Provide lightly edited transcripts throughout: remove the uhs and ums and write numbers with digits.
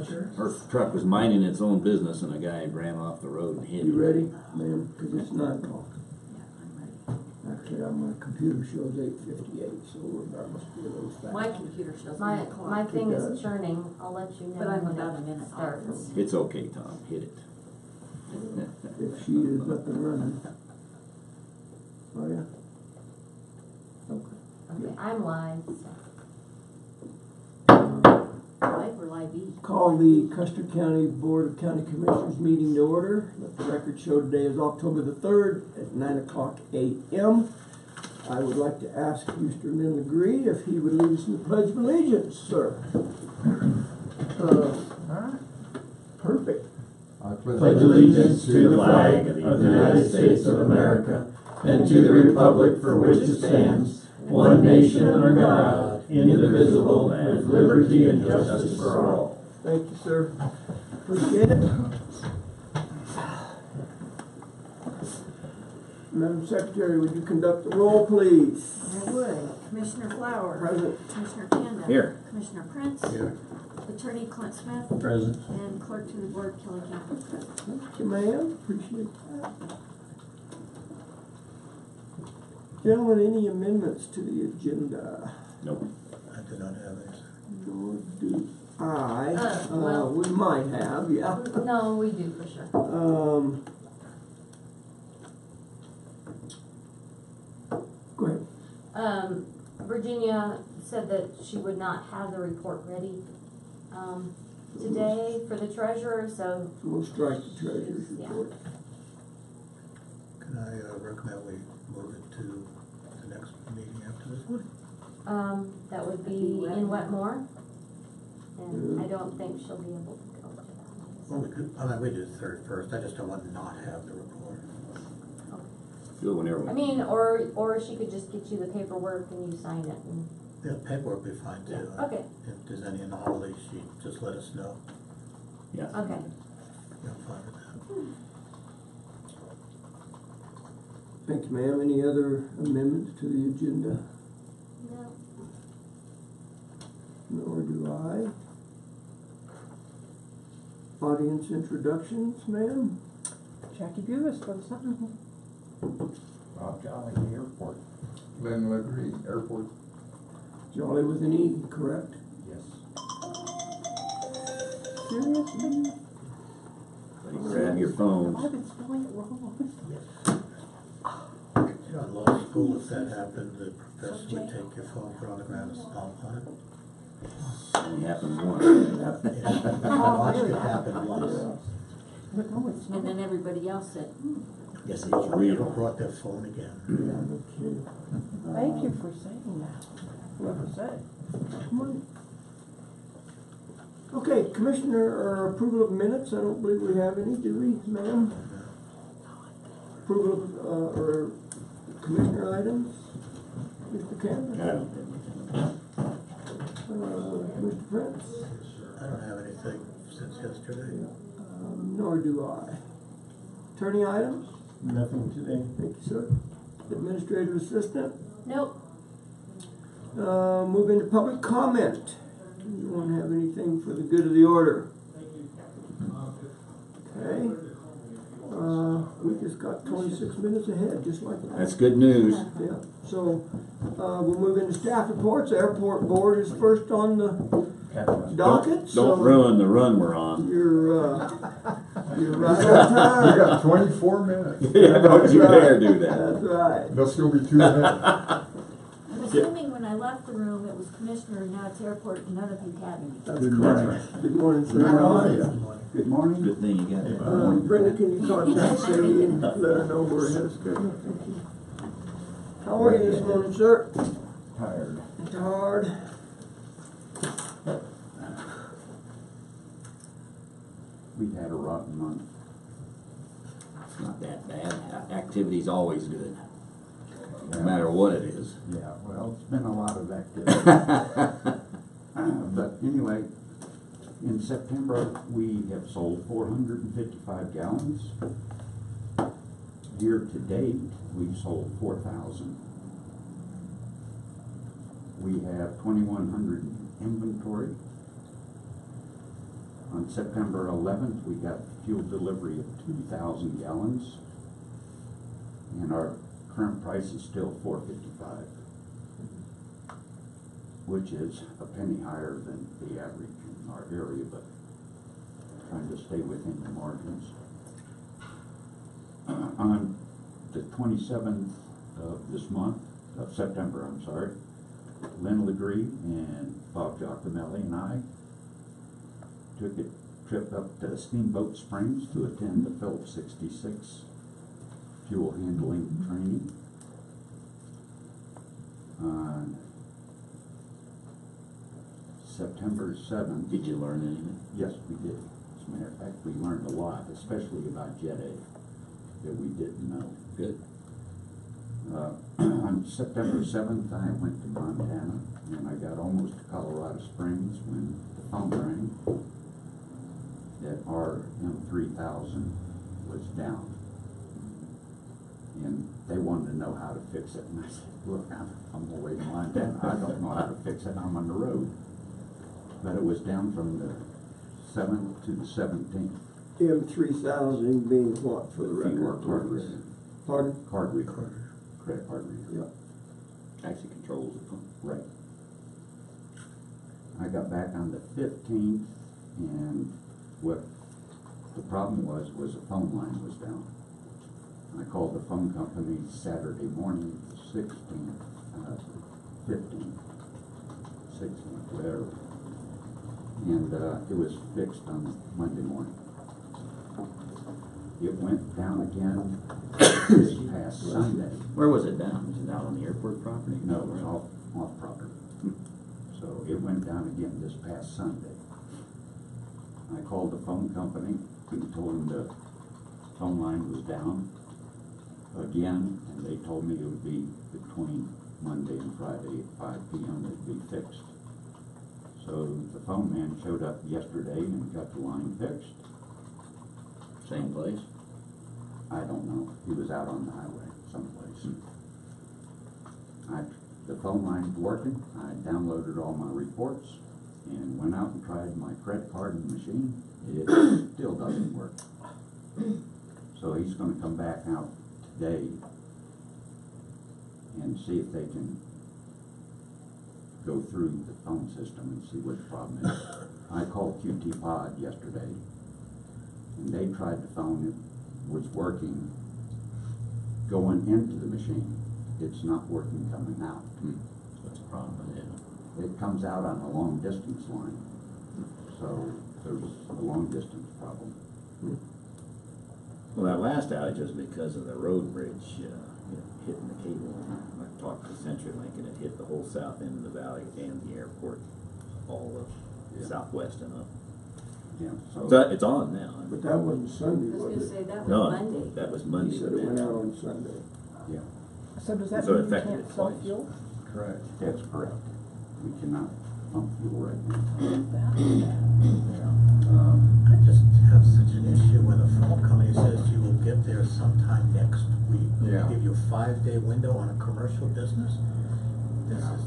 Her truck was minding its own business and a guy ran off the road and hit You him. ready, ma'am? Because it's 9 o'clock. Actually, on my computer shows 8:58, so that must be a little fast. My computer shows My 9 o'clock. my thing It is does. churning. I'll let you know But I'm when about a it minute starts. It's okay, Tom. Hit it. If she is up and running. Are ya? Okay. Okay, I'm live. So. Live or live E? Call the Custer County Board of County Commissioners meeting to order. Let the record show today is October the 3rd at 9 o'clock a.m. I would like to ask Mr. Legree if he would lead us in the Pledge of Allegiance, sir. Perfect. I pledge allegiance to the flag of the United States of America and to the republic for which it stands, one nation under God, indivisible, and with liberty and justice for all. Thank you, sir. Appreciate it. Madam Secretary, would you conduct the roll, please? I would. Commissioner Flower. Present. Commissioner Kanda. Here. Commissioner Prince. Here. Attorney Clint Smith. Present. And Clerk to the Board Kelly Campbell. Thank you, ma'am. Appreciate that. Gentlemen, any amendments to the agenda? Nope. I do not have any. Nor do I. Well- We might have, yeah. No, we do for sure. Go ahead. Virginia said that she would not have the report ready today for the treasurer, so So we'll strike the treasurer's Yeah. report. Can I recommend we move it to the next meeting after this one? that would be in Wetmore. And I don't think she'll be able to go to that. Well, we could, we do the 31st. I just don't want to not have the report. Do it whenever. I mean, or she could just get you the paperwork and you sign it. And, Yeah, paperwork will be fine too. Yeah, okay. If there's any anomalies, you just let us know. Yeah. okay. We're fine with that. Thank you, ma'am. Any other amendments to the agenda? No. Nor do I. Audience introductions, ma'am? Jackie Davis, for something. Rob Jolly, airport. Glenn Legree, airport. Jolly with an E, correct? Yes. Seriously? Grab your phones. I've been spelling it wrong. You know, in law school, if that happened, the professor would take your phone, put it on the ground, and stomp on it. Only happened once. Yeah, I watched it happen once. But no, it's And not. then everybody else said, Yes, It's real. brought their phone again. Yeah, no kidding. Thank you for saying that. Whoever said it. Come on. Okay, Commissioner, or approval of minutes, I don't believe we have any, do we, ma'am? Approval of, or Commissioner items? Mr. Campbell? I don't. Mr. Prince? I don't have anything since yesterday. Nor do I. Attorney items? Nothing today. Thank you, sir. Administrative assistant? Nope. Move into public comment. Anyone have anything for the good of the order? Okay. We just got 26 minutes ahead, just like that. That's good news. Yeah, so, we'll move into staff reports. Airport board is first on the docket, so. Don't ruin the run we're on. You're right on time. You got 24 minutes. Yeah, don't you right. dare do that. That's right. They'll still be 2 minutes. I'm assuming when I left the room, it was Commissioner, and now it's airport, and none of you had any. That's Good correct. morning. Good morning, sir. How are you? Good morning. Good thing you got it. Brenda, can you contact Sadie and let her know we're ahead of schedule? Thank you. How are you this morning, sir? Tired. Tired. We've had a rotten month. It's not that bad. Activity's always good. No matter what it is. Yeah, well, it's been a lot of activity. But anyway, in September, we have sold 455 gallons. Year to date, we've sold 4,000. We have 2,100 in inventory. On September 11th, we got fuel delivery of 2,000 gallons, and our current price is still $4.55, which is a penny higher than the average in our area, but trying to stay within the margins. On the 27th of this month, of September, I'm sorry, Lynn Legree and Bob Giacomelli and I took a trip up to Steamboat Springs to attend the Phillips 66 fuel handling training. On September 7th. Did you learn anything? Yes, we did. As a matter of fact, we learned a lot, especially about Jet A that we didn't know. Good. On September 7th, I went to Montana, and I got almost to Colorado Springs when the phone rang that our M3000 was down. And they wanted to know how to fix it. And I said, look, I'm on the way to Montana. I don't know how to fix it. I'm on the road. But it was down from the 7th to the 17th. M3000 being what for the record? Card reader. Pardon? Card reader. Credit card reader. Yep. Actually controls the phone. Right. I got back on the 15th, and what the problem was the phone line was down. I called the phone company Saturday morning, 16th, 15th, 16th, whatever. And it was fixed on Monday morning. It went down again this past Sunday. Where was it down? Was it out on the airport property? No, it was off property. So it went down again this past Sunday. I called the phone company and told them the phone line was down again, and they told me it would be between Monday and Friday at 5 p.m. it'd be fixed. So the phone man showed up yesterday and got the line fixed. Same place? I don't know. He was out on the highway someplace. The phone line's working. I downloaded all my reports and went out and tried my credit card in the machine. It still doesn't work. So he's going to come back out today and see if they can go through the phone system and see what the problem is. I called QT Pod yesterday, and they tried the phone. It was working going into the machine. It's not working coming out. What's the problem with it? It comes out on a long distance line. So there's a long distance problem. Well, that last outage was because of the road bridge hitting the cable. I talked to CenturyLink, and it hit the whole south end of the valley and the airport, all of southwest and up. Yeah. So it's on now. But that wasn't Sunday, I was gonna was it? say, that was No, Monday. that was Monday. He said it went out on Sunday. Yeah, So does that So it mean you affected can't it sell twice. fuel? correct. That's correct. We cannot pump fuel right now. I just have such an issue when the phone company says you will get there sometime next week. Yeah. They give you a 5-day window on a commercial business. This is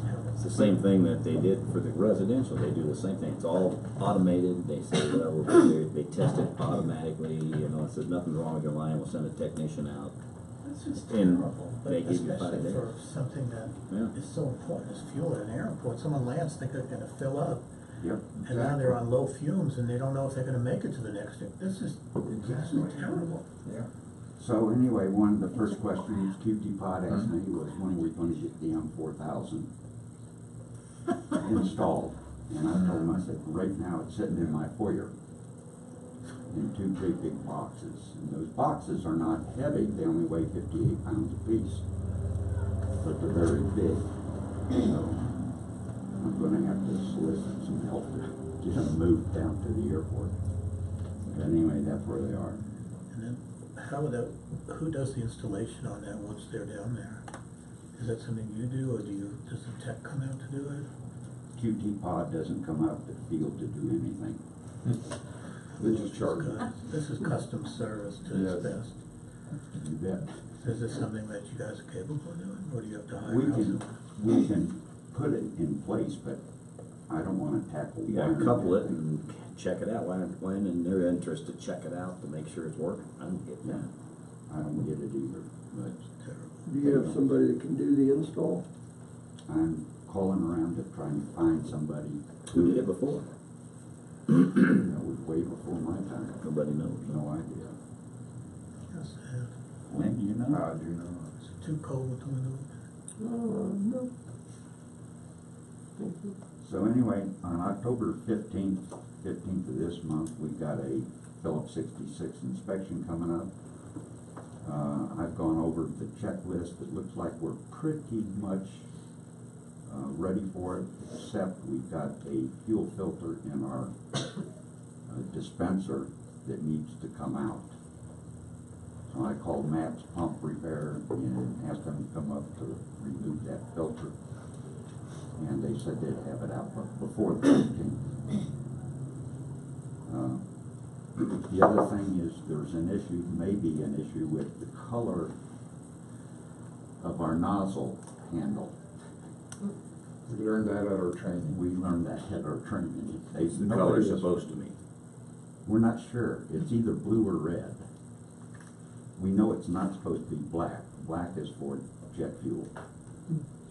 terrible. It's the same thing that they did for the residential. They do the same thing. It's all automated. They say, well, they test it automatically. You know, if there's nothing wrong with your line, we'll send a technician out. This is And terrible. they give you 5 Especially days. for something that Yeah. is so important as fuel at an airport. Someone lands, think they're gonna fill up. Yep. And now they're on low fumes and they don't know if they're gonna make it to the next day. This is terrible. So anyway, one of the first questions QT Pod asked me was, when are we going to get the M4000 installed? And I told him, I said, right now it's sitting in my foyer in 2 great big boxes. And those boxes are not heavy, they only weigh 58 pounds apiece. But they're very big. So I'm going to have to solicit some help to get them moved down to the airport. But anyway, that's where they are. And then who does the installation on that once they're down there? Is that something you do, or does the tech come out to do it? QT Pod doesn't come out to the field to do anything. They just charge us. This is custom service to its best. You bet. Is this something that you guys are capable of doing, or do you have to hire We out can, someone? we can put it in place, but I don't wanna tackle. You gotta wiring couple that it thing. and check it out, when in their interest to check it out to make sure it's working. I don't get that. I don't get it either, but Do you have somebody that can do the install? I'm calling around to try and find somebody Who did it before? that was way before my time. Nobody knows. No idea. Yes, When, you know? I do know. Is it too cold to window? No. Thank you. So anyway, on October 15th of this month, we've got a Phillips 66 inspection coming up. I've gone over the checklist. It looks like we're pretty much ready for it, except we've got a fuel filter in our dispenser that needs to come out. So I called Matt's Pump Repair and asked them to come up to remove that filter. And they said they'd have it out before the 15th. The other thing is there's an issue, maybe an issue with the color of our nozzle handle. We learned that at our training. We learned that at our training. It's the Nobody color is- supposed to be. We're not sure. It's either blue or red. We know it's not supposed to be black. Black is for jet fuel.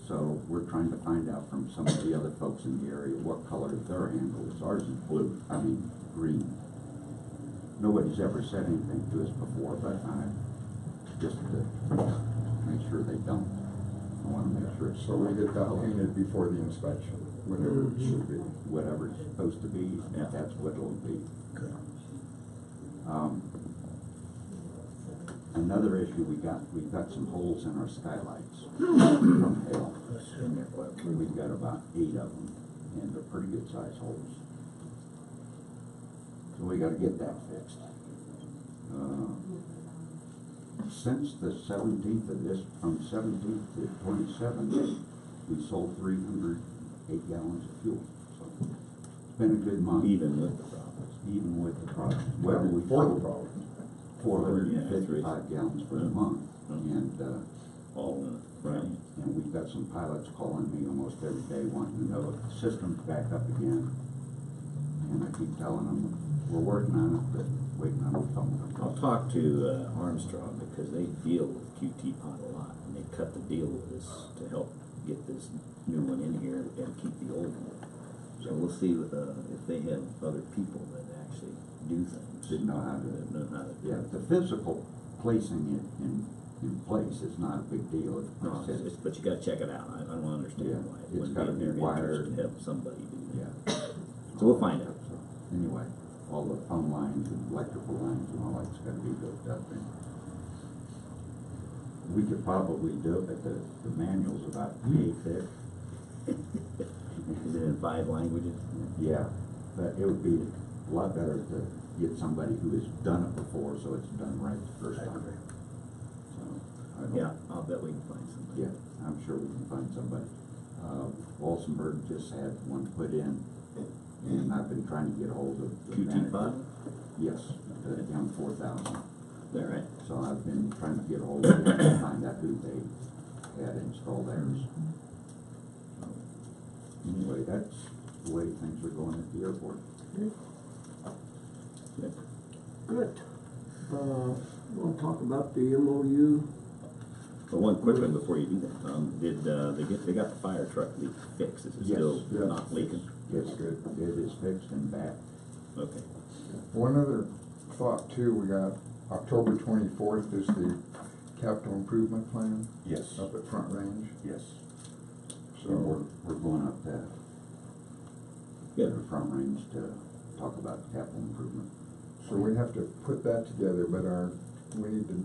So we're trying to find out from some of the other folks in the area what color their handle is. Ours is blue, green. Nobody's ever said anything to us before, but just to make sure they don't. I want to make sure it's So we get that painted before the inspection, whatever it should be. whatever it's supposed to be, Yeah. that's what it'll be. Good. Another issue we've got some holes in our skylights from hail. In there, what? We've got about 8 of them, and they're pretty good sized holes. So we gotta get that fixed. Since the 17th of this, from 17th to 27th, we sold 308 gallons of fuel. So it's been a good month. Even with the problems. Even with the problems. Well, we For the sold problem. 455 gallons for the month, Mhm. and All in it, right? and we've got some pilots calling me almost every day wanting to know if the system's back up again. And I keep telling them, we're working on it, but waiting on the phone. I'll talk to Armstrong because they deal with QT pot a lot, and they cut the deal with us to help get this new one in here and keep the old one. So we'll see if they have other people that actually do things. That know how to- That know how to do Yeah, it. the physical placing it in place is not a big deal. No, but you gotta check it out. I don't Yeah, understand why it it's wouldn't gotta be be in their wired. interest to have somebody do Yeah. that. So we'll find out. So, anyway, all the phone lines and electrical lines and all that's gotta be built up, and we could probably do it, but the manual's about yay thick. Is it in 5 languages? Yeah, but it would be a lot better to get somebody who has done it before, so it's done right the first time. So, I don't- Yeah, I'll bet we can find somebody. Yeah, I'm sure we can find somebody. Walsenburg just had one put in, and I've been trying to get hold of the QT manager. pot? Yes, the down 4,000. Is that right? So I've been trying to get hold of them and find out who they had installed theirs. So, anyway, that's the way things are going at the airport. Good. Good. We'll talk about the MOU. But one quick one before you do that, Tom, they got the fire truck leak fixed, is it Yes, still yes. not leaking? It's good. It is fixed and back. Okay. One other thought too, we got October 24th is the capital improvement plan Yes. up at Front Range. Yes. So So, we're going up to Good. the Front Range to talk about capital improvement. so we have to put that together, but we need to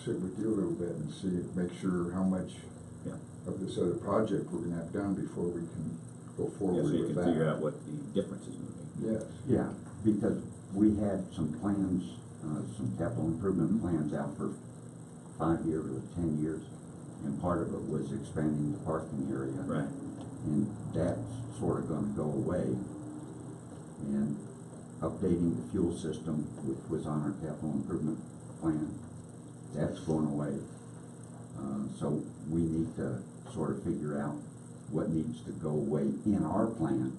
sit with you a little bit and see, make sure how much Yeah. of this other project we're gonna have done before we can go Yeah, forward so you with can that. figure out what the difference is gonna be. Yes. Yeah, because we had some plans, some capital improvement plans out for 5 years or 10 years, and part of it was expanding the parking area. Right. And that's sort of gonna go away. And updating the fuel system, which was on our capital improvement plan, that's going away. So we need to sort of figure out what needs to go away in our plan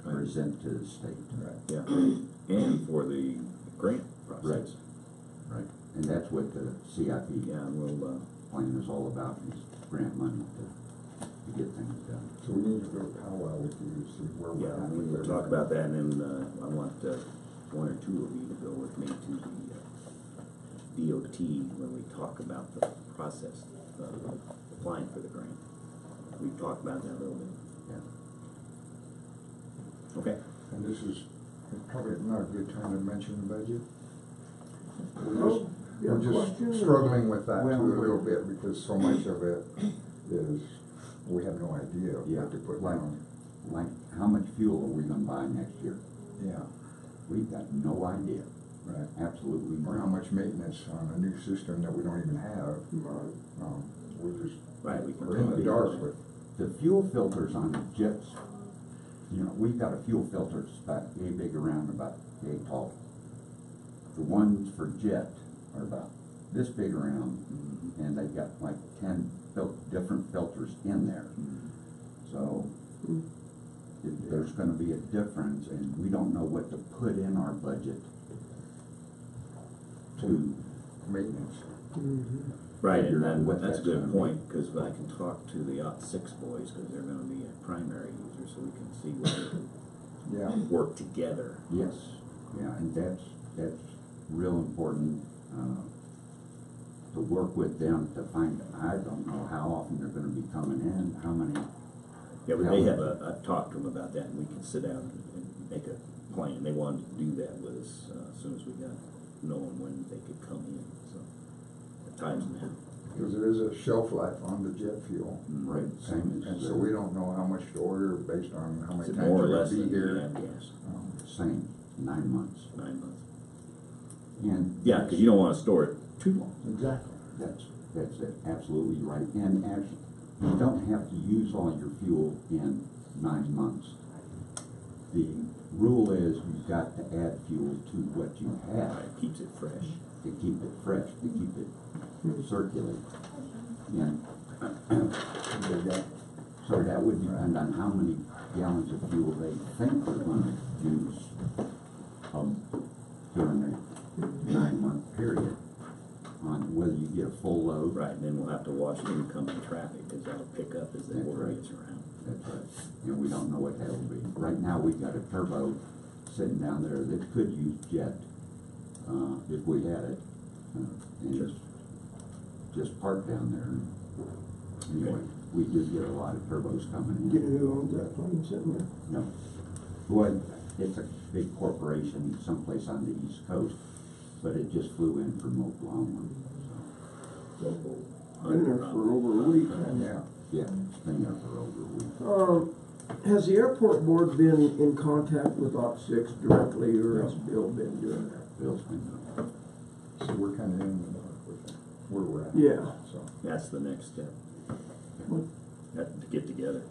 present to the state. Right. Yeah, and for the grant process. Right. And that's what the CIP Yeah, we'll, plan is all about, is grant money to get things done. So we need to go to powwow with you to see where we're yeah, at. we will talk about that, and then, I want, one or two of you to go with me to the, DOT when we talk about the process of applying for the grant. We talked about that a little bit. Yeah. Okay. And this is probably not a good time to mention the budget. Oh, you have a We're question? just struggling with that Well, too a little bit, because so much of it is, we have no idea Yeah, what to put like, down. like, how much fuel are we gonna buy next year? Yeah, We've got no idea, right. absolutely Or how no. much maintenance on a new system that we don't even have. Right. We're just, Right, we can we're in talk the about dark with. The fuel filters on the jets, you know, we've got a fuel filter that's about yay big around, about yay tall. The ones for jet are about this big around, and they've got like 10 different filters in there. So there's gonna be a difference, and we don't know what to put in our budget to, Maintenance. Right, figure and out then, what that's a that's good gonna be. point, because I can talk to the OPS6 boys, because they're gonna be a primary user, so we can see where we can Yeah. work together. yes, yeah, and that's real important, to work with them to find, I don't know how often they're gonna be coming in, how many. Yeah, but they have I've talked to them about that, and we can sit down and make a plan. They wanted to do that with us, as soon as we got knowing when they could come in, so the time's now. Because there is a shelf life on the jet fuel. Right, same as. And so we don't know how much to order based on how many Is it times more or we're less gonna than be here. gas? Same, 9 months. 9 months. And. Yeah, because you don't want to store it too long. Exactly. That's it, absolutely right. And actually, you don't have to use all your fuel in 9 months. The rule is you've got to add fuel to what you have Right, keeps it fresh. to keep it fresh, to keep it circulating. And so that would depend on how many gallons of fuel they think they're gonna use during a 9-month period, on whether you get a full load. Right, and then we'll have to watch incoming traffic, because that'll pick up as the That's order right. gets around. That's right. And we don't know what that will be. Right now, we've got a turbo sitting down there that could use jet, if we had it. And it's just parked down there. Anyway, we do get a lot of turbos coming in. Do you know who owns that plane sitting there? No. Boy, it's a big corporation someplace on the East Coast, but it just flew in from Oklahoma. Been there for over a week. Yeah. Yeah, it's been there for over a week. Has the airport board been in contact with OPS6 directly, or has Bill been doing that? Bill's been doing So we're kind of in the dark with where we're at. Yeah. So, That's the next step, With, to get together.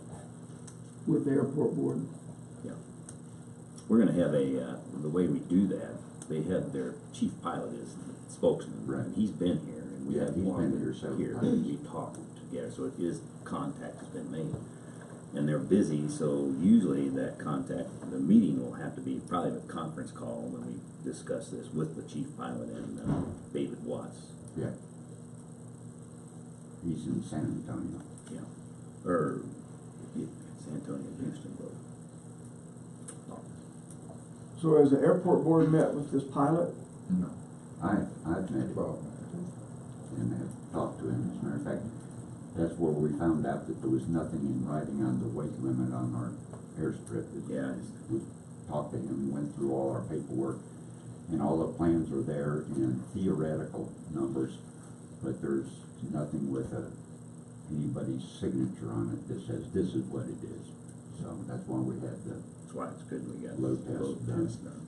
with the airport board? Yeah. We're gonna have the way we do that, they have their chief pilot is the spokesman. Right. He's been here, and we Yeah, have he's one been here several here, times. and we talk together, so it is, contact has been made. And they're busy, so usually that contact, the meeting will have to be probably a conference call when we discuss this with the chief pilot and David Watts. Yeah. He's in San Antonio. Yeah, or San Antonio, Houston, both. So has the airport board met with this pilot? no. I've met him Well, and have talked to him. As a matter of fact, that's where we found out that there was nothing in writing on the weight limit on our airstrip. Yeah. We talked to him, went through all our paperwork, and all the plans are there in theoretical numbers, but there's nothing with anybody's signature on it that says this is what it is. So that's why we had the, That's why it's good we got Load test done. test done.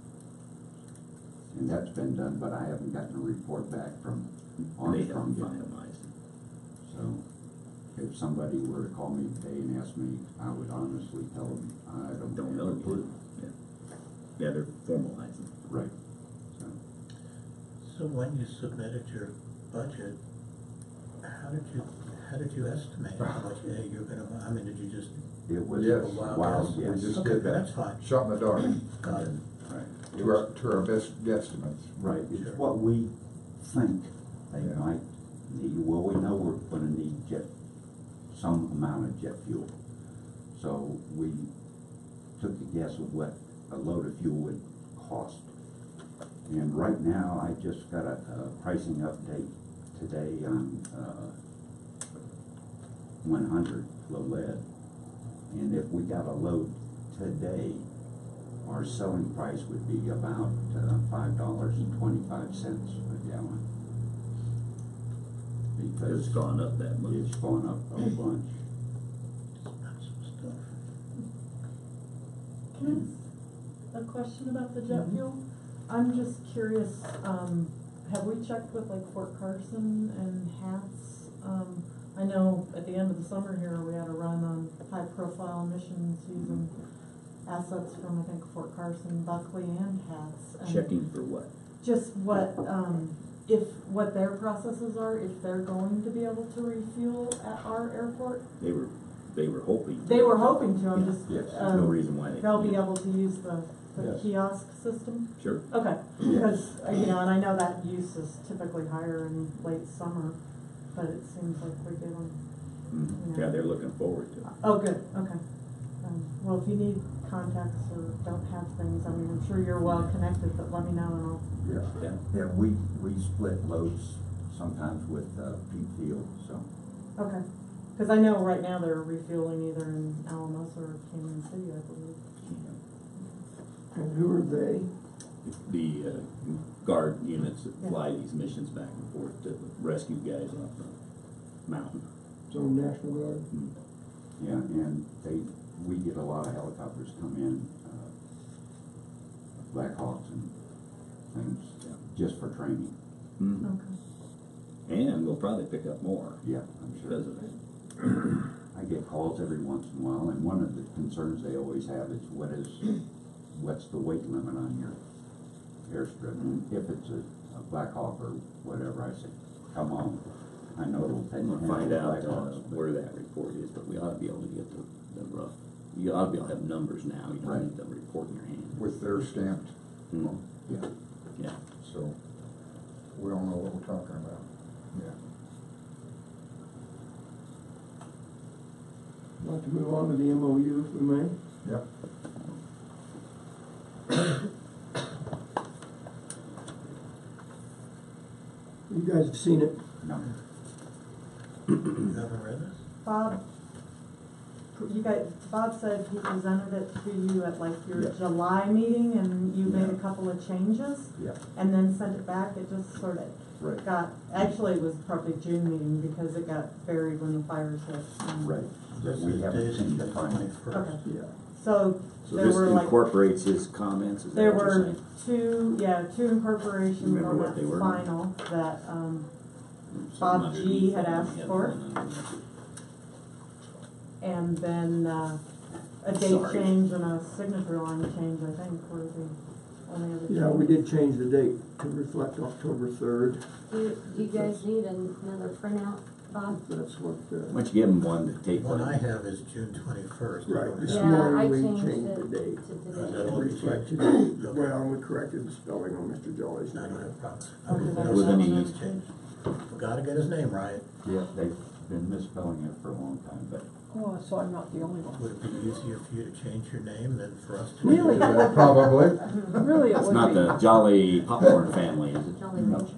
and that's been done, but I haven't gotten a report back from They haven't Armstrong yet. finalized it. So if somebody were to call me today and ask me, I would honestly tell them, I Don't don't know have a yet. clue. Yeah. Yeah, they're formalizing. Right. So, So when you submitted your budget, how did you How did you estimate how much you're gonna, I mean, did you just, It was Yes. a Wild wild We guess. just Okay, did that. that's fine. Shot in the dark, got it? Right. to our best guesstimates. Right, Sure. it's what we think they Yeah. might need. Well, we know we're gonna need some amount of jet fuel. So we took a guess of what a load of fuel would cost. And right now, I just got a pricing update today on 100 low lead. And if we got a load today, our selling price would be about $5.25 a gallon. Because It's gone up that much. it's gone up a bunch. That's some stuff. Can I ask a question about the jet fuel? I'm just curious, have we checked with like Fort Carson and Hats? I know at the end of the summer here, we had a run on high profile missions using assets from, I think, Fort Carson, Buckley and Hats. And Checking for what? just what their processes are, if they're going to be able to refuel at our airport. They were hoping. They were hoping to, I'm Yeah. just, Yes. There's no reason why they they'll be can't. able to use the Yes. kiosk system? Sure. Okay, because, you know, and I know that use is typically higher in late summer, but it seems like we give them. Mhm. Yeah, they're looking forward to it. Oh, good, okay. Well, if you need contacts or don't have things, I mean, I'm sure you're well connected, but let me know and I'll. Yeah, yeah, we split loads sometimes with Pete Field, so. Okay, because I know right now they're refueling either in Alamosa or Canyon City, I believe. And who are they? The guard units that Yeah. fly these missions back and forth to rescue guys off the mountain. So National Guard? Mm. Yeah, and we get a lot of helicopters come in, Black Hawks and things, just for training. Mm. Okay. And we'll probably pick up more Yeah, I'm sure. because of it. I get calls every once in a while, and one of the concerns they always have is what's the weight limit on your airstrip? And if it's a Black Hawk or whatever, I say, come on. I know it'll take I'm a gonna find handful of out Black Hawks, but- where that report is, but we ought to be able to get the rough. You ought to be able to have numbers now. You don't Right. need the report in your hand. With their stamped, Mm. yeah, Yeah. so we all know what we're talking about, yeah. I'd like to move on to the MOU if we may. Yep. You guys have seen it. No. You haven't read this? Bob, Bob said he presented it to you at like your Yes. July meeting and you made a Yeah. couple of changes Yeah, and then sent it back. It just sort of right, got, actually it was probably June meeting because it got buried when the fires hit. right. This We is haven't dated seen the the final. 21st. Okay. Yeah. So So there this were like, incorporates his comments, is that there what you're were saying? two incorporations Remember on what that they were? final that, Something Bob G underneath had that, asked he had for. one underneath it. and then, a date Sorry. change and a signature line change, I think, were the only other. Yeah, we changes. did change the date to reflect October 3rd. Do you guys need another printout, Bob? That's what, Why don't you give him one to take One one? I have is June 21st. right, this Yeah, I morning we changed changed it the date. to Is that today. all you Reflected, changed? Okay. well, we corrected the spelling on Mr. Jolly's I don't name. have problems. Okay, That that's was Well, then all he- that's changed. We gotta get his name right. Yeah, they've been misspelling it for a long time, but Oh, so I'm not the only one. Would it be easier for you to change your name than for us to? Really? Probably. Really, it It's would not be. the Jolly Popcorn family, is it? Jolly No. Rancher.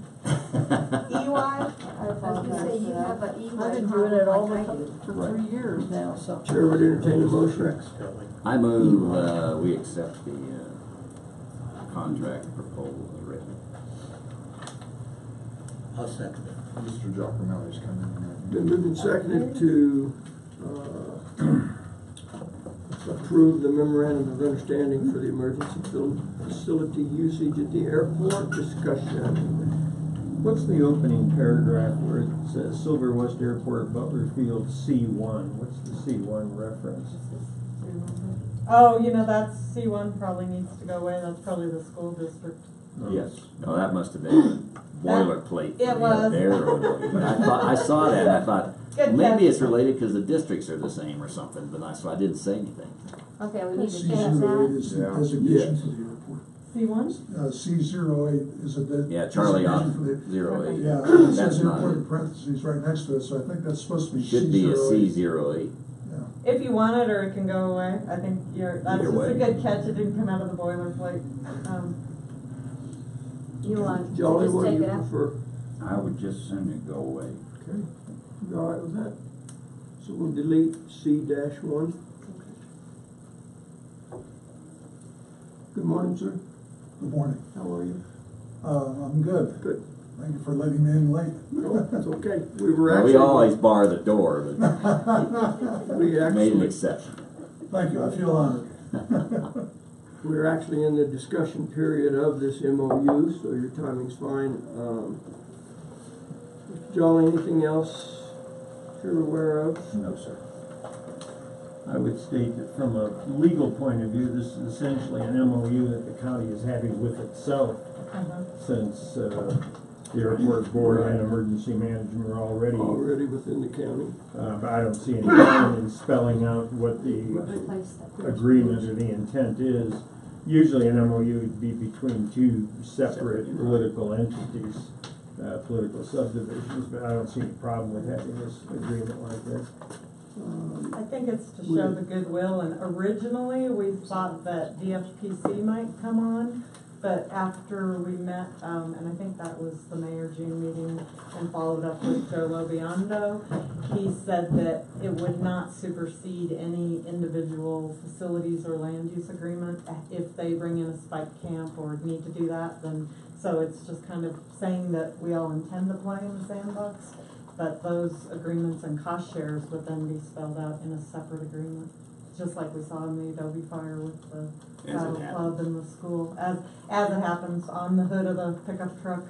EY? I was gonna say, you have a EY I've been doing it all the problem like I time do. for 3 years now, so. Chair would entertain a motion. Correct spelling. I move, we accept the, contract proposal as written. I'll second it. Mr. Giacomelli's coming in. Been moved and seconded to, approve the memorandum of understanding for the emergency facility usage at the airport. Discussion. What's the opening paragraph where it says Silver West Airport, Butler Field, C1? What's the C1 reference? Oh, you know, that's C1 probably needs to go away, that's probably the school district. Yes, no, that must have been boilerplate. It for was. There, or- but I saw that and I thought, Good Maybe catch. it's related because the districts are the same or something, so I didn't say anything. Okay, we need to C change zero eight that. is the Yeah. designation Yes. for the airport. C1? C08 is a Yeah, Charlie off designation for the, 08. yeah, it That's says not airport it. in parentheses right next to it, so I think that's supposed to be C08. Should be a C08. Yeah. If you want it, or it can go away. I think that's Either just way. a good catch. It didn't come out of the boilerplate. You want to Jolly, just what do take you it out? prefer? I would just send it go away. Okay, you all right with that? So we'll delete C-1. Good morning, sir. Good morning. How are you? I'm good. Good. Thank you for letting me in late. No, that's okay. We were Well, actually. we always bar the door, but We made an actually, exception. Thank you, I feel honored. we're actually in the discussion period of this MOU, so your timing's fine. Mr. Jolly, anything else you're aware of? No, sir. I would state that from a legal point of view, this is essentially an MOU that the county is having with itself, since the airport board and emergency management are already, Already within the county. but I don't see any harm in spelling out what the Replace that. agreement or the intent is. Usually an MOU would be between two separate political entities, political subdivisions, but I don't see any problem with having this agreement like this. I think it's to show the goodwill, and originally we thought that DFPC might come on, but after we met, and I think that was the May-June meeting, and followed up with Joe Lobiondo, he said that it would not supersede any individual facilities or land use agreement. If they bring in a spike camp or need to do that, then, so it's just kind of saying that we all intend to play in the sandbox. But those agreements and cost shares would then be spelled out in a separate agreement, just like we saw in the Adobe fire with the As it Battle happened. Club and the school. As it happens, on the hood of the pickup truck,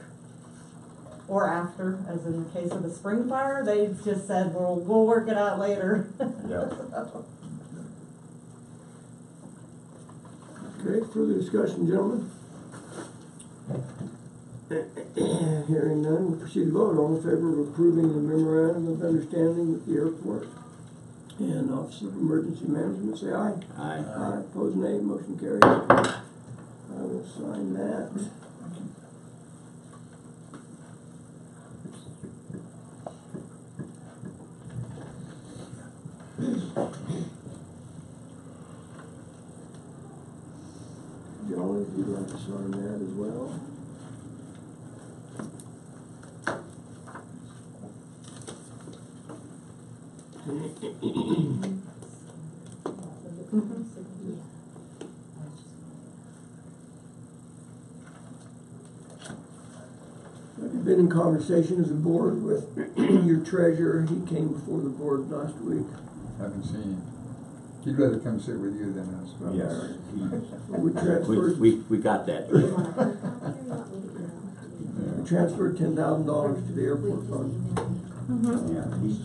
or after, as in the case of the spring fire, they just said, we'll work it out later. Yeah. Okay, further discussion, gentlemen? Hearing none, we'll proceed to vote. All in favor of approving the memorandum of understanding with the airport and Office of Emergency Management, say aye. Aye. Aye, opposed nay, motion carries. I will sign that. Jolly, if you'd like to sign that as well. I've been in conversation as a board with your treasurer. He came before the board last week. Haven't seen him. He'd rather come sit with you than us. but- Yes. We transferred, We got that. we transferred $10,000 to the airport fund. Yeah, he's,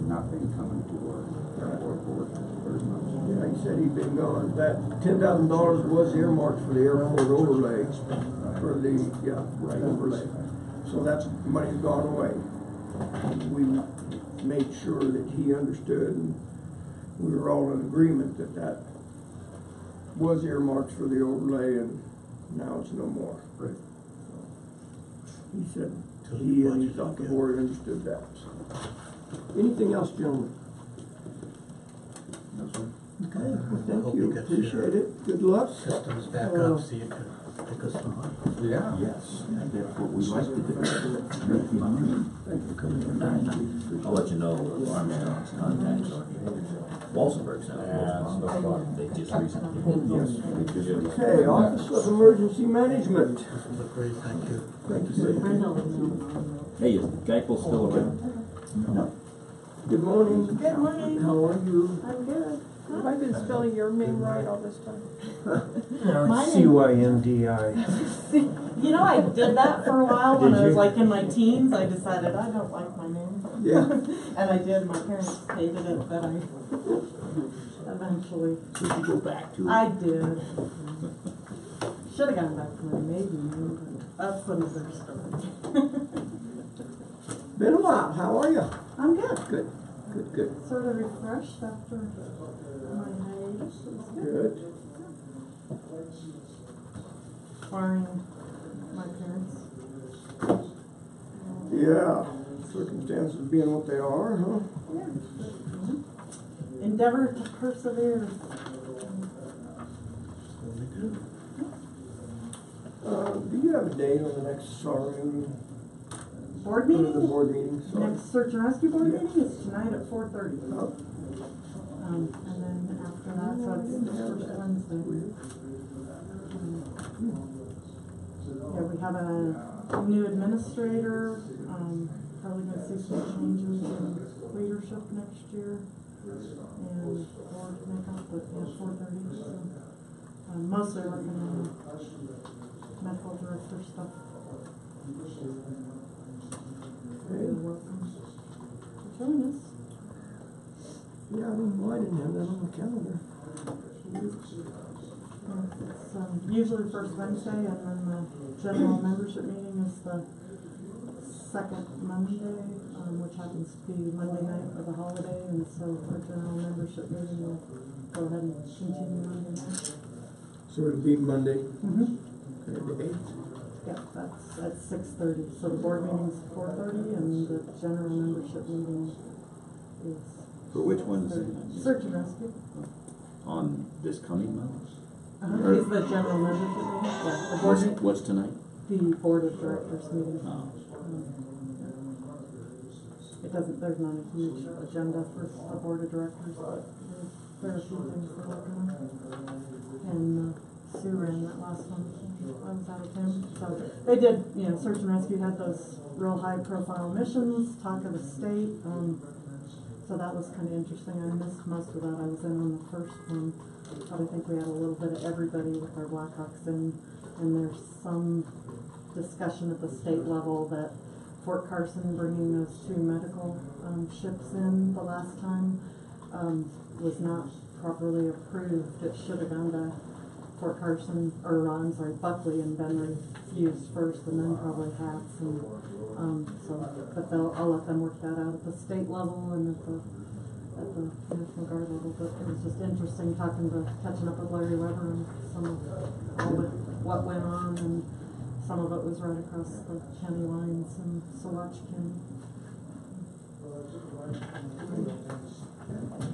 not been coming to our board very much. Yeah, he said he'd been gone. That $10,000 was earmarked for the airport overlay, for the, right overlay. So that's, money's gone away. We made sure that he understood, and we were all in agreement that that was earmarked for the overlay, and now it's no more. Right. He said he and he thought the board understood that. So. Anything else, gentlemen? No, sir. Okay, well, thank Hope you, you get appreciate your it, good luck. Systems back Uh, up so you can pick us some money. Yeah. Yes, that's what we like to do. Thank you for coming in. I'll let you know, our man's contacts on Walsenburg Center. They just recently. Okay, Office of Emergency Management. Look great, thank you. Thank you, sir. Hey, is Geico still around? No. Good morning. Good morning. How are you? I'm good. Have I been spelling your name right all this time? My name- CYNDI. You know, I did that for a while when Did I was you? like in my teens. I decided I don't like my name. Yeah. And I did. My parents hated it, but I eventually, So you go back to it? I did. Should have gone back to my maiden name, but that's another story. Been a while, how are you? I'm good. Good, good. Sort of refreshed after my hiatus. It was good. Good. Barring my parents. Yeah, circumstances being what they are, huh? Yeah. Endeavor to persevere. Do you have a date on the next SAR meeting? Board Or meeting? the board meeting, sorry. Next search and rescue board Yeah. meeting is tonight at 4:30. Oh, And then after that, so it's the first Wednesday. Yeah, we have a new administrator, probably gonna see some changes in leadership next year. And board makeup, but yeah, 4:30, so, mostly working on medical director stuff. You're welcome to join us. yeah, I didn't have that on the calendar. It's usually the first Wednesday, and then the general membership meeting is the second Monday, which happens to be Monday night of the holiday, and so our general membership meeting will go ahead and continue Monday night. So it'll be Monday, Mm-hmm. okay, the 8th. Yeah, that's at 6:30, so the board meeting's 4:30, and the general membership meeting is For which one is it? search and rescue. On this coming month? Is the general membership meeting, yeah, the board meeting, What's tonight? the board of directors meeting. Oh. It doesn't, there's not a huge agenda for the board of directors, but there are a few things they're working on. And Sue ran that last one, I was out of town, so they did, search and rescue had those real high profile missions, talk of the state, so that was kinda interesting. I missed most of that, I was in on the first one, but I think we had a little bit of everybody with our Blackhawks in, and there's some discussion at the state level that Fort Carson bringing those 2 medical ships in the last time was not properly approved. It should have gone to Fort Carson, or Buckley, and been refused first, and then probably Hats, and but I'll let them work that out at the state level and at the National Guard level. But it was just interesting catching up with Larry Weber and some of what went on, and some of it was right across the county lines in Saguache County.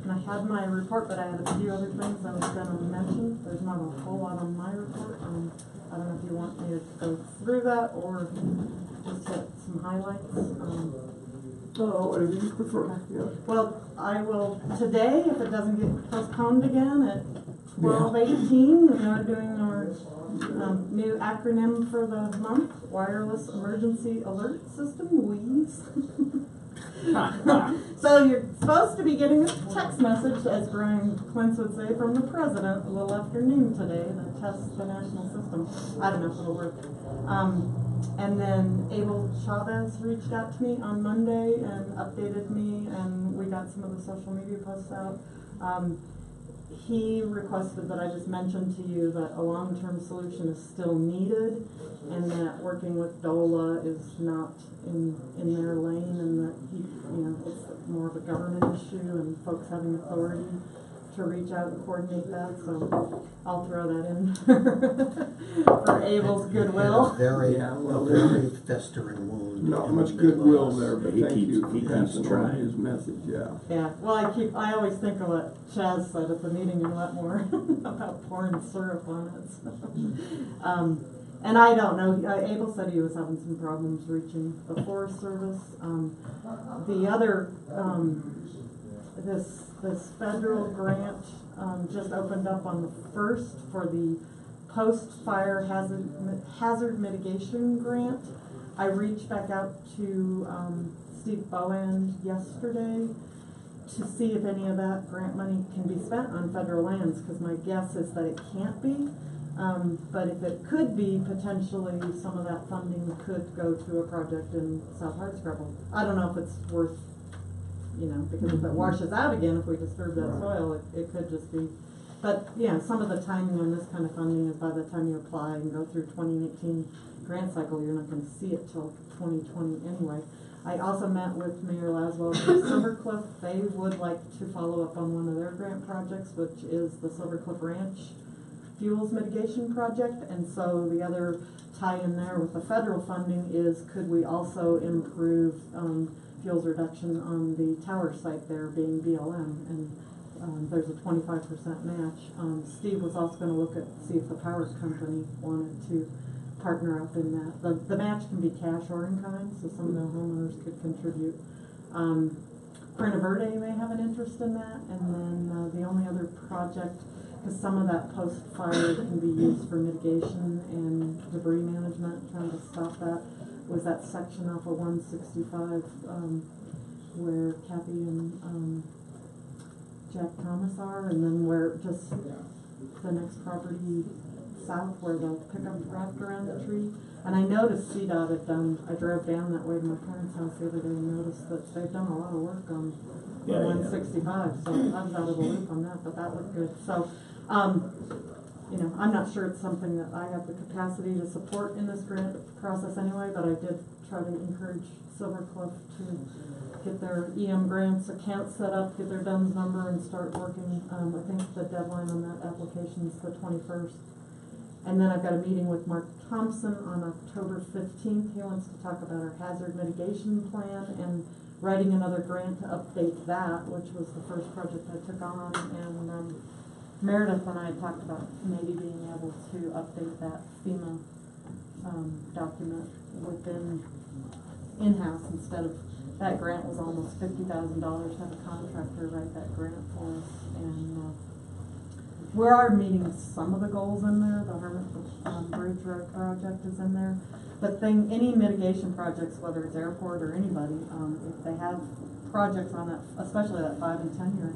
And I had my report, but I had a few other things I was going to mention. There's not a whole lot on my report. I don't know if you want me to go through that or just hit some highlights. Whatever you prefer, yeah. Well, I will today, if it doesn't get postponed again, at 12:18, we are doing our new acronym for the month, Wireless Emergency Alert System, WEAS. So you're supposed to be getting a text message, as Brian Klintz would say, from the president a little after noon today that tests the national system. I don't know if it'll work. And then Abel Chavez reached out to me on Monday and updated me, and we got some of the social media posts out. He requested that I just mention to you that a long-term solution is still needed, and that working with DOLA is not in their lane, and that it's more of a government issue, and folks having authority to reach out and coordinate that. So I'll throw that in for Abel's goodwill. Very festering wound. Not much goodwill there, but He thank keeps- you he for keeps passing on trying. his message, yeah. Yeah, well, I always think of what Chaz said at the meeting in Wetmore about pouring syrup on it. So. And I don't know, Abel said he was having some problems reaching the Forest Service. The other, this federal grant just opened up on the 1st for the post-fire hazard mitigation grant. I reached back out to Steve Bowen yesterday to see if any of that grant money can be spent on federal lands, because my guess is that it can't be. But if it could be, potentially some of that funding could go to a project in South Hardscrabble. I don't know if it's worth, because if it washes out again, if we disturb that soil, it could just be. But, some of the timing on this kind of funding is by the time you apply and go through 2018 grant cycle, you're not going to see it till 2020 anyway. I also met with Mayor Laswell from Silvercliff. They would like to follow up on one of their grant projects, which is the Silvercliff Ranch Fuels Mitigation Project. And so the other tie in there with the federal funding is, could we also improve fuels reduction on the tower site there, being BLM, and there's a 25% match. Steve was also going to look at, see if the power company wanted to partner up in that. The match can be cash or in kind, so some of the homeowners could contribute. Prina Verde may have an interest in that, and then the only other project, because some of that post-fire can be used for mitigation and debris management, trying to stop that, was that section off of 165 where Kathy and Jack Thomas are, and then where just the next property south where the pickup wrapped around the tree. And I noticed CDOT had done, I drove down that way to my parents' house the other day and noticed that they've done a lot of work on 165, so I was out of the loop on that, but that looked good. So, you know, I'm not sure it's something that I have the capacity to support in this grant process anyway, but I did try to encourage Silvercliff to get their EM grants account set up, get their DUNS number, and start working. I think the deadline on that application is the 21st. And then I've got a meeting with Mark Thompson on October 15th. He wants to talk about our hazard mitigation plan and writing another grant to update that, which was the first project I took on. And Meredith and I talked about maybe being able to update that FEMA document within in-house instead of, that grant was almost $50,000 to have a contractor write that grant for us. And we are meeting some of the goals in there. The Hermit Bridge Road project is in there. But any mitigation projects, whether it's airport or anybody, if they have projects on that, especially that 5 and 10 year,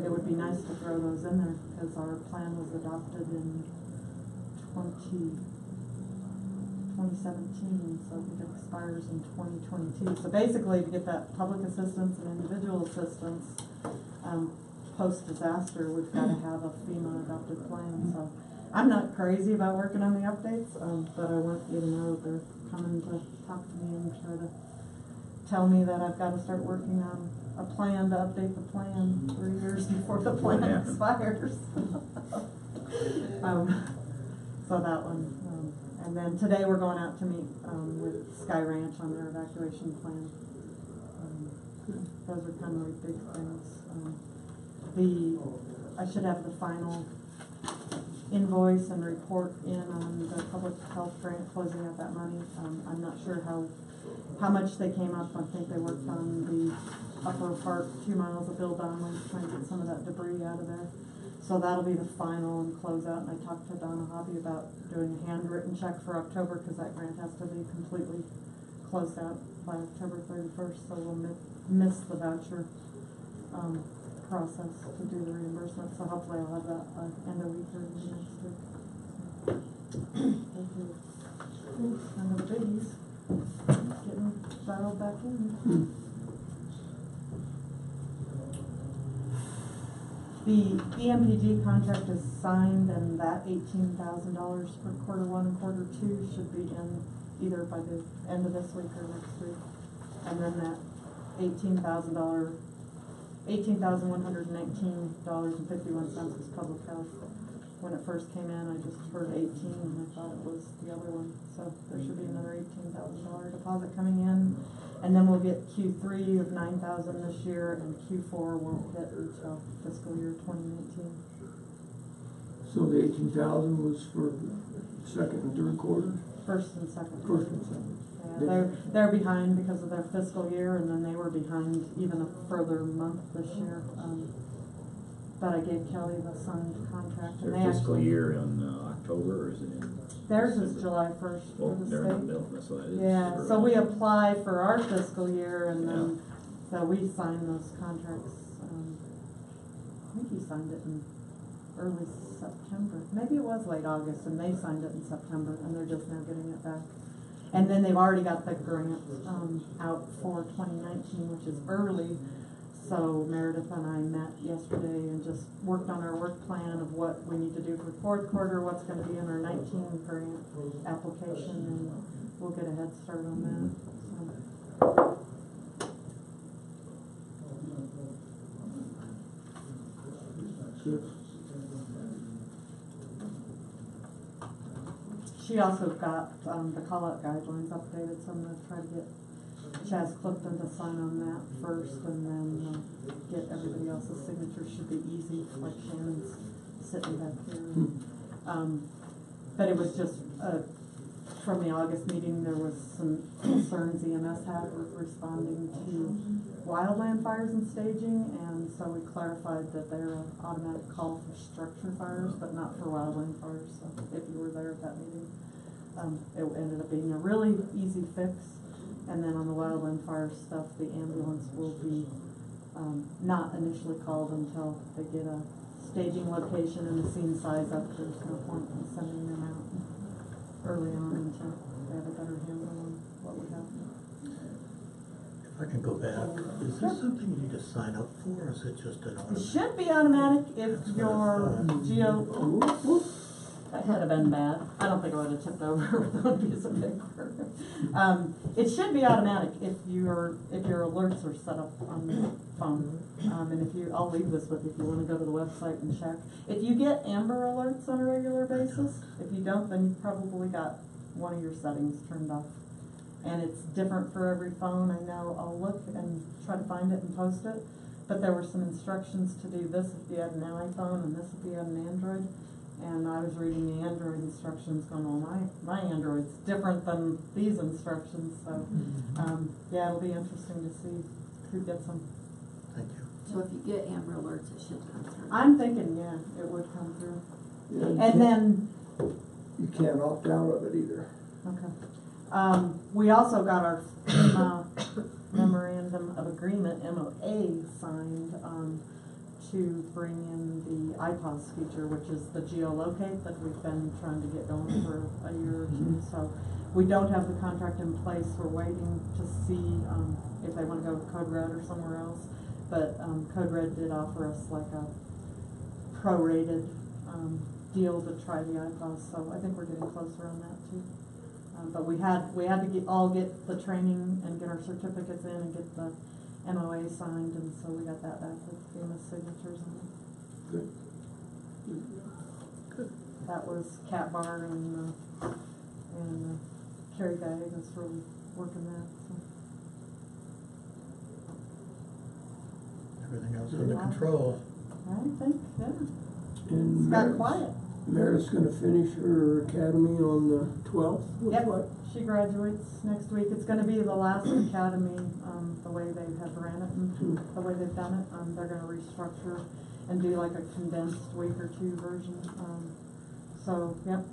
it would be nice to throw those in there, because our plan was adopted in 2017, so I think it expires in 2022. So basically, to get that public assistance and individual assistance post-disaster, we've got to have a FEMA adopted plan. So I'm not crazy about working on the updates, but I want you to know that they're coming to talk to me and try to tell me that I've got to start working on a plan to update the plan 3 years before the plan expires. So that one. And then today we're going out to meet with Sky Ranch on their evacuation plan. Those are kind of like big things. I should have the final invoice and report in on the public health grant, closing out that money. I'm not sure how much they came up. I think they worked on the upper part, 2 miles of Bill Donnelly, trying to get some of that debris out of there. So that'll be the final and closeout. And I talked to Donna Hobby about doing a handwritten check for October, because that grant has to be completely closed out by October 31st. So we'll miss the voucher process to do the reimbursement. So hopefully I'll have that by end of week or next week. Kind of the biggies. Getting settled back in. The EMPG contract is signed, and that $18,000 for quarter 1 and quarter 2 should be in either by the end of this week or next week. And then that $18,119.51 was public health. When it first came in, I just heard 18 and I thought it was the other one. So there should be another $18,000 deposit coming in. And then we'll get Q3 of $9,000 this year, and Q4 won't hit until fiscal year 2019. So the 18,000 was for second and third quarter? First and second. First and second. Yeah, they're behind because of their fiscal year, and then they were behind even a further month this year. But I gave Kelly the signed contract. Their fiscal year in October, or is it in? Theirs is July 1st for the they're in the state. middle, that's what it is. Yeah, so we apply for our fiscal year, and then so we sign those contracts. I think he signed it in early September. Maybe it was late August, and they signed it in September, and they're just now getting it back. And then they've already got the grant out for 2019, which is early. So Meredith and I met yesterday and just worked on our work plan of what we need to do for fourth quarter, what's going to be in our 19 grant application, and we'll get a head start on that. So She also got, the call-out guidelines updated, so I'm gonna try to get Chaz Clifton to sign on that first, and then, get everybody else's signatures. Should be easy, like Shannon's sitting back here. But it was just, from the August meeting, there was some concerns EMS had with responding to wildland fires and staging, and so we clarified that they're an automatic call for structure fires, but not for wildland fires, so if you were there at that meeting. It ended up being a really easy fix, and then on the wildland fire stuff, the ambulance will be, not initially called until they get a staging location and the scene size up. There's no point in sending them out early on until they have a better handle on what we have. If I can go back, is this something you need to sign up for, or is it just an It automatic? should be automatic if That's what your I thought. geo, that could have been bad. I don't think I would have tipped over with one piece of paper. It should be automatic if your alerts are set up on the phone. And if you, I'll leave this with you if you want to go to the website and check. If you get Amber alerts on a regular basis, if you don't, then you've probably got one of your settings turned off. And it's different for every phone. I know I'll look and try to find it and post it. But there were some instructions to do this if you had an iPhone and this if you had an Android. And I was reading the Android instructions going, well, my Android's different than these instructions. So, yeah, it'll be interesting to see who gets them. Thank you. So if you get Amber alerts, it should come through. I'm thinking, yeah, it would come through. Yeah, you And can't- then, You can't opt out of it either. okay. We also got our memorandum of agreement, MOA, signed, to bring in the iPOS feature, which is the geolocate that we've been trying to get going for a year or two. So we don't have the contract in place. We're waiting to see if they want to go with Code Red or somewhere else. But Code Red did offer us like a prorated deal to try the iPOS. So I think we're getting closer on that too. But we had to all get the training and get our certificates in and get the MOA signed, and so we got that back with famous signatures on it. Good. Good. That was Cat Bar and Carrie Bay that's really working that. So. Everything else under control. I think, yeah. And It's got quiet. Meredith's gonna finish her academy on the 12th. Yep, What? she graduates next week. It's gonna be the last academy, the way they have ran it and the way they've done it. They're gonna restructure and do like a condensed week or two version. So, yep,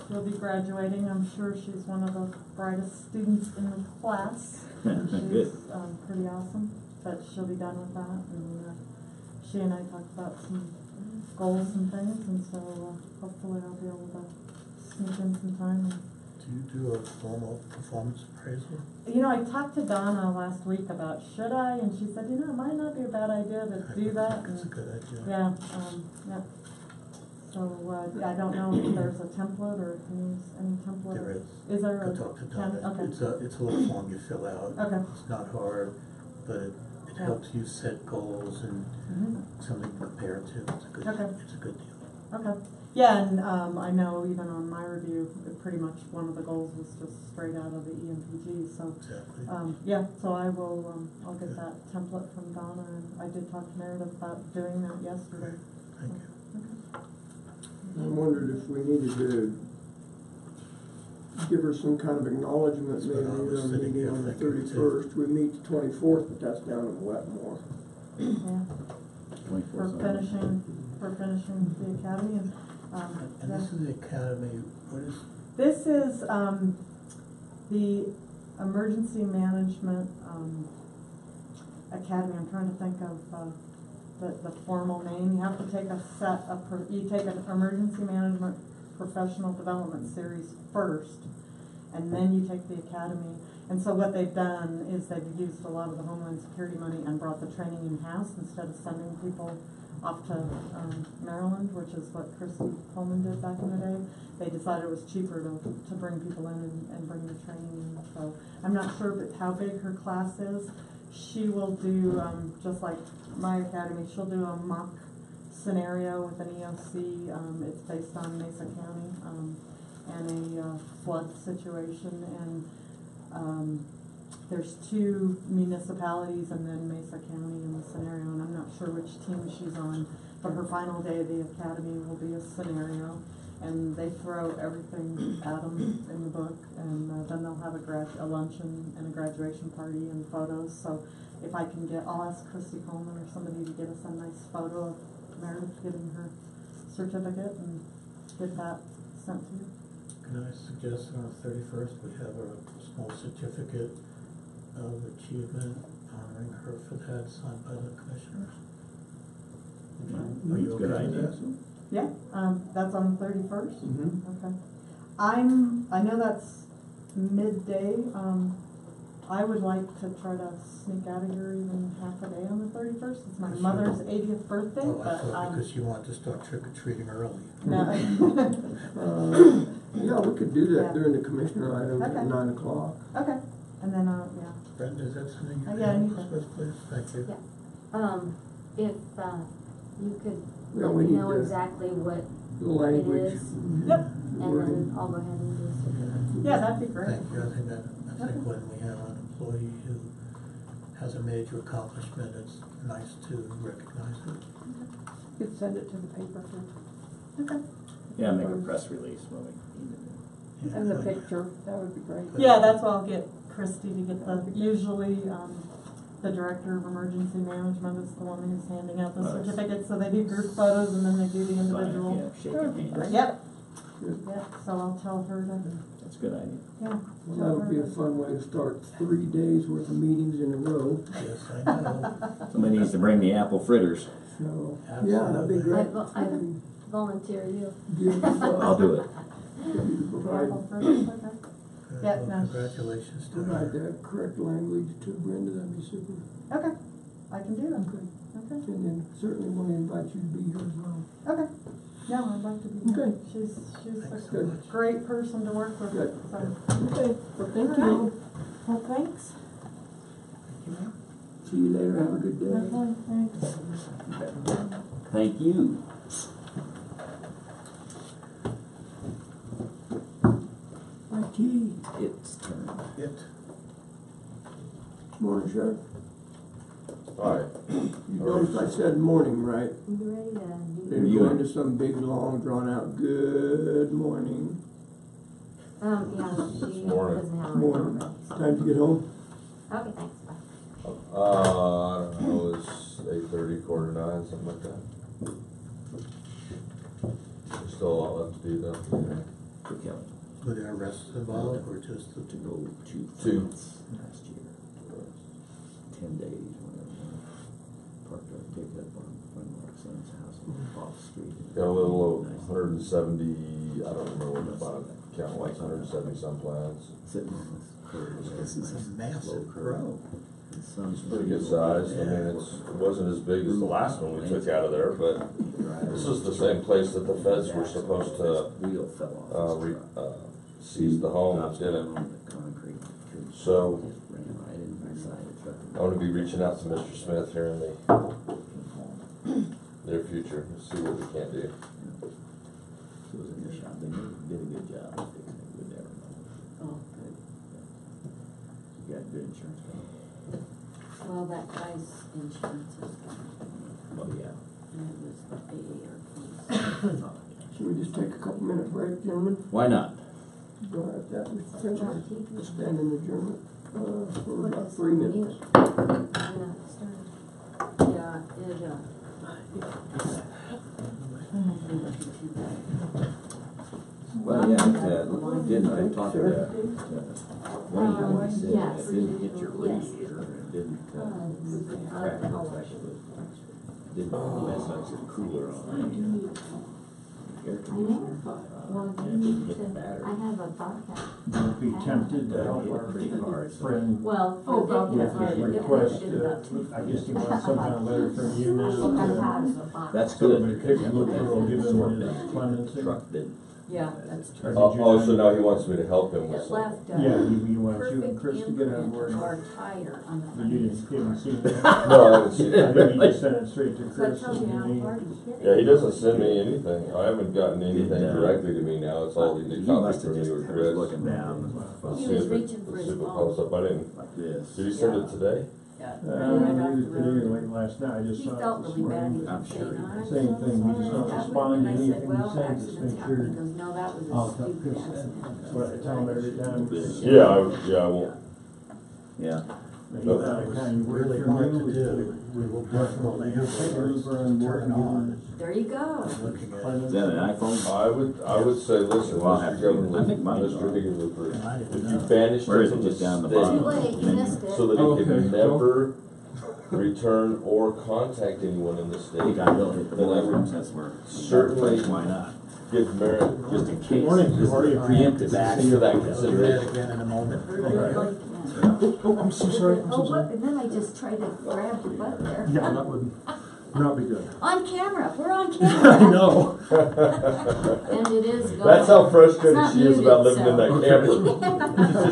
she'll be graduating. I'm sure she's one of the brightest students in the class. She's pretty awesome, but she'll be done with that. And she and I talked about some goals and things, and so hopefully I'll be able to sneak in some time. Do you do a formal performance appraisal? You know, I talked to Donna last week about should I, and she said, you know, it might not be a bad idea to do that. It's a good idea. Yeah, yeah. So I don't know if there's a template or if you use any template. There is. Is there Go a talk to Donna. Okay. It's a little form you fill out. Okay. It's not hard, but it Yeah. helps you set goals and something to compare to. It's a good deal. Okay. Yeah, and I know even on my review, pretty much one of the goals was just straight out of the EMPG. So Exactly. yeah, so I will. I'll get that template from Donna, and I did talk to Meredith about doing that yesterday. Thank you. I wondered if we needed to give her some kind of acknowledgement, That's maybe what I was on the sitting meeting here on the thinking, too. 31st. We meet the 24th, but that's down in Wetmore. Yeah. 24 For finishing the academy, and And this is the academy. What is? this is the emergency management academy. I'm trying to think of the formal name. You have to take a set of you take an emergency management professional development series first, and then you take the academy. And so what they've done is they've used a lot of the Homeland Security money and brought the training in-house instead of sending people off to Maryland, which is what Christy Coleman did back in the day. They decided it was cheaper to bring people in and bring the training in. So I'm not sure how big her class is. She will do, just like my academy, she'll do a mock scenario with an EOC, it's based on Mesa County, and a flood situation, and there's 2 municipalities and then Mesa County in the scenario, and I'm not sure which team she's on, but her final day of the academy will be a scenario, and they throw everything at them in the book, and then they'll have a luncheon and a graduation party and photos. So if I can I'll ask Christy Coleman or somebody to get us a nice photo of Meredith getting her certificate and get that sent to you. Can I suggest on the 31st we have a small certificate of achievement honoring her for that signed by the commissioners? Are you Good okay with idea. that? Yeah, that's on the 31st? Mm-hmm. Okay. I know that's midday, I would like to try to sneak out of here even half a day on the 31st. It's my mother's 80th birthday, Oh, I but, thought because you want to start trick-or-treating early. no. Yeah, we could do that Yeah. during the commissioner items Okay. at 9 o'clock. Okay, and then, yeah. Brenda, is that something you Yeah, I need can help us with, please? Thank you. Yeah. If, you could Yeah, let we me need know to- exactly what The language. is. Yep. And then I'll go ahead and do it. Yeah, that'd be great. Thank you. I think when we have an employee who has a major accomplishment, it's nice to recognize it. You could send it to the paper too. Okay. Yeah, make a press release when we need to do. And the picture, that would be great. Yeah, that's why I'll get Christy to get usually, the director of emergency management is the one who's handing out the Nice. certificates, so they do group photos and then they do the individual. Yeah, shaking hands. Yep. Good. Yep, so I'll tell her to, That's a good idea. yeah. Well, that'll be a fun way to start 3 days worth of meetings in a row. Yes, I know. Somebody needs to bring the apple fritters. So, yeah, that'd be great. I volunteer you. Give, I'll do it. provide, Apple fritters, okay. Good. Yeah, Well, no. congratulations to provide her. the correct language to Brenda, that'd be super. Okay, I can do that. Okay. Okay, And then certainly want to invite you to be here as well. okay. No, I'd like to be here. Okay. She's Thanks so a much. great person to work with, Good. so. Okay, well, thank All you. Well, thanks. See you later, have a good day. Okay, thanks. Thank you. IT, It's turn. morning, Sheriff. Hi. You noticed I said morning, right? You ready to do? Didn't go into some big, long, drawn-out, good morning. Yeah, she Morning. doesn't have a Morning. report. Time to get home? Okay, thanks, bye. I don't know, it's 8:30, 8:45, something like that. There's still a lot left to do though. For Kelly. Were there arrests involved or just the To go to Two. France last year. 10 days, whatever. Parked our pickup on front of our son's house on Off Street. Got a little over 170, I don't remember what about it, count like 170 some plants. Sitting on this curb. This is a massive Low curb. grow. His son's Pretty good size. I mean, it wasn't as big as the last one we took out of there, but this is the same place that the feds were supposed to Wheel fell off his truck. seize the home and Dropped did it. on the concrete. So, Just ran right into the side of the truck. I'm gonna be reaching out to Mr. Smith here in the near future, to see what we can do. So it was in the shop. They did a good job of fixing it. Would never know. Oh, good. You got good insurance company. Well, that guy's insurance is gone, Oh, yeah. and it was the AARP. Should we just take a couple minute break, gentlemen? Why not? Go ahead, that, Mr. Chairman. We'll stand in adjournment, for What about is 3 minutes. mute? I know, it started. Yeah, Well, yeah, didn't I talk to Wayne, and he said Yes. it didn't hit your lead, Yes. or it didn't, crack it like it was. Didn't mess up the cooler on the air I conditioner. know. Well, And you it didn't need hit the to, battery. I have a Bobcat. Don't be tempted to help our Pretty hard, so- friend Well, Oh, for Bobcat. with Bobcat, his request. I guess he wants some kind of letter from you I now. have a Bobcat. That's So good. we could look for, give him his clemency. Truck didn't Yeah, that's true. Oh, so now he wants me to help him with It something. left Yeah, you want you and perfect Chris to get on imprint board. of our tire on the But front you of didn't, his you haven't car. seen that? No, I haven't seen I it. think you just sent it straight to So that Chris tells you and how me. hard he hit it. Yeah, he doesn't send me anything. I haven't gotten anything Did, directly to me now. It's all the He copy must have from just you or was Chris. looking down He was reaching for Let's his see if it phone. pops up. I didn't. like this. Did he send it today? Yeah. Maybe today or late last night, I just He saw felt it this really bad, he morning. kept saying, "I'm Same so thing, we just sorry." don't That respond and to I said, anything well, you say, just accidents make happen. sure. He goes, no, that was I'll a tell stupid Chris accident. that's what I tell him every time. Yeah, I won't. Yeah. But Well, he's that not was kind of work really for hard me, to we- do. We will definitely have Take a to Uber and work turn on. There you go. Looking at Is it. that an iPhone? I would say, listen, Well, I'll have Mr. to- Governor, I think mine's Mr. on. Higginlooper, And I didn't if know. you banished Where it is from it? the Just down the Too bottom? state late, you missed it. so that Oh, he okay, can never return or contact anyone in the I state, think I will hit the Then I bottom, would that's where. certainly Why not? give merit Just in case. Good morning. This is How are you? preemptive action. to that We'll do consideration. that again in a moment. Oh, I'm so sorry, I'm Oh, so look, sorry. and then I just tried to grab your butt there. Yeah, that would not be good. On camera, we're on I camera. know. And it is going. That's how frustrated It's she not is about muted, living in that camper.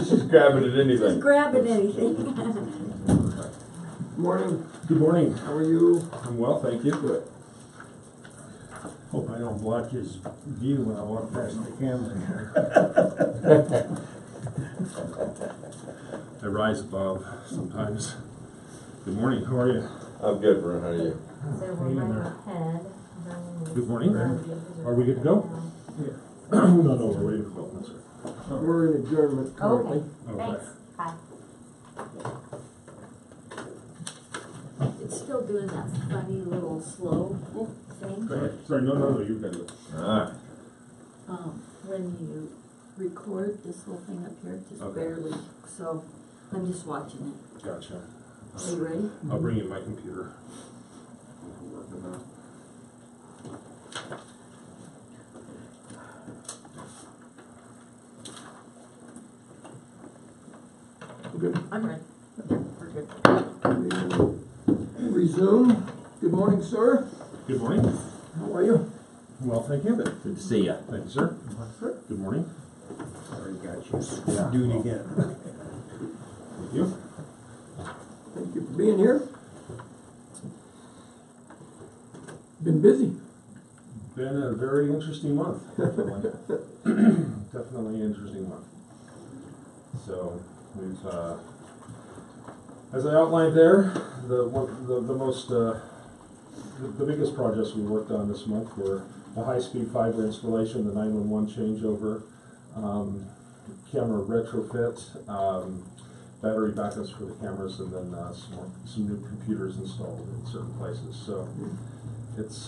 She's grabbing at Just anything. grabbing anything. Morning, Good morning. how are you? I'm well, thank you. Good. Hope I don't block his view when I walk past the camera here. I rise above sometimes. Good morning, how are you? I'm good, Vern, how are you? So we're right ahead. Good morning. Are we good to go? No, we're waiting for Bill, that's right. We're in adjournment currently. Okay, thanks. Bye. It's still doing that funny little slow thing. Go ahead. Sorry, no, you've got it. Alright. When you record this whole thing up here, just Okay. barely, so I'm just watching it. Gotcha. Are you ready? I'll bring in my computer. Good. I'm ready. We're good. Resume. Good morning, sir. Good morning. How are you? Well, thank you. Good to see ya. Thank you, sir. Good morning. Sorry, got you. Doing it again. Thank you. Thank you for being here. Been busy. Been a very interesting month, definitely. Definitely an interesting month. So, we've, as I outlined there, the biggest projects we worked on this month were the high-speed fiber installation, the 911 changeover, camera retrofit, battery backups for the cameras, and then some new computers installed in certain places. So it's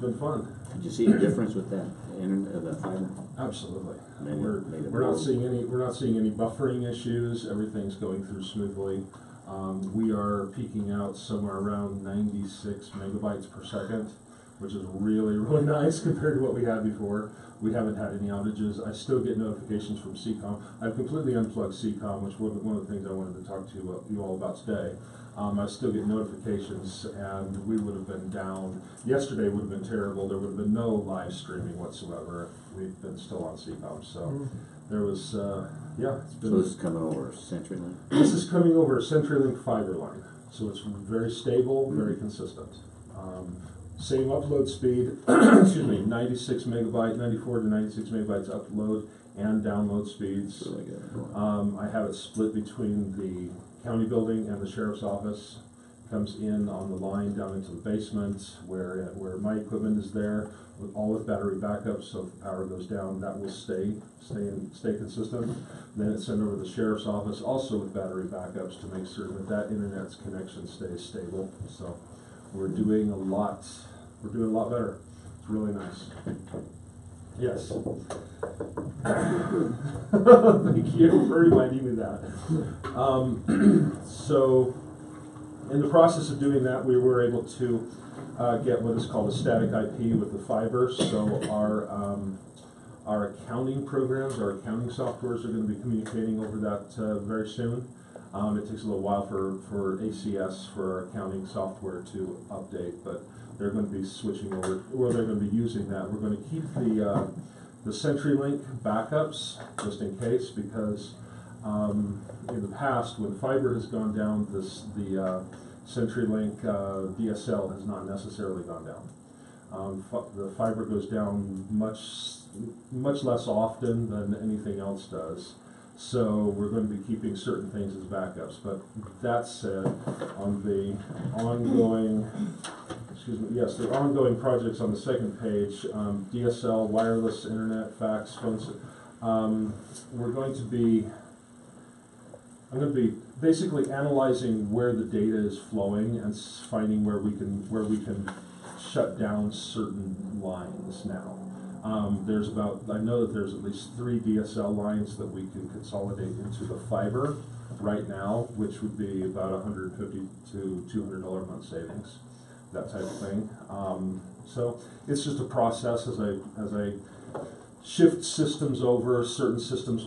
been fun. Did you see a difference with that internet, the fiber? Absolutely. Made it We're not more- seeing any buffering issues. Everything's going through smoothly. We are peaking out somewhere around 96 megabytes per second, which is really, really nice compared to what we had before. We haven't had any outages. I still get notifications from CCOM. I've completely unplugged CCOM, which was one of the things I wanted to talk to you all about today. I still get notifications, and we would have been down. Yesterday would have been terrible. There would have been no live streaming whatsoever. We've been still on CCOM, so there was, yeah, it's been. So this is coming over CenturyLink? This is coming over a CenturyLink fiber line, so it's very stable, very consistent. Same upload speed, excuse me, 96 megabyte, 94 to 96 megabytes upload and download speeds. Really good. I have it split between the county building and the sheriff's office. Comes in on the line down into the basement where my equipment is there, all with battery backup. So if the power goes down, that will stay consistent. Then it's sent over to the sheriff's office, also with battery backups to make certain that internet's connection stays stable. So we're doing a lot better. It's really nice. Yes. Thank you for reminding me that. So, in the process of doing that, we were able to get what is called a static IP with the fiber. So our accounting programs, our accounting softwares are going to be communicating over that very soon. It takes a little while for ACS, for our accounting software, to update, but they're going to be switching over, or they're going to be using that. We're going to keep the CenturyLink backups, just in case, because in the past, when fiber has gone down, the CenturyLink DSL has not necessarily gone down. The fiber goes down much less often than anything else does. So we're going to be keeping certain things as backups. But that said, on the ongoing, the ongoing projects on the second page, DSL, wireless internet, fax, phones, we're going to be, I'm going to be basically analyzing where the data is flowing and finding where we can shut down certain lines now. I know that there's at least 3 DSL lines that we can consolidate into the fiber right now, which would be about $150 to $200 a month savings, that type of thing. So it's just a process as I shift systems over. Certain systems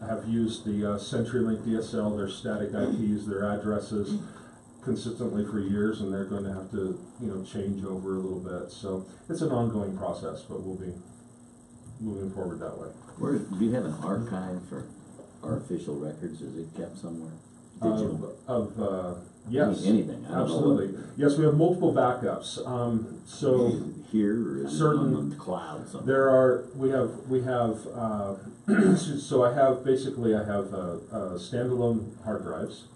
have used the CenturyLink DSL, their static IPs, their addresses consistently for years, and they're going to have to, change over a little bit. So it's an ongoing process, but we'll be moving forward that way. Do you have an archive for artificial records? Is it kept somewhere? Digital? Yes. Anything? Absolutely. Yes, we have multiple backups. So here or is certain it on the cloud somewhere? There are. We have. So I have standalone hard drives.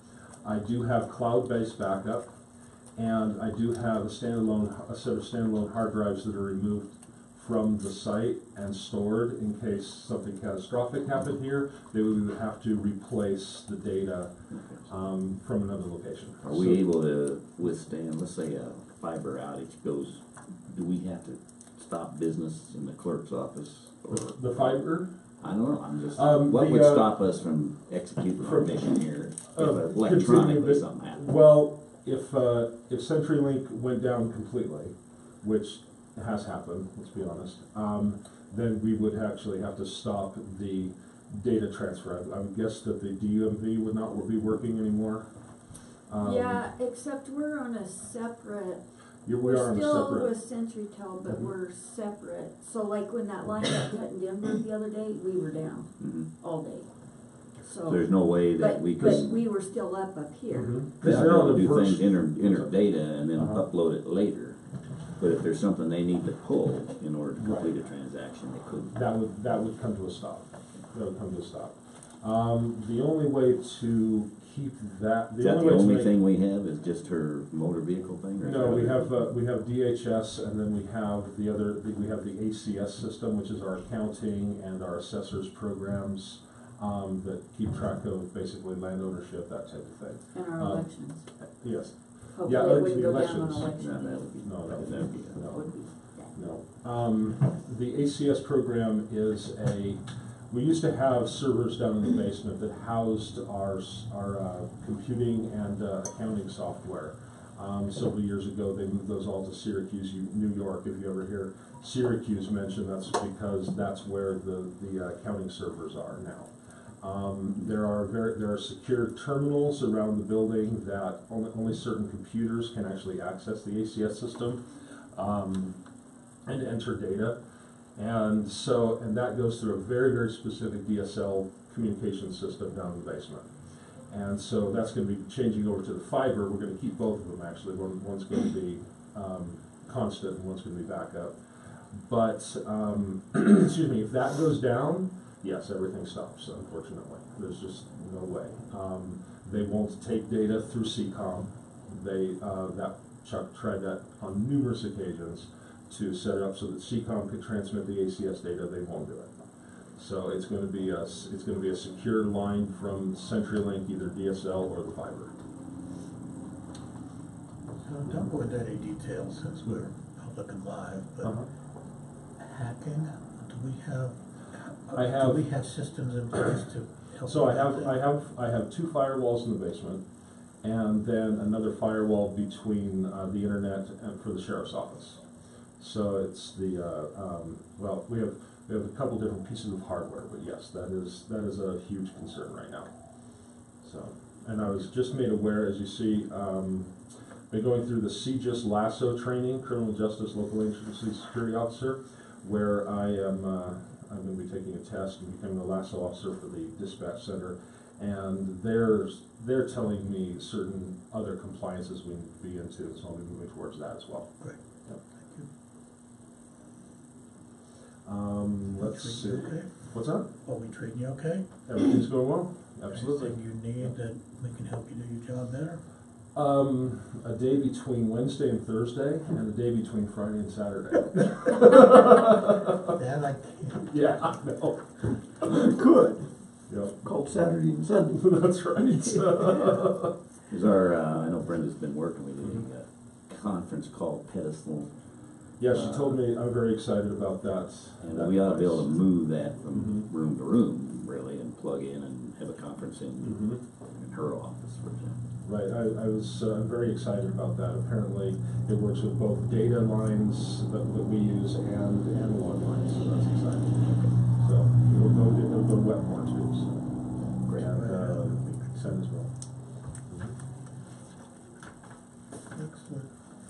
I do have cloud-based backup, and I do have a set of standalone hard drives that are removed from the site and stored in case something catastrophic happened here. They would have to replace the data from another location. Are we able to withstand, let's say a fiber outage goes, do we have to stop business in the clerk's office? Or the fiber? I don't know, I'm just, what would stop us from executing our mission here if electronically something happened? Well, if CenturyLink went down completely, which has happened, let's be honest, then we would actually have to stop the data transfer. I would guess that the DMV would not be working anymore. Yeah, except we're on a separate. We're still with CenturyTel, but we're separate. So like when that line got cut in Denver the other day, we were down all day. So there's no way that we could. But we were still up here. They'll be able to do things, enter data and then upload it later. But if there's something they need to pull in order to complete a transaction, they couldn't. That would come to a stop. That would come to a stop. The only way to keep that. Is that the only thing we have is just her motor vehicle thing? Or no, we have DHS, and then we have we have the ACS system, which is our accounting and our assessors programs that keep track of basically land ownership, that type of thing. And our elections. Yes. Hopefully it wouldn't go down on election. No. The ACS program is we used to have servers down in the basement that housed our computing and accounting software. Several years ago, they moved those all to Syracuse, New York. If you ever hear Syracuse mentioned, that's because that's where the accounting servers are now. There are secure terminals around the building that only certain computers can actually access the ACS system and enter data. And that goes through a very, very specific DSL communication system down in the basement. And so that's going to be changing over to the fiber. We're going to keep both of them actually. One's going to be constant and one's going to be backup. But, excuse me, if that goes down, yes, everything stops, unfortunately. There's just no way. They won't take data through CCOM. Chuck tried that on numerous occasions to set it up so that CCOM could transmit the ACS data. They won't do it. So it's going to be a secure line from CenturyLink, either DSL or the fiber. So don't go into any details since we're public and live, but hacking, do we have systems in place to help? So I have 2 firewalls in the basement, and then another firewall between the internet and for the sheriff's office. So it's well, we have a couple different pieces of hardware, but yes, that is a huge concern right now. So, and I was just made aware, as you see, been going through the CJIS LASSO training, Criminal Justice Local Agency Security Officer. where I'm going to be taking a test and becoming the lasso officer for the dispatch center, and they're telling me certain other compliances we need to be into, so I'll be moving towards that as well. Great. Yep. Thank you. Let's see. Okay. What's that? Are we treating you okay? Everything's going well. Absolutely. Anything you need that we can help you do your job better? A day between Wednesday and Thursday, and a day between Friday and Saturday. That I can't. Yeah, I know. You could, Yep. called Saturday and Sunday. That's right. Is our, I know Brenda's been working with a conference called Pedestal, Yeah, she told me, I'm very excited about that. and that we ought to be able to device. move that from Mhm. room to room, really, and plug in and have a conference in Mhm. her office, for example. Right, I was very excited about that. Apparently, it works with both data lines that we use and analog lines, so that's exciting. So it'll go wet more too, so. Great. And send as well. Excellent.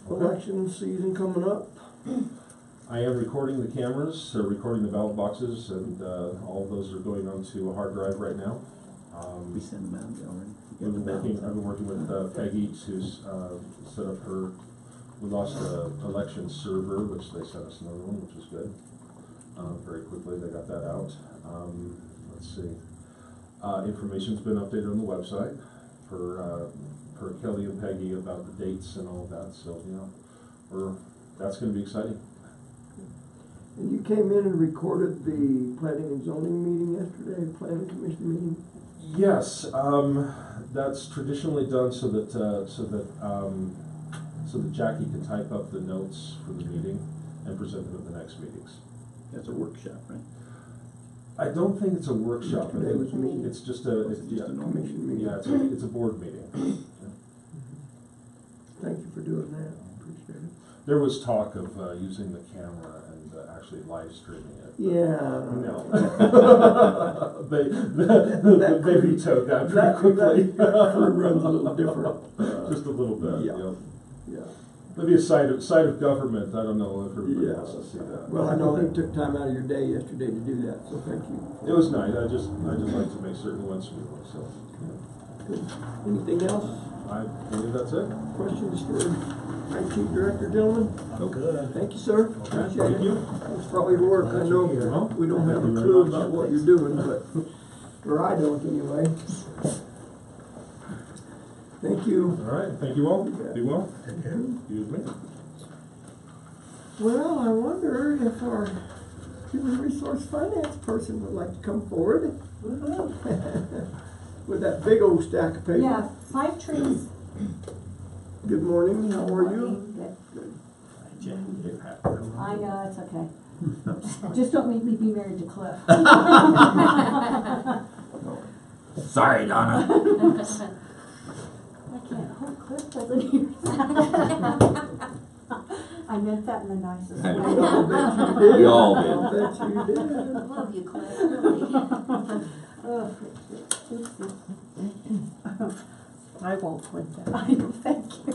Election season coming up. I am recording the cameras, so recording the ballot boxes, and all of those are going onto a hard drive right now. We send them out already. I've been working with Peggy to set up her, we lost the election server, which they sent us another one, which was good. Very quickly, they got that out. Let's see. Information's been updated on the website for Kelly and Peggy about the dates and all of that, so, that's gonna be exciting. And you came in and recorded the planning and zoning meeting yesterday, planning commission meeting? Yes, that's traditionally done so that Jackie can type up the notes for the meeting and present them at the next meetings. That's a workshop, right? I don't think it's a workshop. I It think was a meeting. it's just a normal Commission meeting. yeah, it's a board meeting. Thank you for doing that, appreciate it. There was talk of using the camera and actually live streaming it. Yeah. No. they vetoed that pretty quickly. That runs a little different. Just a little bit. Yeah. Yep. Yeah. Maybe a side of government. I don't know if everybody Yeah. wants to see that. Well, I know you took time out of your day yesterday to do that, so thank you. It was nice. I just like to make certain it went smoothly. So Good. Anything else? I believe that's it. Questions for IT director, gentlemen? Good. Thank you, sir. Appreciate Thank it. you. Thanks for all your work. I know we don't have a clue about what you're doing, but, or I don't anyway. Thank you. All right. Thank you all. Be well. Take care. Excuse me. Well, I wonder if our human resource finance person would like to come forward with that big old stack of paper. Yeah, 5 trees. Good morning, how are you? Good. I know, it's okay. Just don't make me be married to Cliff. Sorry, Donna. I can't hope Cliff doesn't hear that. I meant that in the nicest way. We all did. I bet you did. Love you, Cliff, really. Oh, I won't print that. I know, thank you.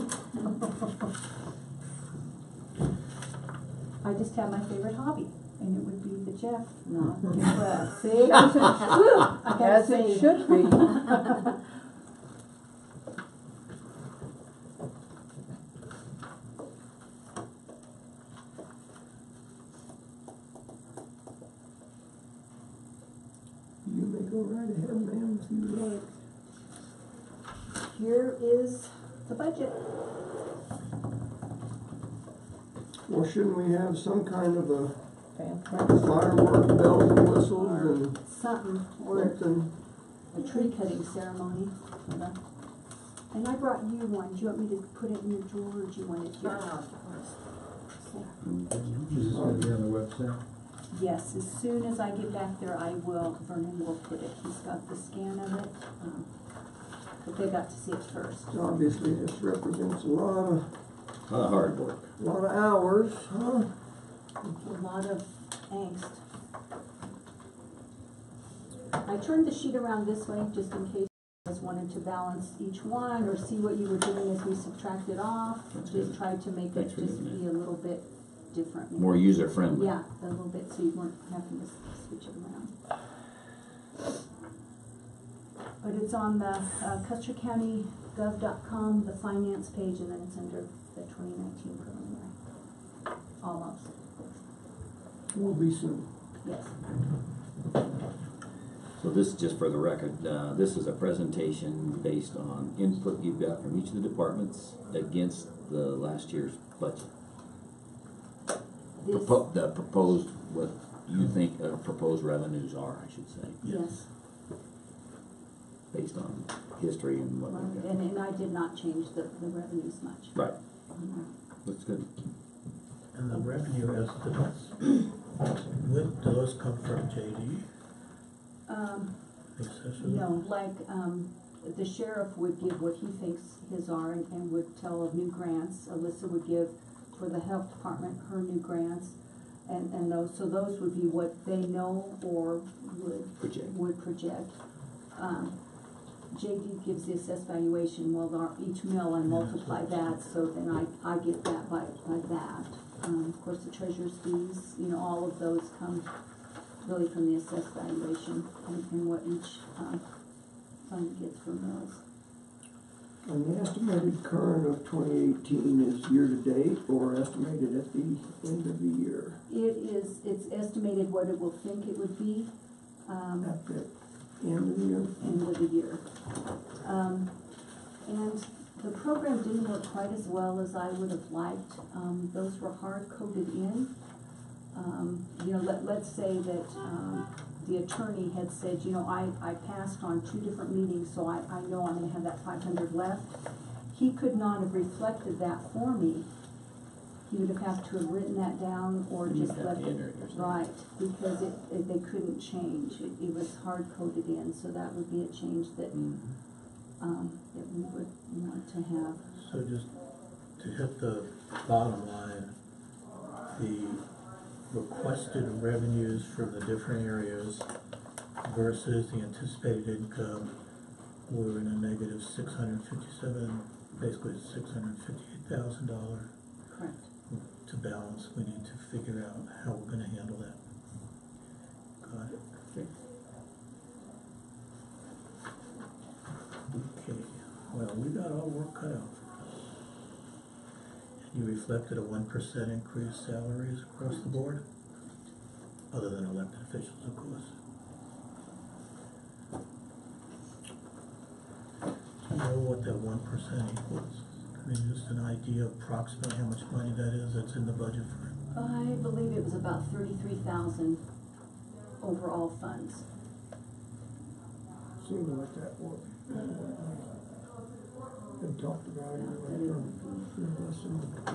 I just have my favorite hobby, and it would be the Jeff, not the Cliff. See? I gotta As say. it should be. You may go right ahead, ma'am, if you like. Here is the budget. Well, shouldn't we have some kind of a Fantastic. firework, bells and whistles and Something, or something? a tree cutting ceremony. And I brought you one. Do you want me to put it in your drawer, or do you want it here? Is this gonna be on the website? Yes, as soon as I get back there, Vernon will put it. He's got the scan of it. But they got to see it first. Obviously, this represents a lot of hard work. A lot of hours, huh? A lot of angst. I turned the sheet around this way just in case you guys wanted to balance each one or see what you were doing as we subtracted off. That's Just good. tried to make Thanks it for just doing be a little bit different. More user-friendly. Yeah, a little bit, so you weren't having to switch it around. But it's on the CusterCountyGov.com, the finance page, and then it's under the 2019 preliminary. Almost. Will be soon. Yes. So this, just for the record, this is a presentation based on input you've got from each of the departments against the last year's budget. The proposed, what you think proposed revenues are, I should say. Yes. Based on history and what we've got. And I did not change the revenues much. Right. That's good. And the revenue estimates, would those come from JD? The assessor? No, like, the sheriff would give what he thinks his are and would tell of new grants. Alyssa would give for the health department her new grants. And those, so those would be what they know or would project. JD gives the assessed valuation, well, each mill I multiply that, so then I get that by that. Of course, the treasurer's fees, you know, all of those come really from the assessed valuation and what each fund gets for mills. And the estimated current of 2018 is year-to-date or estimated at the end of the year? It's estimated what it will think it would be. At the end of the year? End of the year. And the program didn't work quite as well as I would have liked. Those were hard-coded in. You know, let's say that the attorney had said, you know, I passed on 2 different meetings, so I know I'm going to have that 500 left. He could not have reflected that for me. He would have to have written that down or just left it, right, because they couldn't change. It was hard-coded in, so that would be a change that that we would want to have. So just to hit the bottom line, the requested revenues from the different areas versus the anticipated income, we're in a negative 657, basically $658,000. Correct. To balance, we need to figure out how we're gonna handle that. Got it? Okay, well, we got our work cut out. You reflected a 1% increase salaries across the board, other than elected officials, of course. Do you know what that 1% equals? I mean, just an idea approximately how much money that is that's in the budget for it? I believe it was about 33,000 overall funds. Seemed like that was. Been talked about it.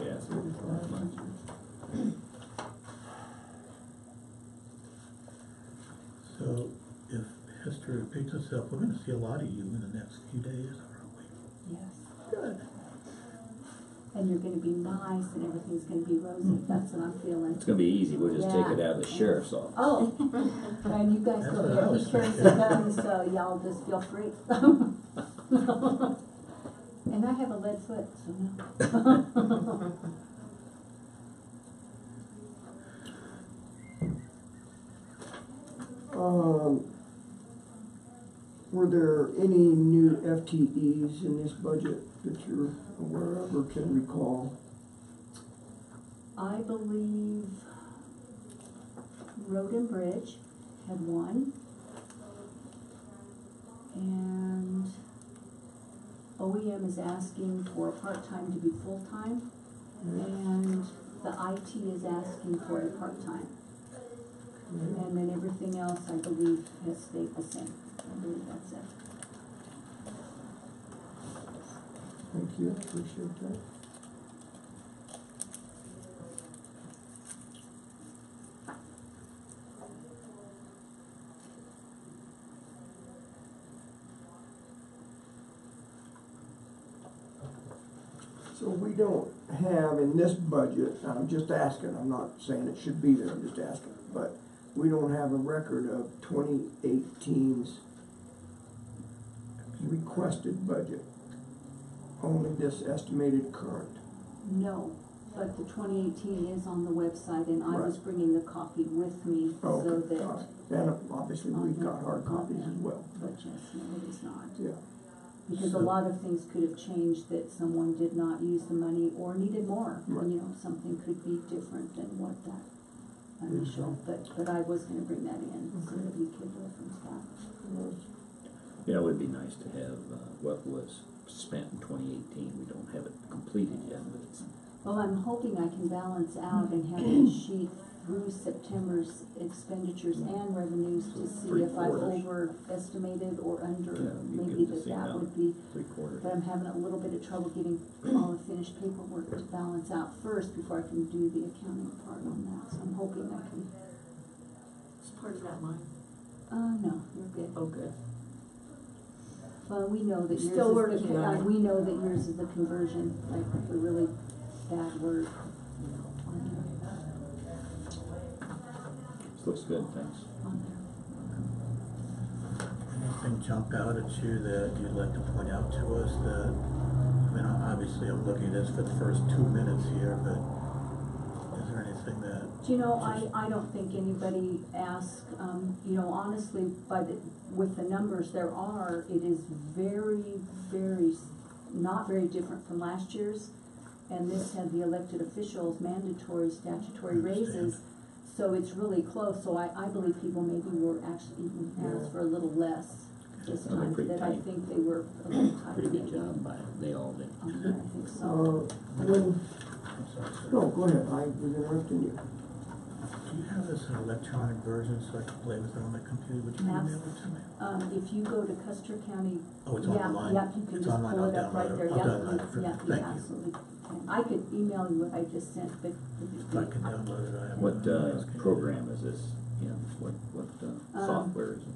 Yeah, so So if history repeats itself, we're going to see a lot of you in the next few days, aren't we? Yes. Good. And you're going to be nice and everything's going to be rosy. That's what I'm feeling. it's gonna be easy, we'll just take it out of the sheriff's office. Oh, and you guys That's go what I ahead, was he carries the thinking. gun, so y'all just feel free. And I have a lead foot, so no. Were there any new FTEs in this budget that you're aware of or can recall? I believe Road and Bridge had one. And OEM is asking for a part-time to be full-time. And the IT is asking for a part-time. And then everything else, I believe, has stayed the same. I believe that's it. Thank you, appreciate that. So we don't have in this budget, I'm just asking, I'm not saying it should be there, I'm just asking, but we don't have a record of 2018's requested budget, only this estimated current. No. but the 2018 is on the website, and I was Right. bringing the copy with me Oh, so okay, that. all right. And obviously we've got hard copies as well. But yes, no, it is not. Yeah. Because a So- lot of things could have changed, that someone did not use the money or needed more. Right. You know, something could be different than what that initial, but I was gonna bring that in so that we could reference that. Yeah, it would be nice to have, what was spent in 2018. We don't have it completed yet, but it's, Well, I'm hoping I can balance out and have a sheet through September's expenditures and revenues to see Three if I've quarters. overestimated or under, Yeah, it'd be maybe good to see that now. would be. 3/4. But I'm having a little bit of trouble getting all the finished paperwork to balance out first before I can do the accounting part on that, so I'm hoping I can, It's part of that line. no, you're good. Oh, good. Well, we know that yours is Still working on it. we know that yours is the conversion, like the really bad word. This looks good, thanks. On there. Anything jump out at you that you'd like to point out to us that, I mean, obviously I'm looking at this for the first 2 minutes here, but is there anything that? Do you know, I don't think anybody asked, you know, honestly, with the numbers there are, it is very, not very different from last year's. And this had the elected officials mandatory statutory raises, so it's really close. So I believe people maybe were actually even asked for a little less this Oh, they're time, pretty that I tight. think they were a little tight. Pretty good job by them. They all did. I think so. When, no, go ahead, I was interrupting you. Do you have this in electronic version so I can play with it on my computer? Would you email it to me? If you go to Custer County. Oh, it's yeah, online? Yeah, you can It's just online, pull I'll it up right download it. there. I'll Yeah, download it for you. yeah, Thank you you. absolutely can. I could email you what I just sent, but. If I can download it, I have. What, program is this, what, software is it?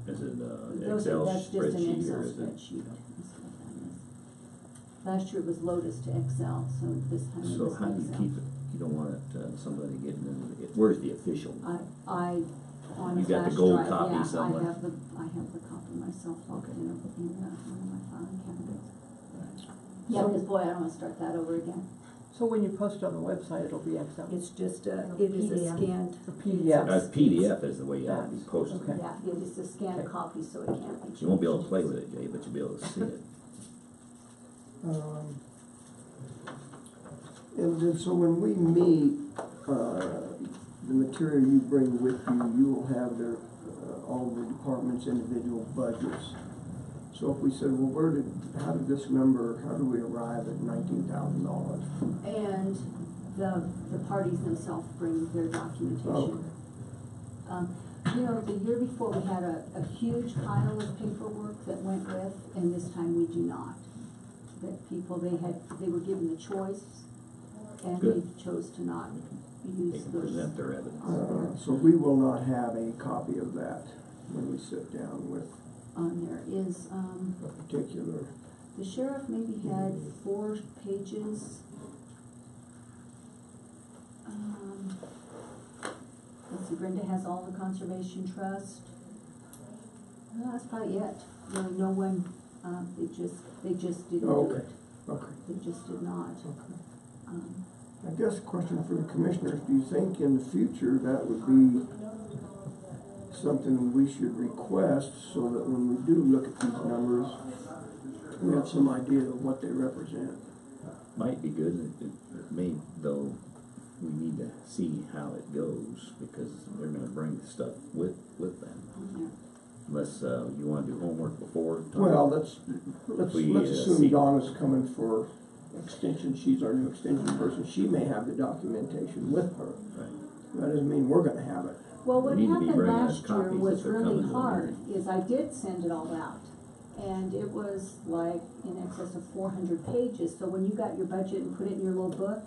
Is it, Excel That's just an spreadsheet Excel or is it? spreadsheet. That's what that is. Last year it was Lotus to Excel, so this time it So was how do you Excel. keep it? You don't want it, somebody getting in, where's the official? I, on a You got the flash gold drive, copy yeah, somewhere? I have the copy myself locked Okay. in one of my filing cabinets. Yeah, because boy, I don't wanna start that over again. So when you post it on the website, it'll be Excel? It's just it is a PDF. scanned. A PDF. PDF is the way you have to be posted. Okay. Yeah, it is a scanned Okay. copy, so it can't be changed. You won't be able to play with it, Jay, but you'll be able to see it. And then, so when we meet, the material you bring with you, you will have their, all the departments' individual budgets. So if we said, well, how did this number, how do we arrive at $19,000? And the parties themselves bring their documentation. You know, the year before, we had a huge pile of paperwork that went with, and this time we do not. That people, they were given the choice, and Good. they chose to not They use can those. present their evidence. So we will not have a copy of that when we sit down with On there is, a particular. the sheriff maybe had 4 pages. Let's see, Brenda has all the conservation trust. Well, that's probably it. Really, no one, they just didn't do Okay. it. Okay. They just did not. I guess a question for the commissioners, do you think in the future that would be something we should request so that when we do look at these numbers, we have some idea of what they represent? Might be good, it may, though, we need to see how it goes, because they're gonna bring stuff with them. Unless, you wanna do homework before. Tom? Well, let's we, assume see- Donna's coming for extension, she's our new extension person, she may have the documentation with her. Right. That doesn't mean we're gonna have it. Well, what We need to be happened bringing us last year copies was if they're really coming to the hard, meeting. is I did send it all out. And it was like in excess of 400 pages, so when you got your budget and put it in your little book,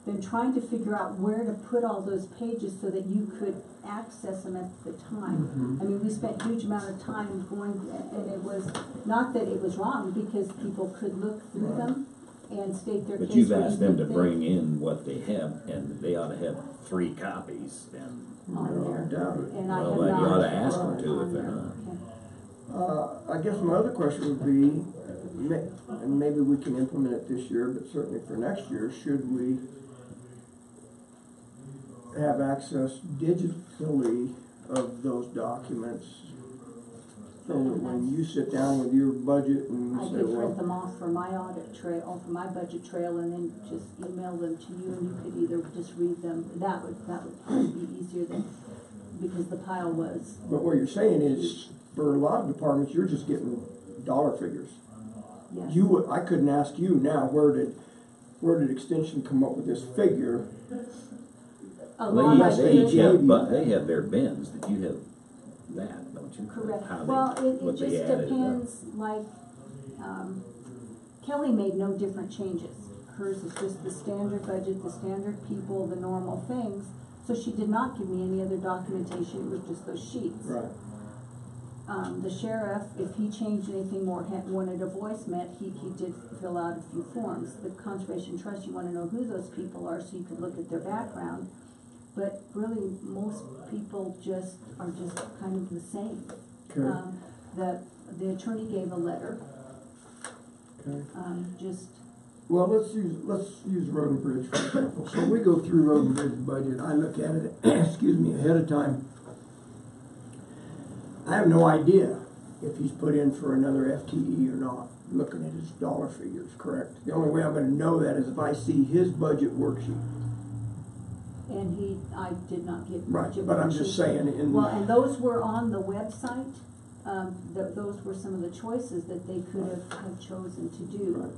then trying to figure out where to put all those pages so that you could access them at the time. I mean, we spent a huge amount of time going, and it was, not that it was wrong, because people could look through them and state their case. But you've where asked you them could to think bring in what they have, and they ought to have 3 copies, and, on there. I doubt it. And I well, have you not. ought to ask them to on if they're there. not. Okay. I guess my other question would be, and maybe we can implement it this year, but certainly for next year, should we have access digitally of those documents? So that when you sit down with your budget and I say, could well, print them off for my audit trail, or for my budget trail, and then just email them to you, and you could either just read them. That would probably be easier than, because the pile was. but what you're saying is, for a lot of departments, you're just getting dollar figures. Yes. I couldn't ask you now, where did Extension come up with this figure? A lot like They have their bins, that you have that, don't you? Correct. How they- Well, it what they just added up. depends, like, Kelly made no different changes. Hers is just the standard budget, the standard people, the normal things. So she did not give me any other documentation, it was just those sheets. Right. The sheriff, if he changed anything more, wanted a voice met, he did fill out a few forms. The Conservation Trust, you wanna know who those people are, so you could look at their background. But really, most people are just kind of the same. Okay. The attorney gave a letter, Okay. just, Well, let's use Road and Bridge for example. So we go through Road and Bridge budget, I look at it, excuse me, ahead of time. I have no idea if he's put in for another FTE or not, looking at his dollar figures, correct? The only way I'm gonna know that is if I see his budget worksheet. and I did not get. Right, budget but I'm just worksheets. saying, Well, and those were on the website, those were some of the choices that they could have chosen to do. Right.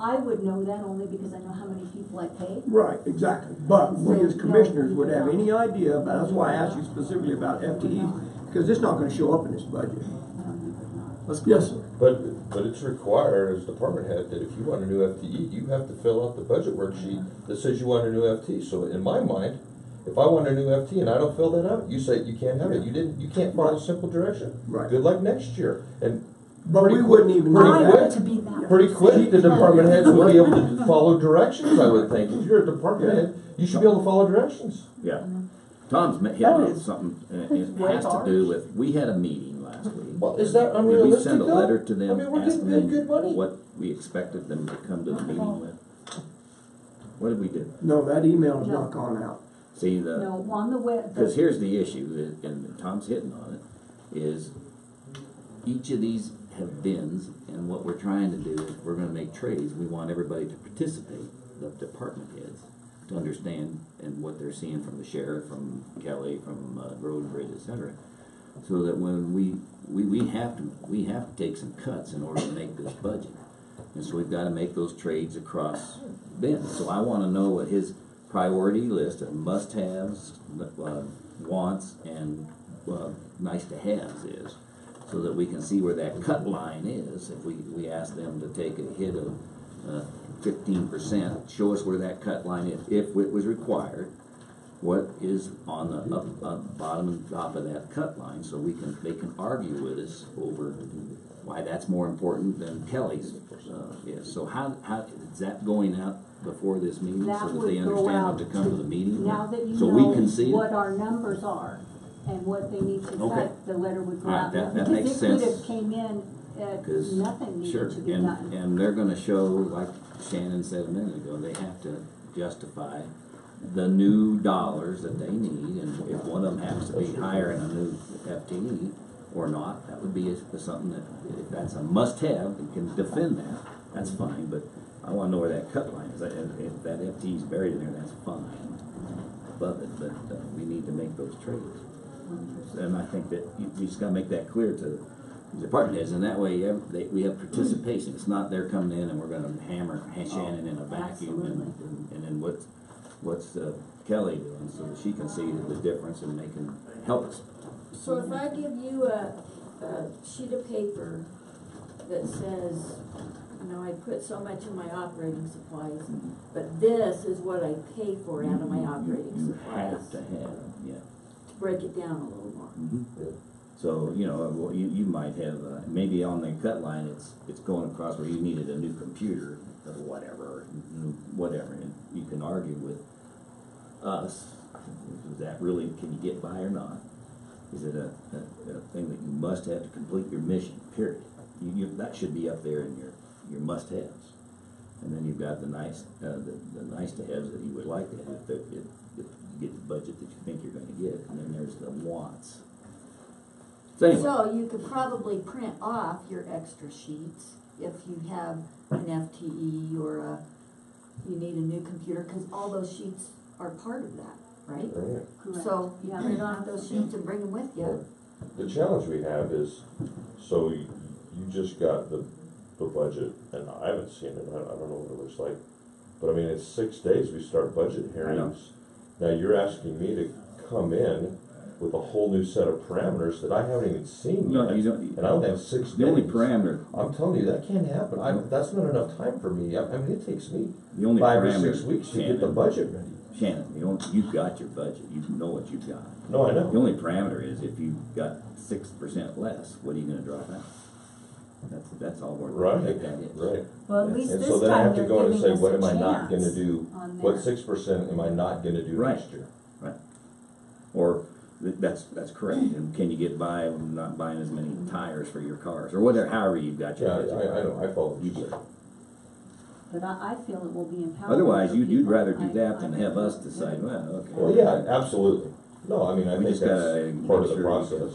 I would know that only because I know how many people I pay. right, exactly, but we as So, commissioners no, would have no. any idea, about that's why I asked you specifically about FTE, because it's not gonna show up in this budget. Yes, sir. But it's required as department head that if you want a new FTE, you have to fill out the budget worksheet that says you want a new FTE. So in my mind, if I want a new FTE and I don't fill that out, you say you can't have it. You can't follow simple direction. Right. Good luck next year. And But pretty we quick- wouldn't even pretty know I that. want to be that. Pretty quick, the department heads would be able to follow directions, I would think. If you're a department head, you should be able to follow directions. Yeah. Tom's hit on something, and it has to do with, we had a meeting last week. Well, is that Did we unrealistic send a though? letter to them, I mean, we're asking getting paid good money. them what we expected them to come to the meeting with? What did we do? No, that email has not gone out. See, No, on the web. because here's the issue, and Tom's hitting on it, is each of these have bins, and what we're trying to do is we're gonna make trades. We want everybody to participate, the department heads, to understand and what they're seeing from the sheriff, from Kelly, from Road and Bridge, et cetera. So that when we have to take some cuts in order to make this budget. And so we've gotta make those trades across bins. So I wanna know what his priority list of must-haves, wants, and nice-to-haves is, so that we can see where that cut line is. If we ask them to take a hit of 15%, show us where that cut line is, if it was required, what is on the bottom and top of that cut line, so they can argue with us over why that's more important than Kelly's is. So how is that going out before this meeting, That so that would they go understand out what to come to the meeting? Now that you So we know can see what it? our numbers are and what they need to Okay. cut, the letter would go All right, out. that Because makes it could sense. have came in, 'Cause- nothing Sure, needed to be done. and they're gonna show, like Shannon said a minute ago, they have to justify the new dollars that they need, and if one of them happens to be hiring a new FTE or not, that would be something that, if that's a must-have, we can defend that, that's fine, but I wanna know where that cut line is. If that FTE is buried in there, that's fine, above it, but we need to make those trades. And I think that we just gotta make that clear to the department heads, and that way we have participation. It's not they're coming in and we're gonna hammer Shannon in a vacuum, and then what's Kelly doing, so that she can see the difference and they can help us. So if I give you a sheet of paper that says, I put so much in my operating supplies, but this is what I pay for out of my operating You supplies. have to have, yeah. Break it down a little more. So, you might have, maybe on the cut line, it's going across where you needed a new computer or whatever, and you can argue with us, is that really, can you get by or not? Is it a thing that you must have to complete your mission, period? That should be up there in your must-haves. And then you've got the nice to haves that you would like to have. If get the budget that you think you're gonna get, and then there's the wants. So anyway, So you could probably print off your extra sheets if you have an FTE or you need a new computer, cause all those sheets are part of that, right? Right. Correct. So you Yeah. print off those sheets and bring them with you. The challenge we have is, so you just got the budget, and I haven't seen it, I don't know what it looks like. But I mean, it's 6 days we start budget hearings. Now you're asking me to come in with a whole new set of parameters that I haven't even seen no, yet. you don't, And I only have 6 days. the only parameter, I'm telling you, that can't happen. That's not enough time for me. I mean, it takes me the only 5 or parameter, 6 weeks to get the budget ready. Shannon, you've got your budget, you know what you've got. No, I The know. only parameter is if you've got 6% less, what are you gonna drop out? That's all we're Right, looking at is. right. Well, at least And this so then I time have to they're go in and giving say, us what a am I not gonna chance do? on What there. 6% am I not gonna do Right. next year? Right. Or, that's correct, and can you get by not buying as many tires for your cars, or whatever, however you've got your Yeah, budget. I know, I follow what You you're do. saying. But I feel it will be empowering. Otherwise, for you'd people. rather do I- that than I have think us that's decide, good. well, okay. Well, yeah, absolutely. No, I mean, I We think just gotta that's part of make the sure process.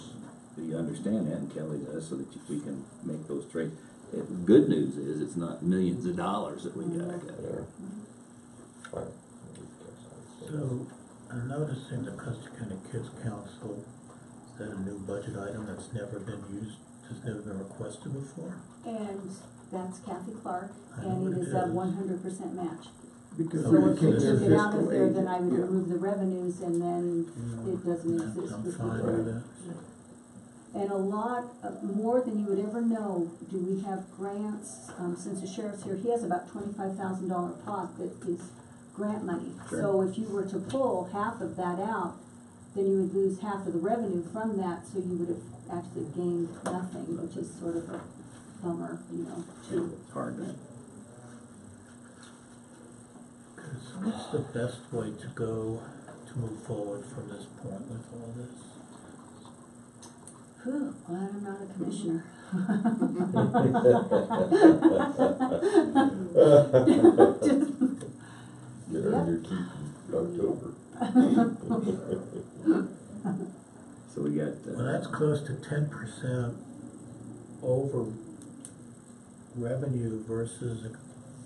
you understand that, and Kelly does, so that we can make those trades. The good news is, it's not millions of dollars that we got. Yeah. Fine. So, I'm noticing the Custer County Kids Council, is that a new budget item that's never been used, has never been requested before? And that's Kathy Clark, I know and what it it is a is. 100% match. Because So we if you can't took do it out of fiscal there, aid. then I would Yeah. remove the revenues, and then it doesn't exist I'm with fine you. with that. And a lot, more than you would ever know, do we have grants, since the sheriff's here, he has about $25,000 pot that is grant money. Sure. So if you were to pull half of that out, then you would lose half of the revenue from that, so you would have actually gained nothing, which is sort of a bummer, too. It's hard to, So what's the best way to go to move forward from this point with all this? Whew, glad I'm not a commissioner. Get earn your keep in October. so we got, Well, that's close to 10% over revenue versus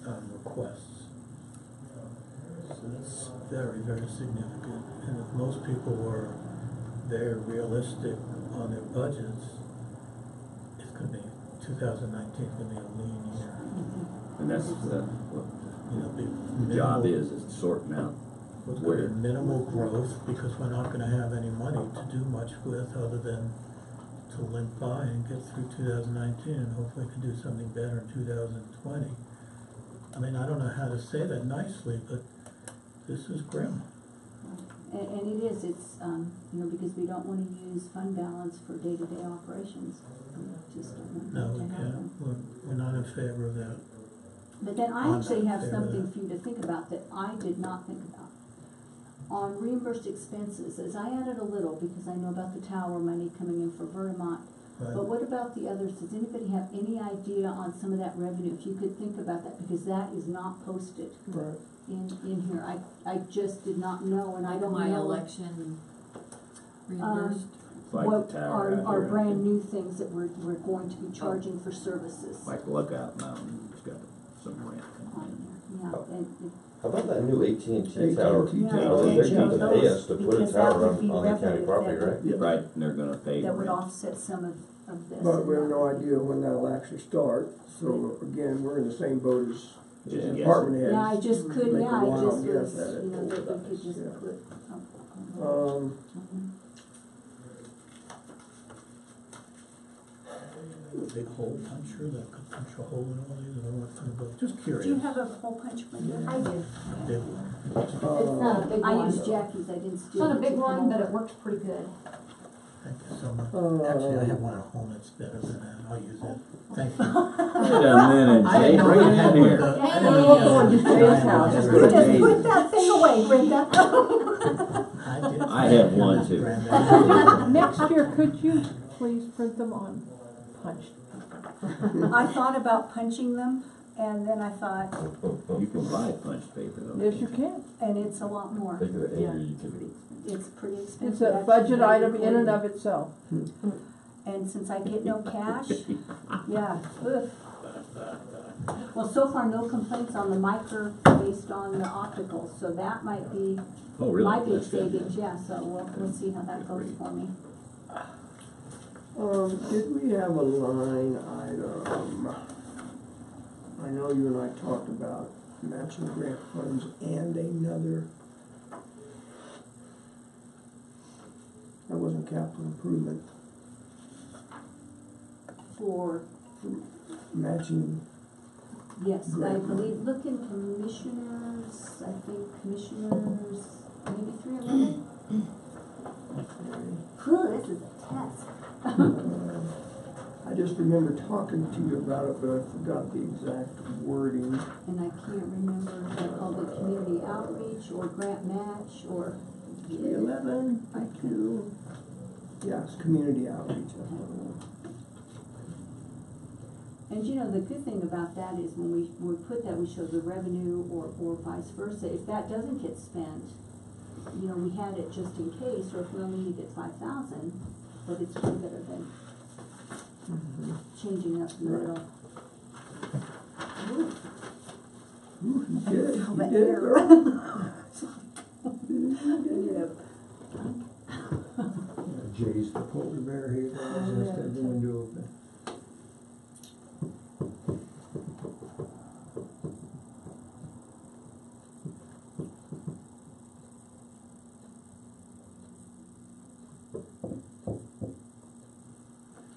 requests. So that's very, very significant. And if most people were very realistic on their budgets, it's gonna be, 2019 is gonna be a lean year. and that's, what You know, the job is sorting out It's where, gonna be minimal growth, because we're not gonna have any money to do much with other than to limp by and get through 2019, and hopefully can do something better in 2020. I mean, I don't know how to say that nicely, but this is grim. And it is, it's, because we don't wanna use fund balance for day-to-day operations. We just don't want No, that we to happen. can't, we're not in favor of that. But then I I'm actually not have in favor of something that. for you to think about that I did not think about. On reimbursed expenses, as I added a little, because I know about the tower money coming in for Vermont. But Right. what about the others? Does anybody have any idea on some of that revenue? If you could think about that, because that is not posted Right. in here. I just did not know, and I don't know. My election reimbursed. like What the tower out are there. brand new things that we're going to be charging for services Like Lookout Mountain, it's got some rent coming in. on there. Yeah, and How about that new AT&T AT&T tower? tower. Yeah, They're they going chose to those pay us to put a because that tower would on be the county revenue property, that right? Yeah. Right, and they're gonna pay the that would rent. offset some of this. But we have no idea when that'll actually start, so again, we're in the same boat as Just the guessing. department heads. Yeah, I just could, Make a yeah, I wild just guess was, at it. that we could just Yeah. put. A big hole puncher that could punch a hole in all these, I don't want to go, just curious. Do you have a hole punch one? I do. A big one. It's not a big I one. used Jackie's, I didn't It's steal it. not a big to come one, but over. it works pretty good. Thank you so much. Actually, I have one at home that's better than that, I'll use it. Thank you. Wait a minute, I Jay, didn't know bring you it had in one here. of the- I Hey, didn't know we'll you go had to one. Jay's house. Just You put a just date. put that thing away, Brenda. I did. I have one too. Brandon. Next year, could you please print them on punched? I thought about punching them, And then I thought, You can buy punched paper though. Yes, you can. and it's a lot more. Think of the Yeah. anger you can. It's pretty expensive. It's a actually, budget item in and for of itself. And since I get no cash, yeah, ugh. Well, so far, no complaints on the micro based on the optical, so that might be Oh, really? my big That's good. savings, yeah, so we'll see how that goes for me. Did we have a line item? I know you and I talked about matching grant funds and another. That wasn't capital improvement, For, matching, yes, I Grant money. believe, look in commissioners, I think commissioners, maybe 311? Whew, this is a test. I just remember talking to you about it, but I forgot the exact wording. And I can't remember if they called it community outreach or grant match or. 311, I thank can- you. Yes, community outreach, that's what it was. And you know, the good thing about that is when we put that, we show the revenue or vice versa. If that doesn't get spent, you know, we had it just in case, or if we only need it 5,000, but it's still better than changing up in the middle. Ooh, Ooh, you did it, feel you the did it, air. girl. Ended up Jay's the polar bear here, guys, just had the window open.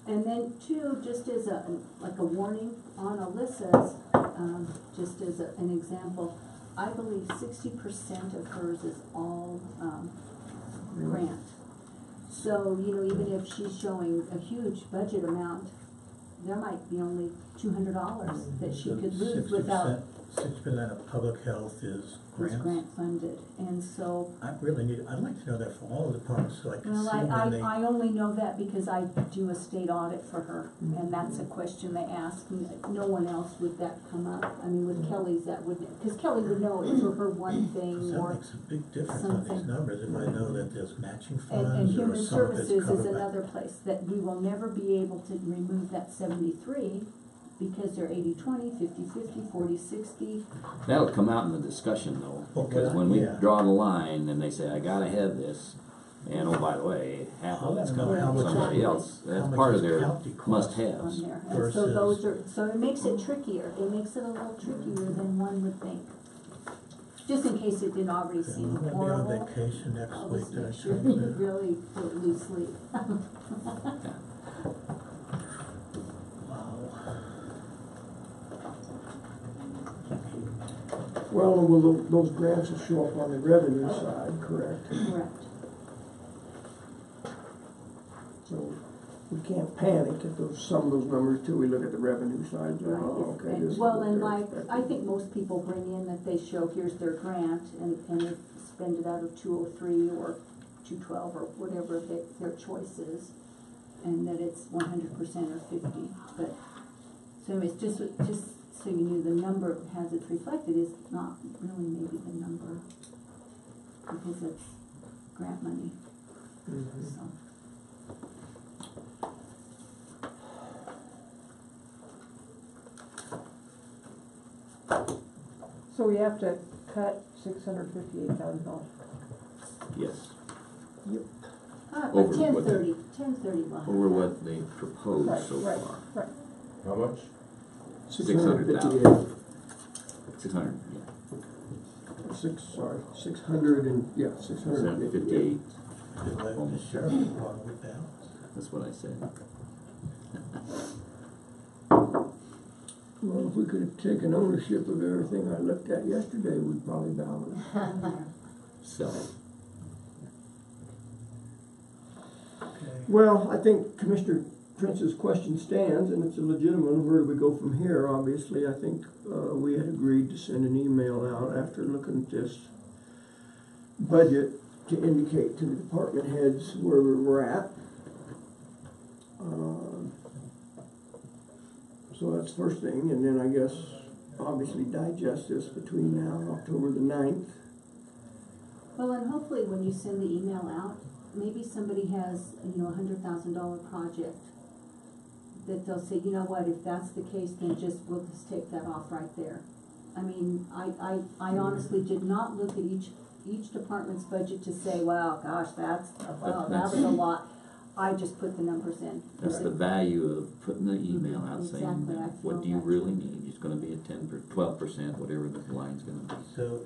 And then two, just as like a warning on Alyssa's, just as an example, I believe 60% of hers is all, grant. So, you know, even if she's showing a huge budget amount, there might be only $200 that she could lose without. 6% of public health is grants. Grant funded, and so. I'd like to know that for all the departments, so I can Well, see when they. I only know that because I do a state audit for her, and that's a question they ask, and no one else would that come up. I mean, with Kelly's, that wouldn't, because Kelly would know it's for her one thing, That or, makes a big difference on these something. numbers, if I know that there's matching and funds or human some of it's services is covered by. another place, that we will never be able to remove that 73, because they're 80-20, 50-50, 40-60. That'll come out in the discussion though, because Okay, when we yeah. draw the line and they say, I gotta have this, and oh, by the way, half of it's coming from somebody else, that's much part of does their county cost? must-haves. On there, and so Versus- those are, so it makes it trickier, it makes it a little trickier than one would think. Just in case it didn't already Yeah, seem I'm gonna horrible. be on vacation next I'll week, just did I make tell sure you you that? really put loose sleep. Well, will those grants will show up on the revenue side, correct? Correct. So we can't panic at some of those numbers till we look at the revenue side. Right. Oh, okay, And- this is well, what and they're like, expecting. I think most people bring in that they show, here's their grant, and they spend it out of 203 or 212 or whatever their choice is, and that it's 100% or 50, but, so anyways, just so you knew, the number as it's reflected is not really maybe the number, because it's grant money, so. So we have to cut $658,000. Yes, But Over what 1030 will have over that. what they Right, proposed so right, far. right. How much? 600,000. 600, yeah. 600 and, yeah, 658. 658, They let the sheriff department with that. that's what I said. Well, if we could have taken ownership of everything I looked at yesterday, we'd probably balance. Sell it. Okay. Well, I think Commissioner Prince's question stands, and it's a legitimate one. Where do we go from here? Obviously, I think we had agreed to send an email out after looking at this budget to indicate to the department heads where we're at. So that's the first thing, and then I guess obviously digest this between now and October the 9th. Well, and hopefully when you send the email out, maybe somebody has, $100,000 project that they'll say, you know what, if that's the case, then we'll just take that off right there. I mean, I honestly did not look at each department's budget to say, wow, gosh, that was a lot. I just put the numbers in. That's the value of putting the email out saying, Exactly, I what feel do you that. really need? It's gonna be a 12%, whatever the line's gonna be. So,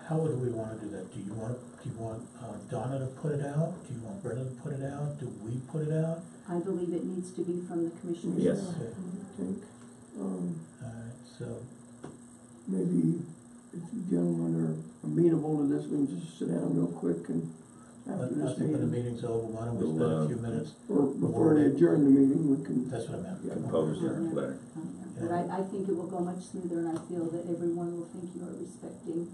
how would we wanna do that? Do you want Donna to put it out? Do you want Brenda to put it out? Do we put it out? I believe it needs to be from the commissioners. Yes. Okay. I think, Alright, so, maybe if you gentlemen are amenable to this, we can just sit down real quick and after I this think when the meeting, meeting's over, why don't we spend a few minutes? or before we adjourn the meeting, we can. That's what I meant. Compose their letter. But I think it will go much smoother, and I feel that everyone will think you are respecting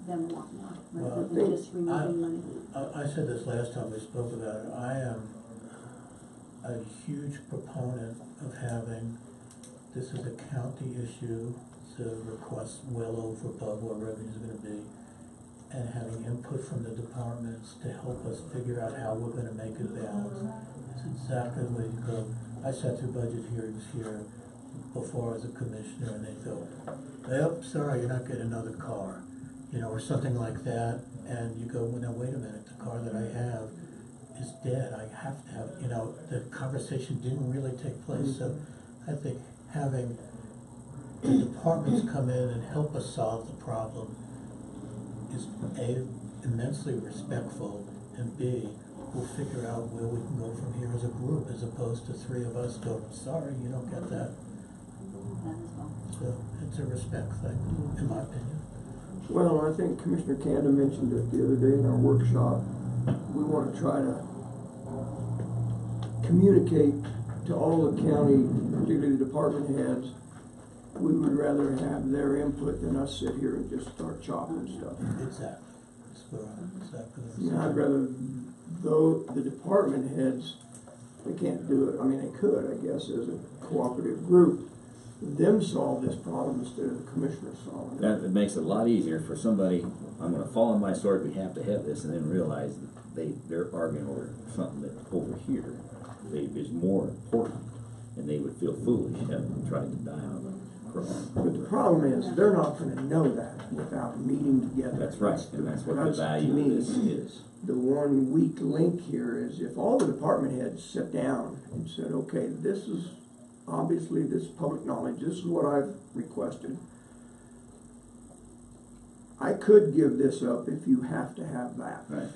them a lot more, rather Well, than just removing money. I said this last time we spoke about it, I am a huge proponent of having, this is a county issue, it's a request well over above what revenues are gonna be, and having input from the departments to help us figure out how we're gonna make it balance. It's exactly the way you go. I sat through budget hearings here before I was a commissioner, and they thought, "Yep, sorry, you're not getting another car," or something like that, and you go, well, now, wait a minute, the car that I have is dead, I have to have, the conversation didn't really take place, so I think having the departments come in and help us solve the problem is A, immensely respectful, and B, we'll figure out where we can go from here as a group, as opposed to three of us go, sorry, you don't get that. That as well. So, it's a respect thing, in my opinion. Well, I think Commissioner Kanda mentioned it the other day in our workshop. We want to try to communicate to all the county, particularly the department heads. We would rather have their input than us sit here and just start chopping stuff. Exactly. That's where I'm exactly. I mean, I'd rather, though the department heads, they can't do it, I mean, they could, I guess, as a cooperative group, them solve this problem instead of the commissioners solving it. That, it makes it a lot easier for somebody, I'm gonna fall on my sword, we have to have this, and then realize that they're arguing over something that over here is more important, and they would feel foolish having tried to die on the cross. But the problem is, they're not gonna know that without meeting together. That's right, and that's what the to value me, of this is. The one weak link here is if all the department heads sit down and said, okay, this is, obviously, this is public knowledge, this is what I've requested. I could give this up if you have to have that. Right.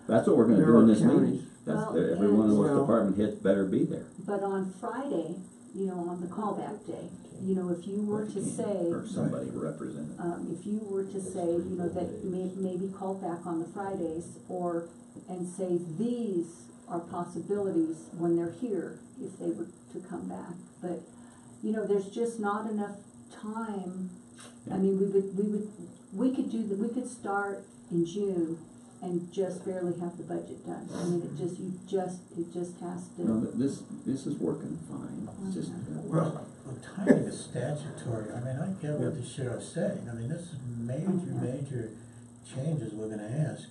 That's what we're gonna There do in are this counties. meeting. That's, Well, every one of those well- department heads better be there. But on Friday, on the callback day, if you were to say, Or somebody represented. if you were to say, that maybe call back on the Fridays, and say these are possibilities when they're here, if they were to come back. But, there's just not enough time. I mean, we could start in June and just barely have the budget done. I mean, it just has to. No, this is working fine. It's just, Well, timing is statutory. I mean, I get what the sheriff's saying. I mean, this is major changes we're gonna ask.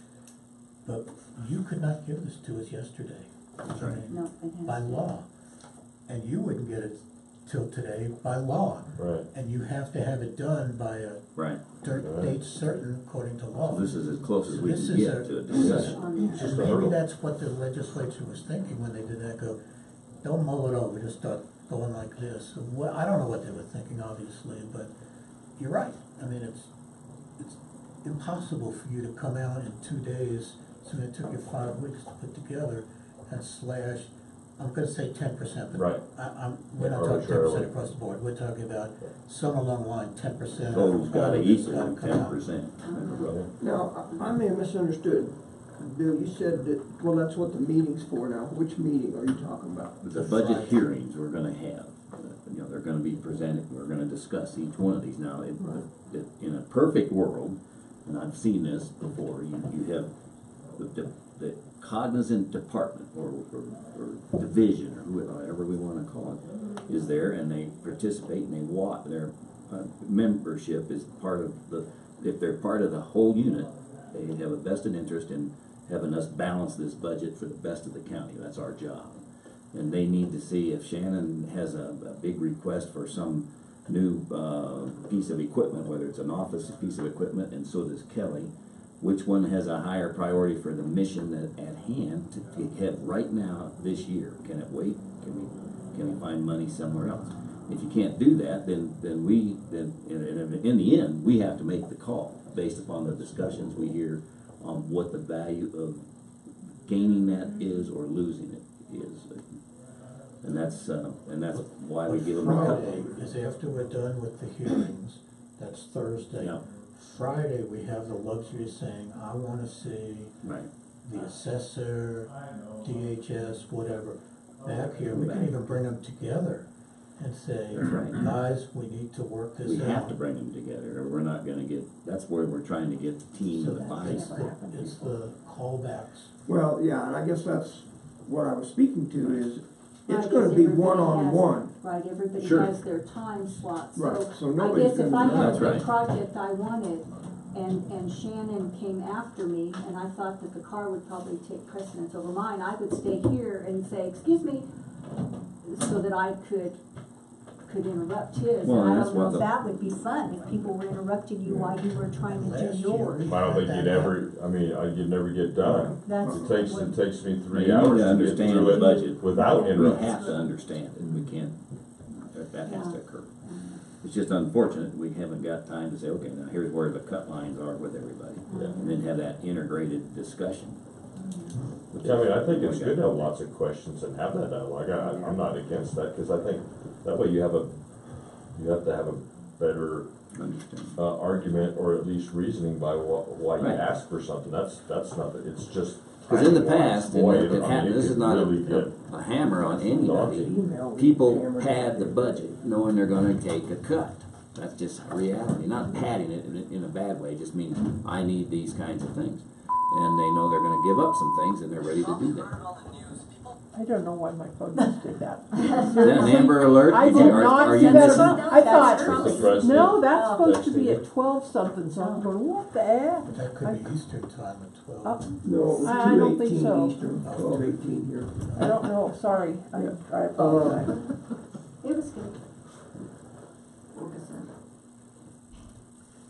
But you could not give this to us yesterday. That's right. I mean, No, it has by to. law. And you wouldn't get it till today by law. Right. And you have to have it done by a right. date certain according to law. So this is as close as we This can is get to a discussion. And maybe that's what the legislature was thinking when they did that, don't mull it over, just start going like this. Well, I don't know what they were thinking, obviously, but you're right. I mean, it's impossible for you to come out in 2 days, so it took you 5 weeks to put together and slash, I'm gonna say 10%, but Right. we're not talking 10% Arbitrarily. across the board. We're talking about somewhere along the line, 10%. Total's gotta equal Gotta come out. 10%. Now, I may have misunderstood. Bill, you said that, well, that's what the meeting's for now. Which meeting are you talking about? The budget hearings we're gonna have, they're gonna be presented, we're gonna discuss each one of these. Now, in a perfect world, and I've seen this before, you have the cognizant department or division or whatever we wanna call it, is there, and they participate, and they want, their membership is part of the, if they're part of the whole unit, they have a vested interest in having us balance this budget for the best of the county. That's our job. And they need to see if Shannon has a big request for some new piece of equipment, whether it's an office piece of equipment, and so does Kelly, which one has a higher priority for the mission that at hand to have right now this year? Can it wait? Can we find money somewhere else? If you can't do that, then in the end, we have to make the call based upon the discussions we hear on what the value of gaining that is or losing it is. And that's why we give them a Friday couple. is after we're done with the hearings, that's Thursday. Yeah. Friday, we have the luxury of saying, I wanna see Right. the assessor, DHS, whatever, back here. We can even bring them together and say, That's right. guys, we need to work this We out. have to bring them together, or we're not gonna get, that's where we're trying to get the team So to buy. it's the callbacks. Well, yeah, and I guess that's what I was speaking to is, it's I gonna guess be everybody one-on-one. Right, everybody Sure. has their time slots, Right, so so I nobody's guess if gonna I do had that. a That's big project I wanted, and Shannon came after me, and I thought that the car would probably take precedence over mine, I would stay here and say, excuse me, so that I could interrupt his, Well, and I that's don't know what if the- that would be fun, if people were interrupting you while you were trying to Last do year, yours. I don't think you'd ever, I mean, you'd never get done. That's It takes what- me You 3 need hours to to get understand through the it budget. without We interruptions. have to understand it, we can't, that has to Yeah. occur. It's just unfortunate, we haven't got time to say, okay, now here's where the cut lines are with everybody. And then have that integrated discussion. Yeah, I mean, I think it's good to have lots of questions and have that dialogue. I'm not against that, because I think that way you have to have a better Understand. argument, or at least reasoning by why you Right. ask for something. That's not, it's just. Because in the timing-wise, past, and boy, it I mean, happened, it this is could not really get a hammer on anybody. daunting. People pad the budget, knowing they're gonna take a cut. That's just reality, not padding it in a bad way, just means I need these kinds of things. And they know they're gonna give up some things, and they're ready to do that. I don't know why my phone just did that. Is that an Amber Alert? I Are- did are not you see that. missing? I thought, Mr. President. no, that's Oh. supposed to be at 12 something, so I'm going, what the heck? But that could be Eastern time at 12. No, it was I don't think 2:18 so. Eastern, 12:18 here. I don't know, sorry, I apologize. It was good.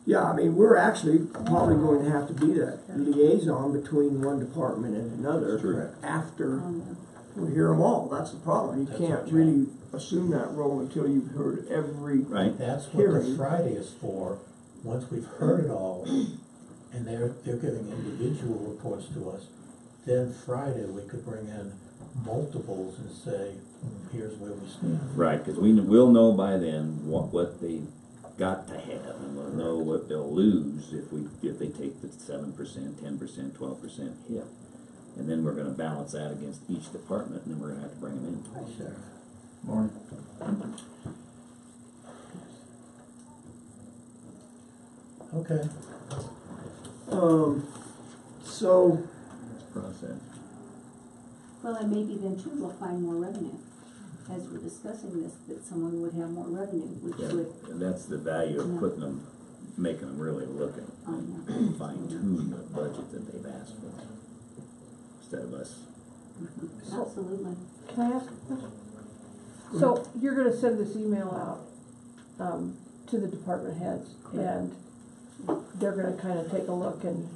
Yeah, I mean, we're actually probably going to have to be that liaison between one department and another Sure. after we hear them all. That's the problem. You That's can't right. really assume that role until you've heard every. Right? That's what the Hearing. Friday is for. Once we've heard it all, and they're giving individual reports to us, then Friday we could bring in multiples and say, here's where we stand. Right, because we'll know by then what they got to have, and we'll know what they'll lose if they take the 7%, 10%, 12% hit. And then we're gonna balance that against each department, and then we're gonna have to bring them in. Hi, Sheriff. Morning. Okay. So, Process. Well, and maybe then too, we'll find more revenue. As we're discussing this, that someone would have more revenue, which Yeah, would, and that's the value of putting them, making them really look and fine tune the budget that they've asked for, instead of us. absolutely. Can I ask a question? So you're gonna send this email out, to the department heads, and they're gonna kinda take a look and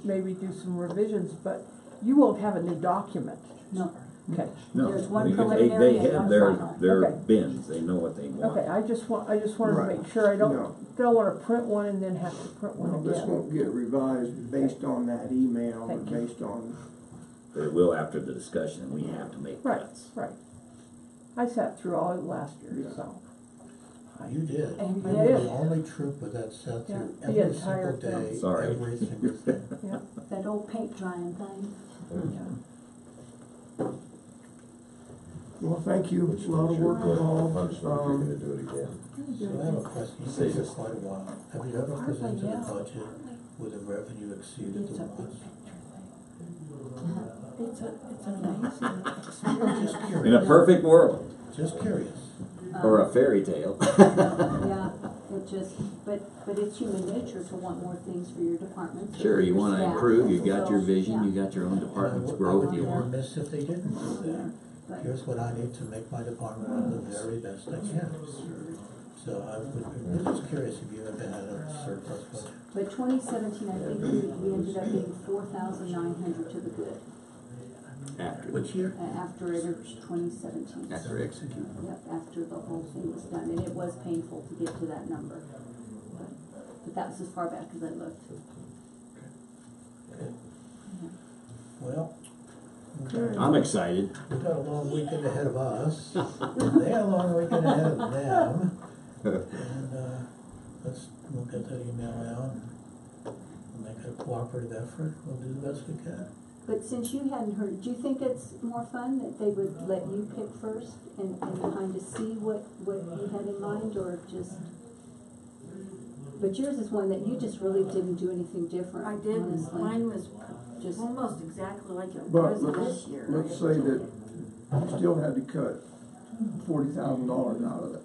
maybe do some revisions, but you won't have a new document. No, Okay, No, There's one they preliminary and have one their final. Okay. bins, they know what they want. okay, I just wanted to Right. make sure, I No. don't wanna print one and then have to print one no, this again. won't get revised based on that email or Thank you. based on, But it will after the discussion, and we have to make Right, cuts. right. I sat through all of last year, Yeah. so. You did. And You I were did. the only trooper that sat Yeah, through the every entire single day, film. Sorry. every single thing. Yeah. that old paint drying thing. well, thank you, a lot of work involved. I'm just wondering if you're gonna do it again. So I have a question, you've been here quite a while. Have you ever presented a budget where the revenue exceeded the loss? It's amazing Just In a curious, perfect world, just curious. Or a fairy tale. Yeah, it just, but it's human nature to want more things for your department. Sure, you wanna staff. improve, you got your So, vision, yeah. you got your own department's I growth would you be want. remiss if they didn't do that. But- Here's what I need to make my department run the very best I can. So I'm just curious if you ever had a surplus budget. But 2017, I think we ended up being 4,900 to the good, After, Which year? after it was 2017. after execute. Yep, after the whole thing was done, and it was painful to get to that number. But that was as far back as I looked. Well, I'm excited. we've got a long weekend ahead of us. They have a long weekend ahead of them. And, we'll get that email out and we'll make it a cooperative effort. We'll do the best we can. But since you hadn't heard, do you think it's more fun that they would let you pick first and kind of see what you had in mind, or just? But yours is one that you just really didn't do anything different. I didn't, honestly. mine was Just- almost exactly like it But was this year. let's say that you still had to cut $40,000 out of it.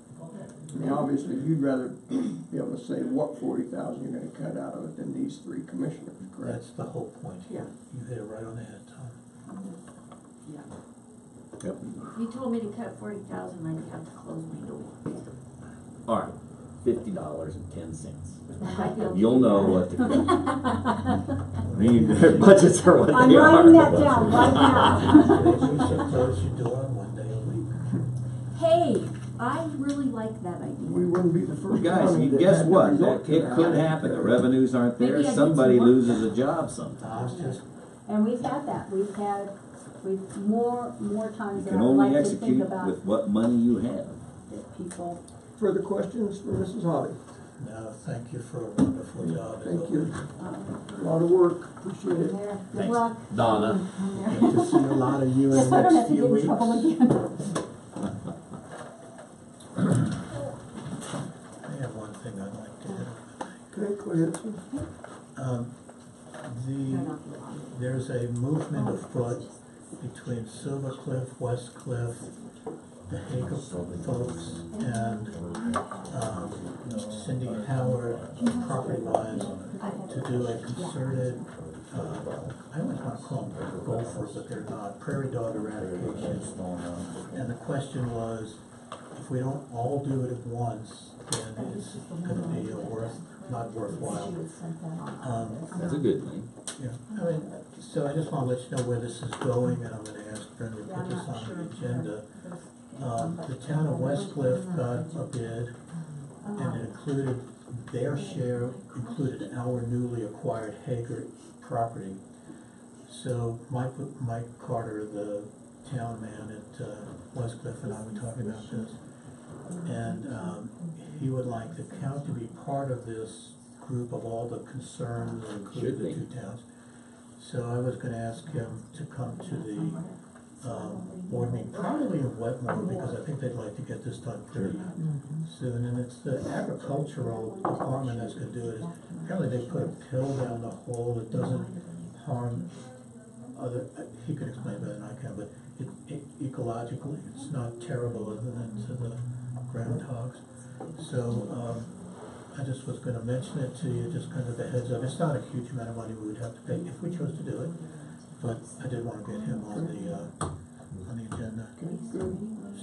I mean, obviously, you'd rather be able to say what 40,000 you're gonna cut out of it than these three commissioners, correct? That's the whole point here. Yeah. You hit it right on the head, Tom. Yeah. Yep. If you told me to cut 40,000, I'd have to close my door. All right, $50.10. I'd be able to You'll do know that. what to do. I mean, their budgets are what they are. I'm writing that down right now. Maybe we should close your door on one day a week. Hey, I really like that idea. We wouldn't be the first Guys, county you that guess had to what? resort to It that. could happen. The revenues aren't there. Maybe I did Somebody some work. loses a job sometime. Tom's just, And we've had that. We've more times You than can I'd only like to think execute about with what money you have. that people. Further questions for Mrs. Hobby? no, thank you for a wonderful job. as Thank you. always. A lot of work, appreciate it. There. Good Thanks. luck. Donna. Get to see a lot of you in Just the so I don't have next to few get in weeks. trouble again. I have one thing I'd like to add. Okay, go ahead, sir. There's a movement afoot between Silver Cliff, West Cliff, the Hager folks, and Cindy Howard, property lines, to do a concerted, I always want to call them gopher, but they're not, prairie dog eradication. And the question was, if we don't all do it at once, then it's gonna be not worthwhile. That's a good thing. Yeah, I mean, so I just wanna let you know where this is going, and I'm gonna ask Brenda to put this on the agenda. The town of West Cliff got a bid, and it included, their share included our newly acquired Hager property. So Mike Carter, the town man at West Cliff, and I were talking about this. And he would like the county to be part of this group of all the concerns, including the two towns. So I was gonna ask him to come to the board meeting, probably in Wetmore, because I think they'd like to get this done pretty soon. And it's the agricultural department that's gonna do it. Apparently they put a pill down the hole that doesn't harm other, he could explain better than I can, but ecologically, it's not terrible other than to the groundhogs. So, I just was gonna mention it to you, just kind of a heads up. It's not a huge amount of money we would have to pay if we chose to do it, but I did wanna get him on the agenda.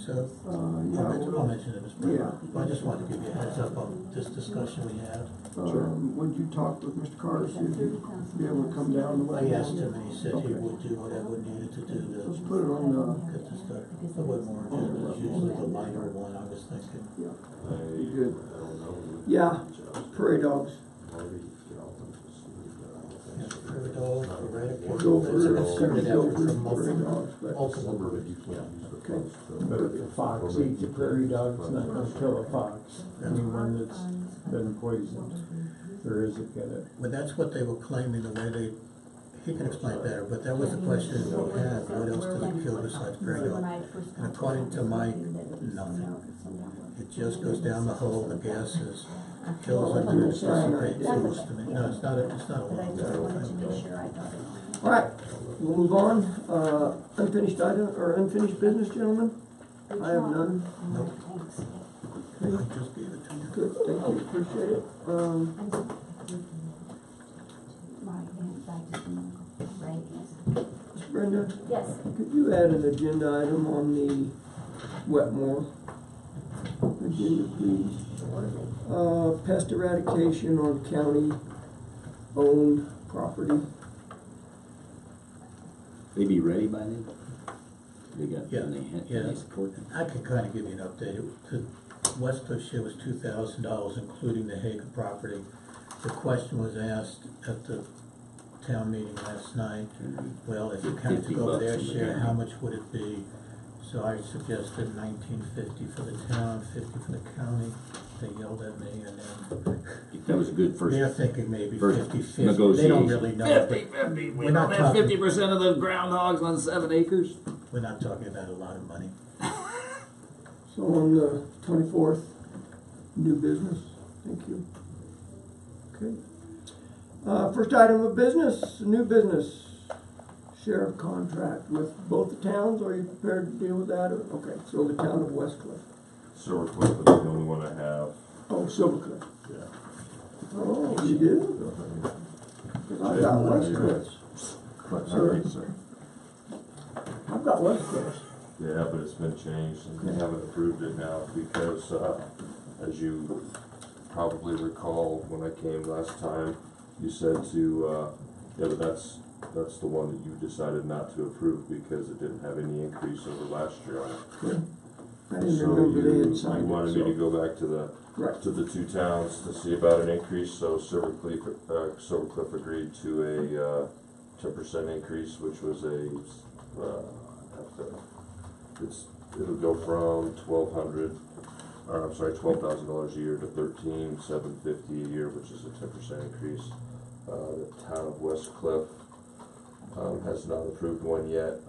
So, I'll mention it as well. I just wanted to give you a heads up on this discussion we had. Would you talk with Mr. Carter, see if he'd be able to come down the way? I asked him, and he said he would do whatever needed to do Let's to put it on the, get this done. The Whitmore agenda is usually the lighter one, I was thinking. be good. Yeah, prairie dogs. Prairie dog, eradication. Gophers, It's a concerted effort gophers, from prairie multiple, dogs, but, multiple groups. okay. But if a fox eats a prairie dog, it's not gonna kill a fox. Anyone that's been poisoned, or is it gonna? But that's what they were claiming, the way they, he can explain better, but that was the question that we had, what else does it kill besides prairie dog? And according to Mike, nothing. It just goes down the hole, the gases, kills them, and it dissipates. It was to me, no, it's not a long thing. All right, we'll move on. Unfinished item, or unfinished business, gentlemen? I have none. Nope. Thanks. I just gave it to you. Good, thank you, appreciate it. Right, yes. Ms. Brenda, Yes. could you add an agenda item on the Wetmore agenda, please? Pest eradication on county-owned property. They be ready by then? They got, Yeah, they yeah. support them? I can kinda give you an update. The Westcliff share was $2,000, including the Hager property. The question was asked at the town meeting last night, well, if you kind of took over their $50 for the share, county. how much would it be? So I suggested $19.50 for the town, $50 for the county. They yelled at me, and then That was a good first. they're thinking maybe first 50-50. negotiation. They don't really know. 50-50, we We're not don't have talking- 50% of the groundhogs on 7 acres? We're not talking about a lot of money. So on the 24th, new business, thank you. Okay. First item of business, new business, sheriff contract with both the towns. Are you prepared to deal with that? Okay, so the town of Westcliff. Silver Cliff is the only one I have. Oh, Silvercliff. Yeah. Oh, you do? Because I've got Westcliff. Sorry, sir. I've got Westcliff. Yeah, but it's been changed and they haven't approved it now because, as you probably recall, when I came last time, you said to, yeah, but that's the one that you decided not to approve because it didn't have any increase over last year on it. Okay. I didn't So remember they had you signed it. wanted me to go back to the, Right. to the two towns to see about an increase, so Silver Cliff agreed to a 10% increase, which was it'll go from $12,000 a year to $13,750 a year, which is a 10% increase. The town of Westcliff has not approved one yet.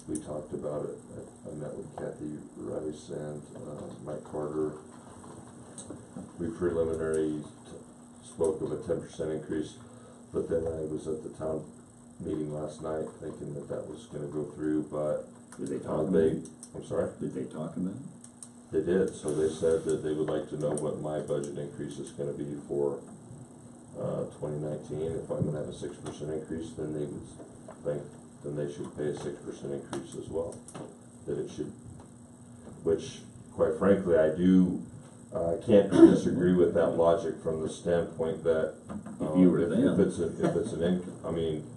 We talked about it. I met with Kathy Rice and Mike Carter. We preliminary spoke of a 10% increase, but then I was at the town meeting last night thinking that that was gonna go through, but Did they talk about it? I'm sorry? Did they talk about it? They did, so they said that they would like to know what my budget increase is gonna be for 2019. If I'm gonna have a 6% increase, then they would think, then they should pay a 6% increase as well. That it should, which quite frankly, I can't disagree with that logic from the standpoint that If you were them.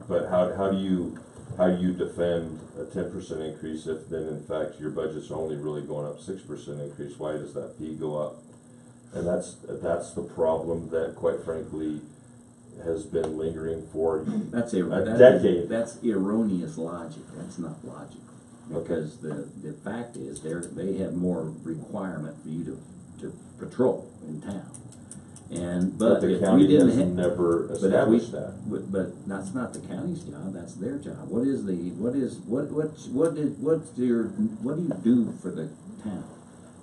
but how do you defend a 10% increase if then in fact your budget's only really going up 6% increase? Why does that fee go up? And that's the problem that quite frankly has been lingering for a decade. That's erroneous logic. That's not logical. Because the fact is they have more requirement for you to patrol in town. But the if county we didn't has but never if established that. But that's not the county's job, that's their job. What do you do for the town?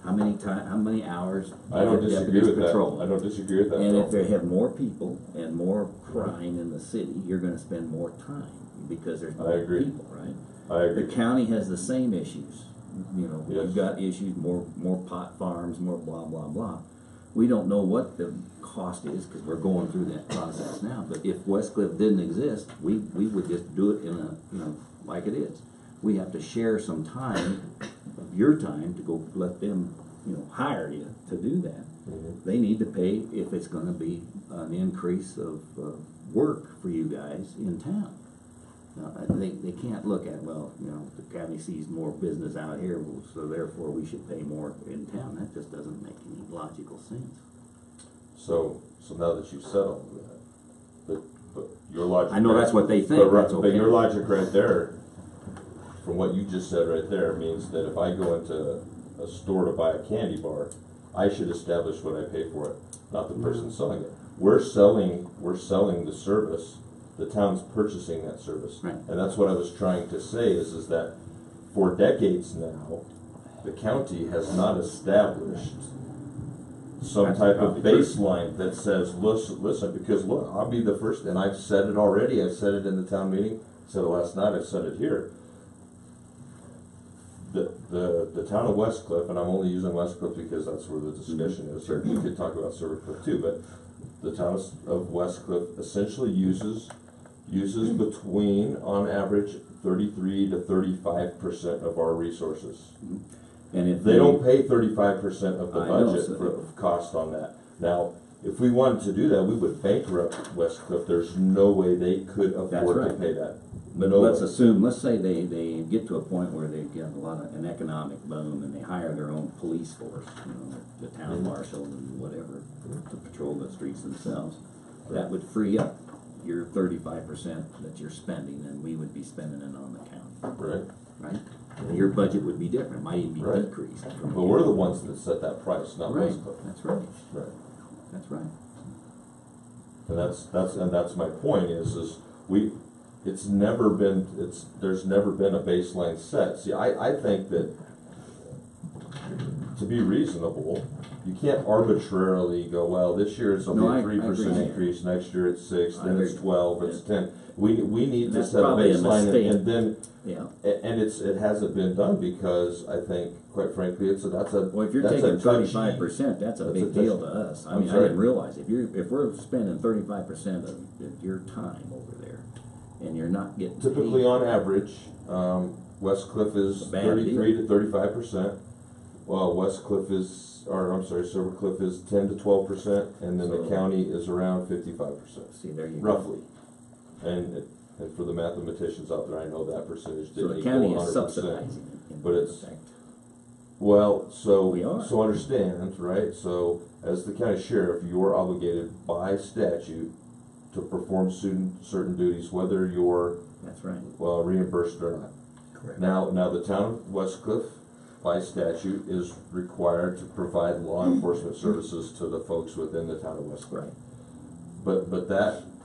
How many hours do I don't disagree deputies with that. patrol? I don't disagree with that. And no. if they have more people and more crime in the city, you're gonna spend more time because there's I more agree. people, right? I agree. The county has the same issues. You know, Yes. we've got issues, more pot farms, more blah, blah, blah. We don't know what the cost is, cause we're going through that process now, but if Westcliff didn't exist, we would just do it in a, like it is. We have to share some time of your time to go let them, hire you to do that. Mhm. They need to pay if it's gonna be an increase of, work for you guys in town. Now, they can't look at, the county sees more business out here, so therefore we should pay more in town. That just doesn't make any logical sense. So now that you've settled that, but your logic. I know that's what they think, But that's okay. your logic right there, from what you just said right there, means that if I go into a store to buy a candy bar, I should establish what I pay for it, not the person selling it. We're selling the service, the town's purchasing that service. Right. And that's what I was trying to say is that for decades now, the county has not established some That's type of probably true. baseline that says, listen, because look, I'll be the first, and I've said it already, I've said it in the town meeting, said it last night, I've said it here. the town of West Cliff, and I'm only using West Cliff because that's where the discussion is, Sure. we could talk about Silver Cliff too, but the town of West Cliff essentially uses between, on average, 33 to 35% of our resources. And if They don't pay 35% of the I know, budget so- for cost on that. Now, if we wanted to do that, we would bankrupt West Cliff. There's no way they could afford to right. pay that. But No let's way. assume, let's say they get to a point where they get an economic boom and they hire their own police force, you know, the town marshal and whatever, to patrol the streets themselves. That would free up your 35% that you're spending, and we would be spending it on the county, Right. right? And your budget would be different, might even be Right. decreased. But we're the ones that set that price, not Right, West Cliff. that's right, Right. that's right. And that's my point is there's never been a baseline set. See, I think that to be reasonable, you can't arbitrarily go, well, this year it's No, only I a 3% agree. increase, next year it's 6, I then it's agree. 12, it's 10. We need to That's set a probably a baseline mistake. and then, Yeah. and it hasn't been done because I think, quite frankly, that's a Well, if you're that's a taking touchy- 35%, that's a that's big a deal touchy- to us. I I'm mean, I sorry? didn't realize, if we're spending 35% of your time over there, and you're not getting Typically, paid, on average, West Cliff is It's a bad 33 deal. to 35%. Well, Silver Cliff is 10 to 12%, and then the So- county is around 55%, see, there you go. roughly. And for the mathematicians out there, I know that percentage So didn't the equal county 100%. is subsidizing it, in But it's- effect. Well, We are. so understand, right? So as the county sheriff, you are obligated by statute to perform certain duties, whether you're That's right. reimbursed or not. Correct. Now the town of West Cliff, by statute, is required to provide law enforcement services to the folks within the town of West Cliff. Right.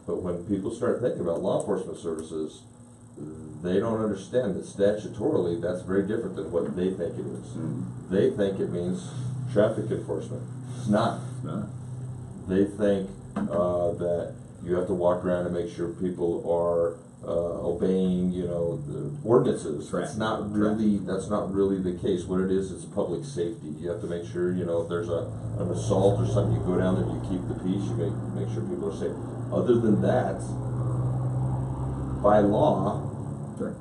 But when people start thinking about law enforcement services, they don't understand that statutorily, that's very different than what they think it is. Mhm. They think it means traffic enforcement. It's not. It's not. They think that you have to walk around and make sure people are obeying, the ordinances. That's not really the case. What it is, it's public safety. You have to make sure, if there's an assault or something, you go down there and you keep the peace. You make sure people are safe. Other than that, by law, Sure.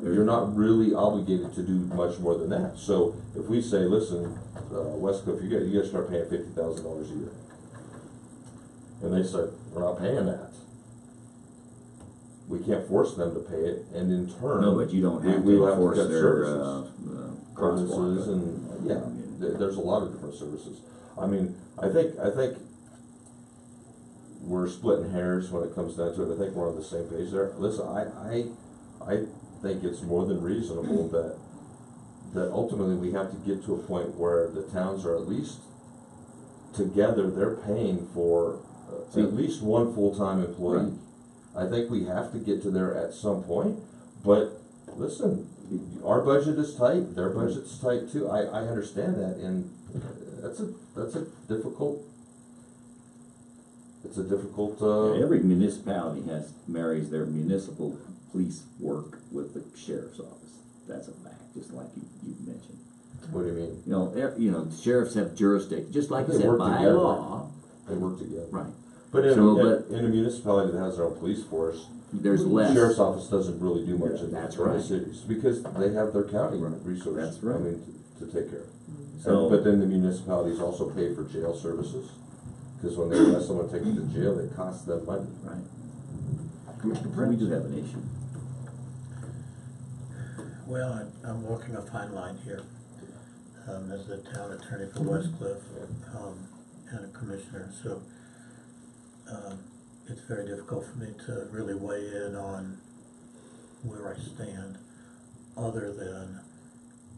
you're not really obligated to do much more than that. So if we say, listen, West Cliff, you got to start paying $50,000 a year, and they say we're not paying that, we can't force them to pay it, and in turn, No, but you don't have we to will enforce cut their, services, crosswalk. ordinances, and there's a lot of different services. I mean, I think we're splitting hairs when it comes down to it. I think we're on the same page there. Listen, I think it's more than reasonable that ultimately we have to get to a point where the towns are at least together, they're paying for at least one full-time employee. Right. I think we have to get to there at some point, but listen, our budget is tight, their budget's tight too. I understand that, and that's a difficult. It's a difficult. Every municipality marries their municipal police work with the sheriff's office. That's a fact, just like you mentioned. What do you mean? Sheriffs have jurisdiction, just like They you said, work by together. law. They work together. Right. But in So, a municipality that has their own police force, There's the less. sheriff's office doesn't really do much in That's the right. cities because they have their county resources. That's right. To take care of. So- But then the municipalities also pay for jail services, because when they let someone take them to jail, it costs them money. Right. So we do have an issue. Well, I'm walking a fine line here, as the town attorney for West Cliff, and a commissioner, so, it's very difficult for me to really weigh in on where I stand, other than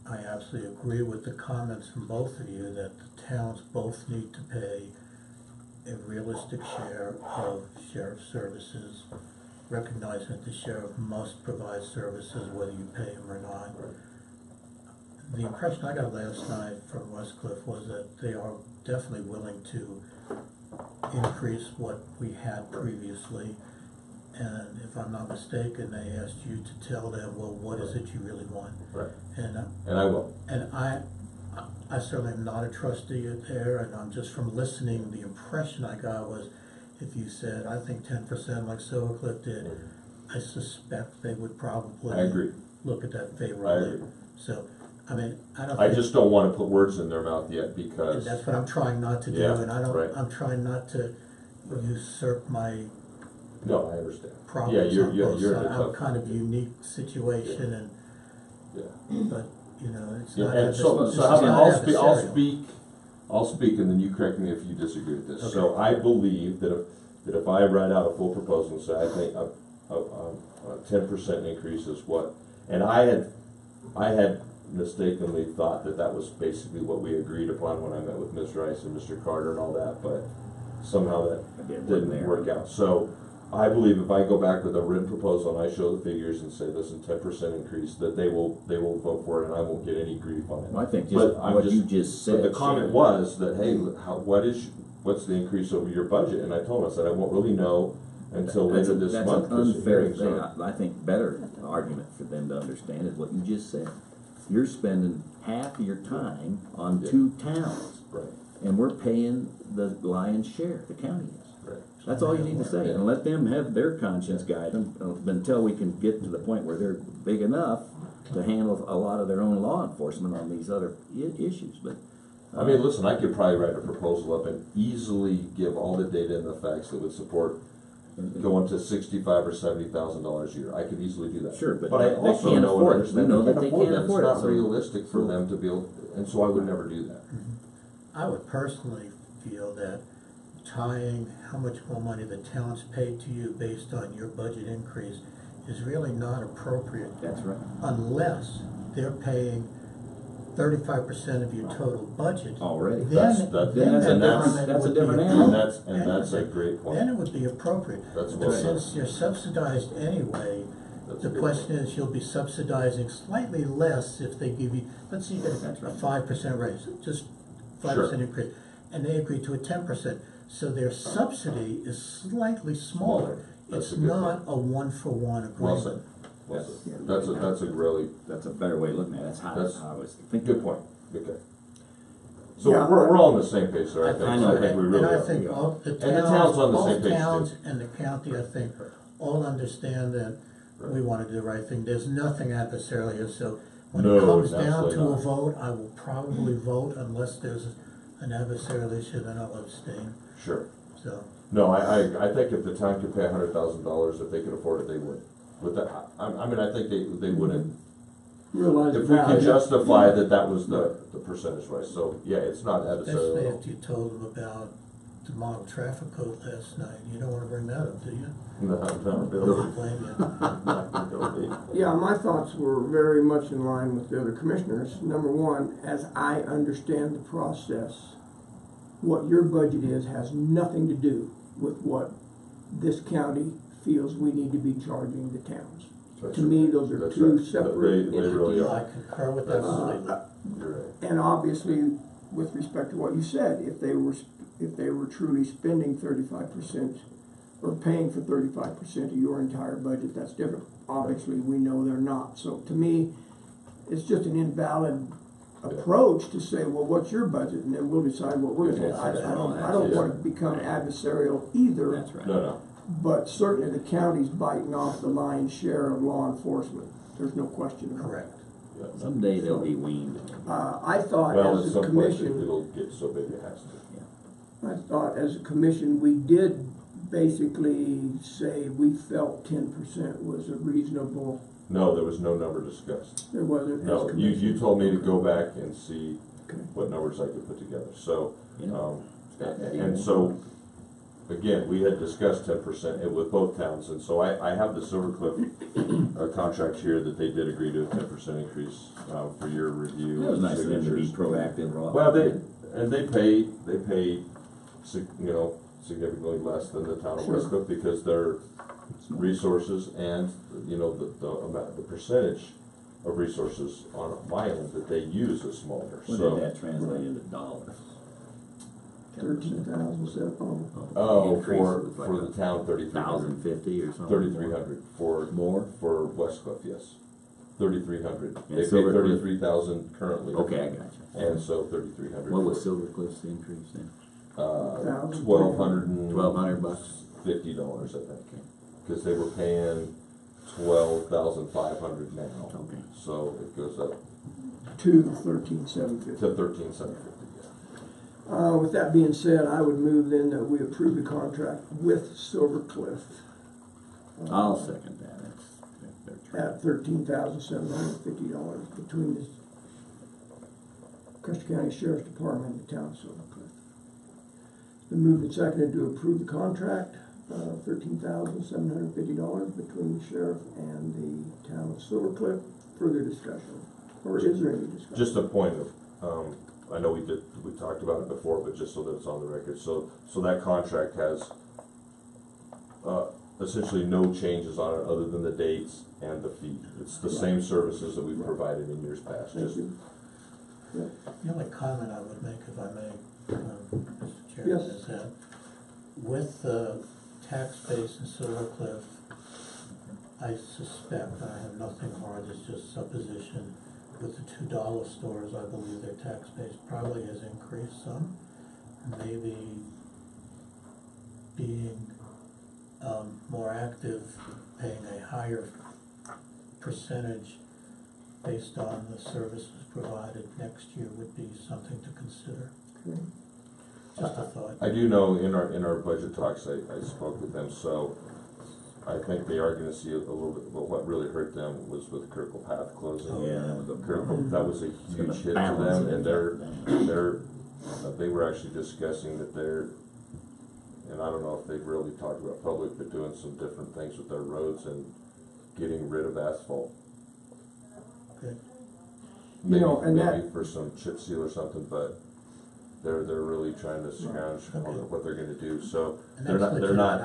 I absolutely agree with the comments from both of you that the towns both need to pay a realistic share of sheriff services, recognizing that the sheriff must provide services whether you pay him or not. The impression I got last night from West Cliff was that they are definitely willing to increase what we had previously, and if I'm not mistaken, they asked you to tell them, well, what is it you really want? Right. And And I will. and I certainly am not a trustee there, and I'm just from listening, the impression I got was, if you said, I think 10% like Silver Cliff did, I suspect they would probably I agree. look at that I favorably. agree. So, I mean, I don't I think. just don't wanna put words in their mouth yet And because, that's what I'm trying not to do, Yeah, and I don't, right. I'm trying not to usurp my no, I understand. Yeah, problems you're, on you're, both you're sides. in a I'm tough. kind of unique situation, and, Yeah. but, you know, it's Yeah, not. and so this how is about, not adversarial. I'll speak, and then you correct me if you disagree with this. So I believe that if I write out a full proposal and say, I think a 10% increase is what, and I had mistakenly thought that was basically what we agreed upon when I met with Ms. Rice and Mr. Carter and all that, but somehow that didn't work out. So I believe if I go back with a written proposal and I show the figures and say, listen, 10% increase, that they will vote for it and I won't get any grief on it. Well, I think But what you just said. But the comment was that, hey, what's the increase over your budget? And I told him, I said, I won't really know until later this month. That's an unfair hearings thing. are- I think better argument for them to understand is what you just said. You're spending half of your time on two towns. Right. And we're paying the lion's share, the county is. Right. That's all you need to say, and let them have their conscience guide them until we can get to the point where they're big enough to handle a lot of their own law enforcement on these other issues, but. I mean, listen, I could probably write a proposal up and easily give all the data and the facts that would support going to $65,000 or $70,000 a year. I could easily do that. Sure, but I they also can't know afford and it. understand We know that they can't that. afford it, It's so- not realistic for them to be able, and so I would never do that. I would personally feel that tying how much more money the town's paid to you based on your budget increase is really not appropriate. That's right. Unless they're paying 35% of your total budget. Already. That's a different animal. And that's a great point. Then it would be appropriate. That's But well said. since you're subsidized anyway, That's the a good question point. is, you'll be subsidizing slightly less if they give you, let's say you get That's a right. 5% raise, just 5% Sure. increase, and they agree to a 10%. So their subsidy is slightly smaller. That's It's a good not a one-for-one agreement. Well said. Well said. That's a really, That's a better way of looking at it, that's how I was thinking. good point. Okay. So Yeah. we're all on the same page there, I think. I know. I think we really And I are. think all the And the town's on the same both page, too. towns and the county, I think, all understand that we wanna do the right thing. There's nothing adversarial here, so when it No, comes down absolutely to a not. vote, I will probably vote unless there's an adversarial issue, then I'll abstain, Sure. so. No, I think if the town could pay $100,000, if they could afford it, they would. With that, I mean, I think they wouldn't, Realize the if we could value. justify that was the percentage wise, so, yeah, it's not Especially adversarial. if you told them about the model traffic code last night, you don't wanna bring that up, do you? No, I no, don't Bill. blame you. Yeah, my thoughts were very much in line with the other commissioners. Number one, as I understand the process, what your budget is has nothing to do with what this county feels we need to be charging the towns. To me, those are That's two right. separate They really entities. I concur with that completely. You're right. And obviously, with respect to what you said, if they were truly spending 35% or paying for 35% of your entire budget, that's different. Obviously, we know they're not. So to me, it's just an invalid approach to say, well, what's your budget? And then we'll decide what we're gonna do. I don't want to become adversarial either. That's right. No. But certainly the county's biting off the lion's share of law enforcement. There's no question about it. Correct. Yeah. Someday they'll be weaned. I thought Well, at as a some point, commission, it'll get so big it has to. I thought as a commission, we did basically say we felt 10% was a reasonable, No, there was no number discussed. there wasn't as No, commission. you told me to go back and see Okay. what numbers I could put together, so, Yeah. and so, again, we had discussed 10% with both towns, and so I have the Silver Cliff contract here that they did agree to a 10% increase, for your review. It was nice of them to be signatures. proactive. Well, they pay, significantly less than the town of Sure. West Cliff because their resources and, the percentage of resources on my end that they use is smaller, What so. did that translate into dollars? 13,000, Oh, Increase for, was like for the town, 1,050 or something. 3,300 for. More? For Westcliff, yes. 3,300. And They pay Silver Cliff? 33,000 currently. Okay, I got you. And so 3,300. What was Silver Cliff's increase then? $1,200 $1,200 bucks? $50, I think. Okay. Because they were paying 12,500 now. Okay. So it goes up to 13,750. to 13,750. With that being said, I would move then that we approve the contract with Silver Cliff. I'll second that. At $13,750 between the Custer County Sheriff's Department and the town of Silver Cliff. It's been moved and seconded to approve the contract, $13,750 between the sheriff and the town of Silver Cliff. Further discussion, or is there any discussion? Just a point of, I know we talked about it before, but just so that it's on the record. So that contract has essentially no changes on it other than the dates and the fee. It's the same services that we've provided in years past. Thank you. Yeah. The only comment I would make, if I may, Mr. Chairman, Yes. is that with the tax base in Silver Cliff, I suspect, I have nothing hard, it's just supposition, with the $2 stores, I believe their tax base probably has increased some. Maybe being more active, paying a higher percentage based on the services provided next year would be something to consider. Okay. Just a thought. I do know in our budget talks, I spoke with them, so I think they are gonna see a little bit, but what really hurt them was with Critical Path closing. Yeah. That was a huge hit to them, and they were actually discussing that and I don't know if they've really talked about public, but doing some different things with their roads and getting rid of asphalt. Okay. Maybe, and maybe for some chip seal or something, but they're really trying to scrounge on what they're gonna do, so And they're that's not,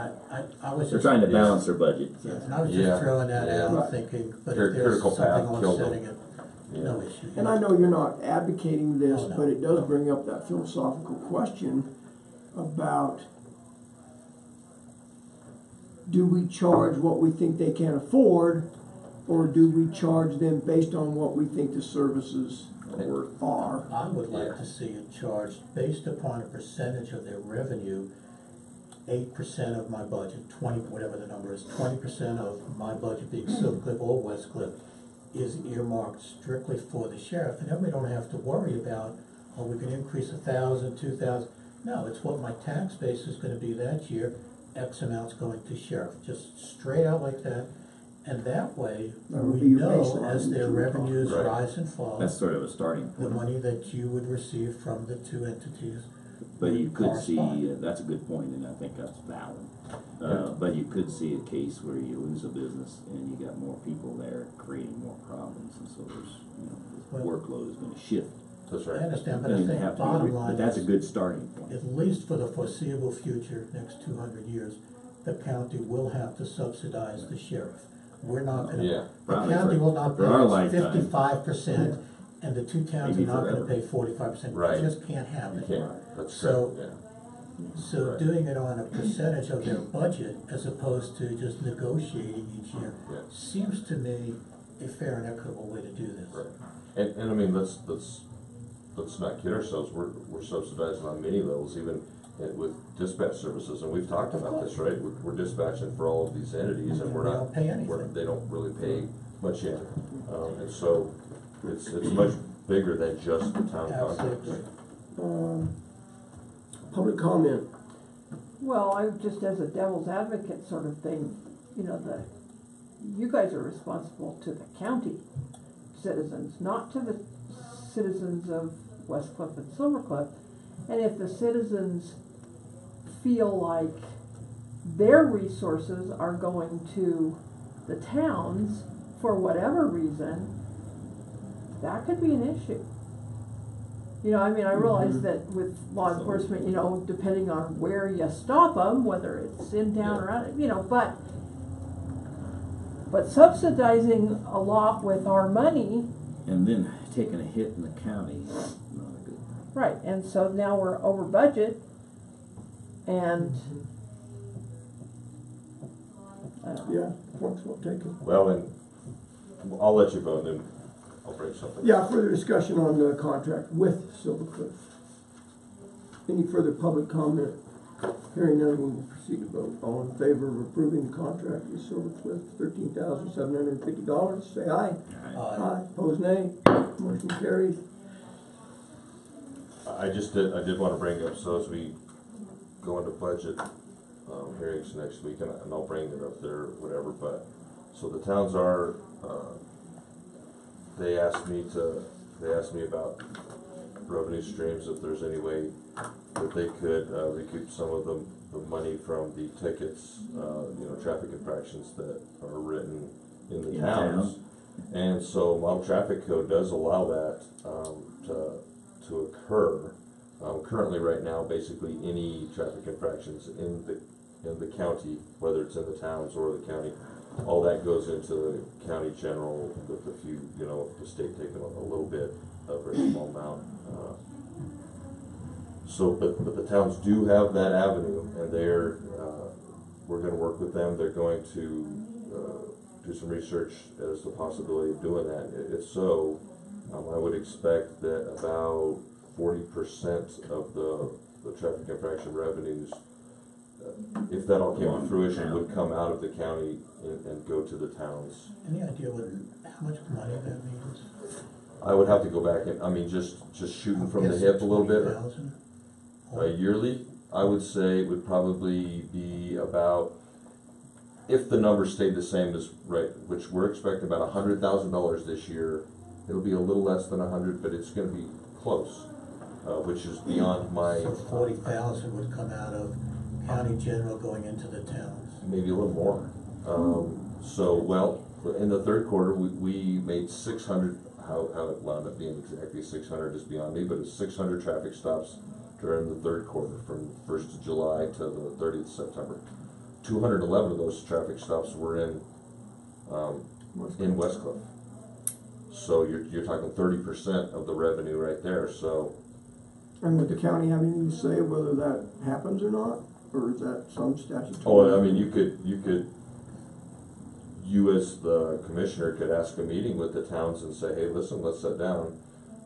I was They're just. trying to balance their budget. Yeah, and I was Yeah, just throwing that yeah. out, thinking, but if there's Critical something Path killed them. offsetting it, no issue. And I know you're not advocating this, Oh, no. but it does bring up that philosophical question about, do we charge what we think they can afford, or do we charge them based on what we think the services are? I would like to see it charged based upon a percentage of their revenue, 8% of my budget, 20, whatever the number is, 20% of my budget being Silver Cliff or Westcliff is earmarked strictly for the sheriff, and then we don't have to worry about, oh, we can increase 1,000, 2,000. No, it's what my tax base is gonna be that year, X amount's going to sheriff, just straight out like that. And that way, That would we be your know baseline as their that you would revenues Right. rise and fall, That's sort of a starting the point. money that you would receive from the two entities. But you could see, correspond. that's a good point, and I think that's valid. But you could see a case where you lose a business and you got more people there creating more problems, and so there's, the Well- workload is gonna shift. That's I right. understand, but I Doesn't think have to be bottom re- line But that's a is, good starting point. at least for the foreseeable future, next 200 years, the county will have to subsidize the sheriff. We're not gonna, Yeah. the Probably county for- will not for our pay lifetime. 55%, and the two towns are Maybe not gonna forever. pay 45%. Right. It just can't You happen. can't, that's So- correct, yeah. So Right. doing it on a percentage of their budget as opposed to just negotiating each year Yeah. seems to me a fair and equitable way to do this. Right. And I mean, let's not kid ourselves, we're subsidizing on many levels, even with dispatch services, and we've talked about this, right? We're dispatching for all of these entities, and we're They not, don't pay anything. they don't really pay much yet. And so, it's much bigger than just the town contracts. Absolutely. Public comment. Well, I just as a devil's advocate sort of thing, you guys are responsible to the county citizens, not to the citizens of Westcliff and Silvercliff. And if the citizens feel like their resources are going to the towns for whatever reason, that could be an issue. I realize that with law enforcement, depending on where you stop them, whether it's in town or out, but subsidizing a lot with our money. And then taking a hit in the county is not a good thing. Right, and so now we're over budget, and, Yeah, folks will take it. Well, then, I'll let you vote, and then I'll bring something. Yeah, further discussion on the contract with Silver Cliff. Any further public comment? Hearing none, we will proceed to vote. All in favor of approving the contract with Silver Cliff, $13,750, say aye. Aye. Opposed, nay. Motion carried. I did want to bring up, so as we go into budget hearings next week, and I'll bring it up there, whatever, but, so the towns are, they asked me about revenue streams, if there's any way that they could recoup some of the money from the tickets, traffic infractions that are written in the towns. And so model traffic code does allow that to occur. Currently, right now, basically any traffic infractions in the county, whether it's in the towns or the county, all that goes into the county general with a few, the state taking a little bit, a very small amount. But the towns do have that avenue, and we're going to work with them. They're going to do some research as the possibility of doing that. If so, I would expect that about 40% of the traffic infraction revenues, if that all came to fruition, would come out of the county and go to the towns. Any idea how much money that means? I would have to go back and, just shooting from the hip a little bit. 20,000? Yearly, I would say it would probably be about, if the numbers stayed the same as which we're expecting about $100,000 this year. It'll be a little less than 100, but it's going to be close, which is beyond my. So 40,000 would come out of county general going into the towns. Maybe a little more. In the third quarter, we made 600. How it wound up being exactly 600 is beyond me, but it's 600 traffic stops during the third quarter, from 1st of July to the 30th of September. 211 of those traffic stops were in Westcliff. So you're talking 30% of the revenue right there. So. And would the county have anything to say whether that happens or not, or is that some statutory? Oh, you as the commissioner could ask a meeting with the towns and say, hey, listen, let's sit down.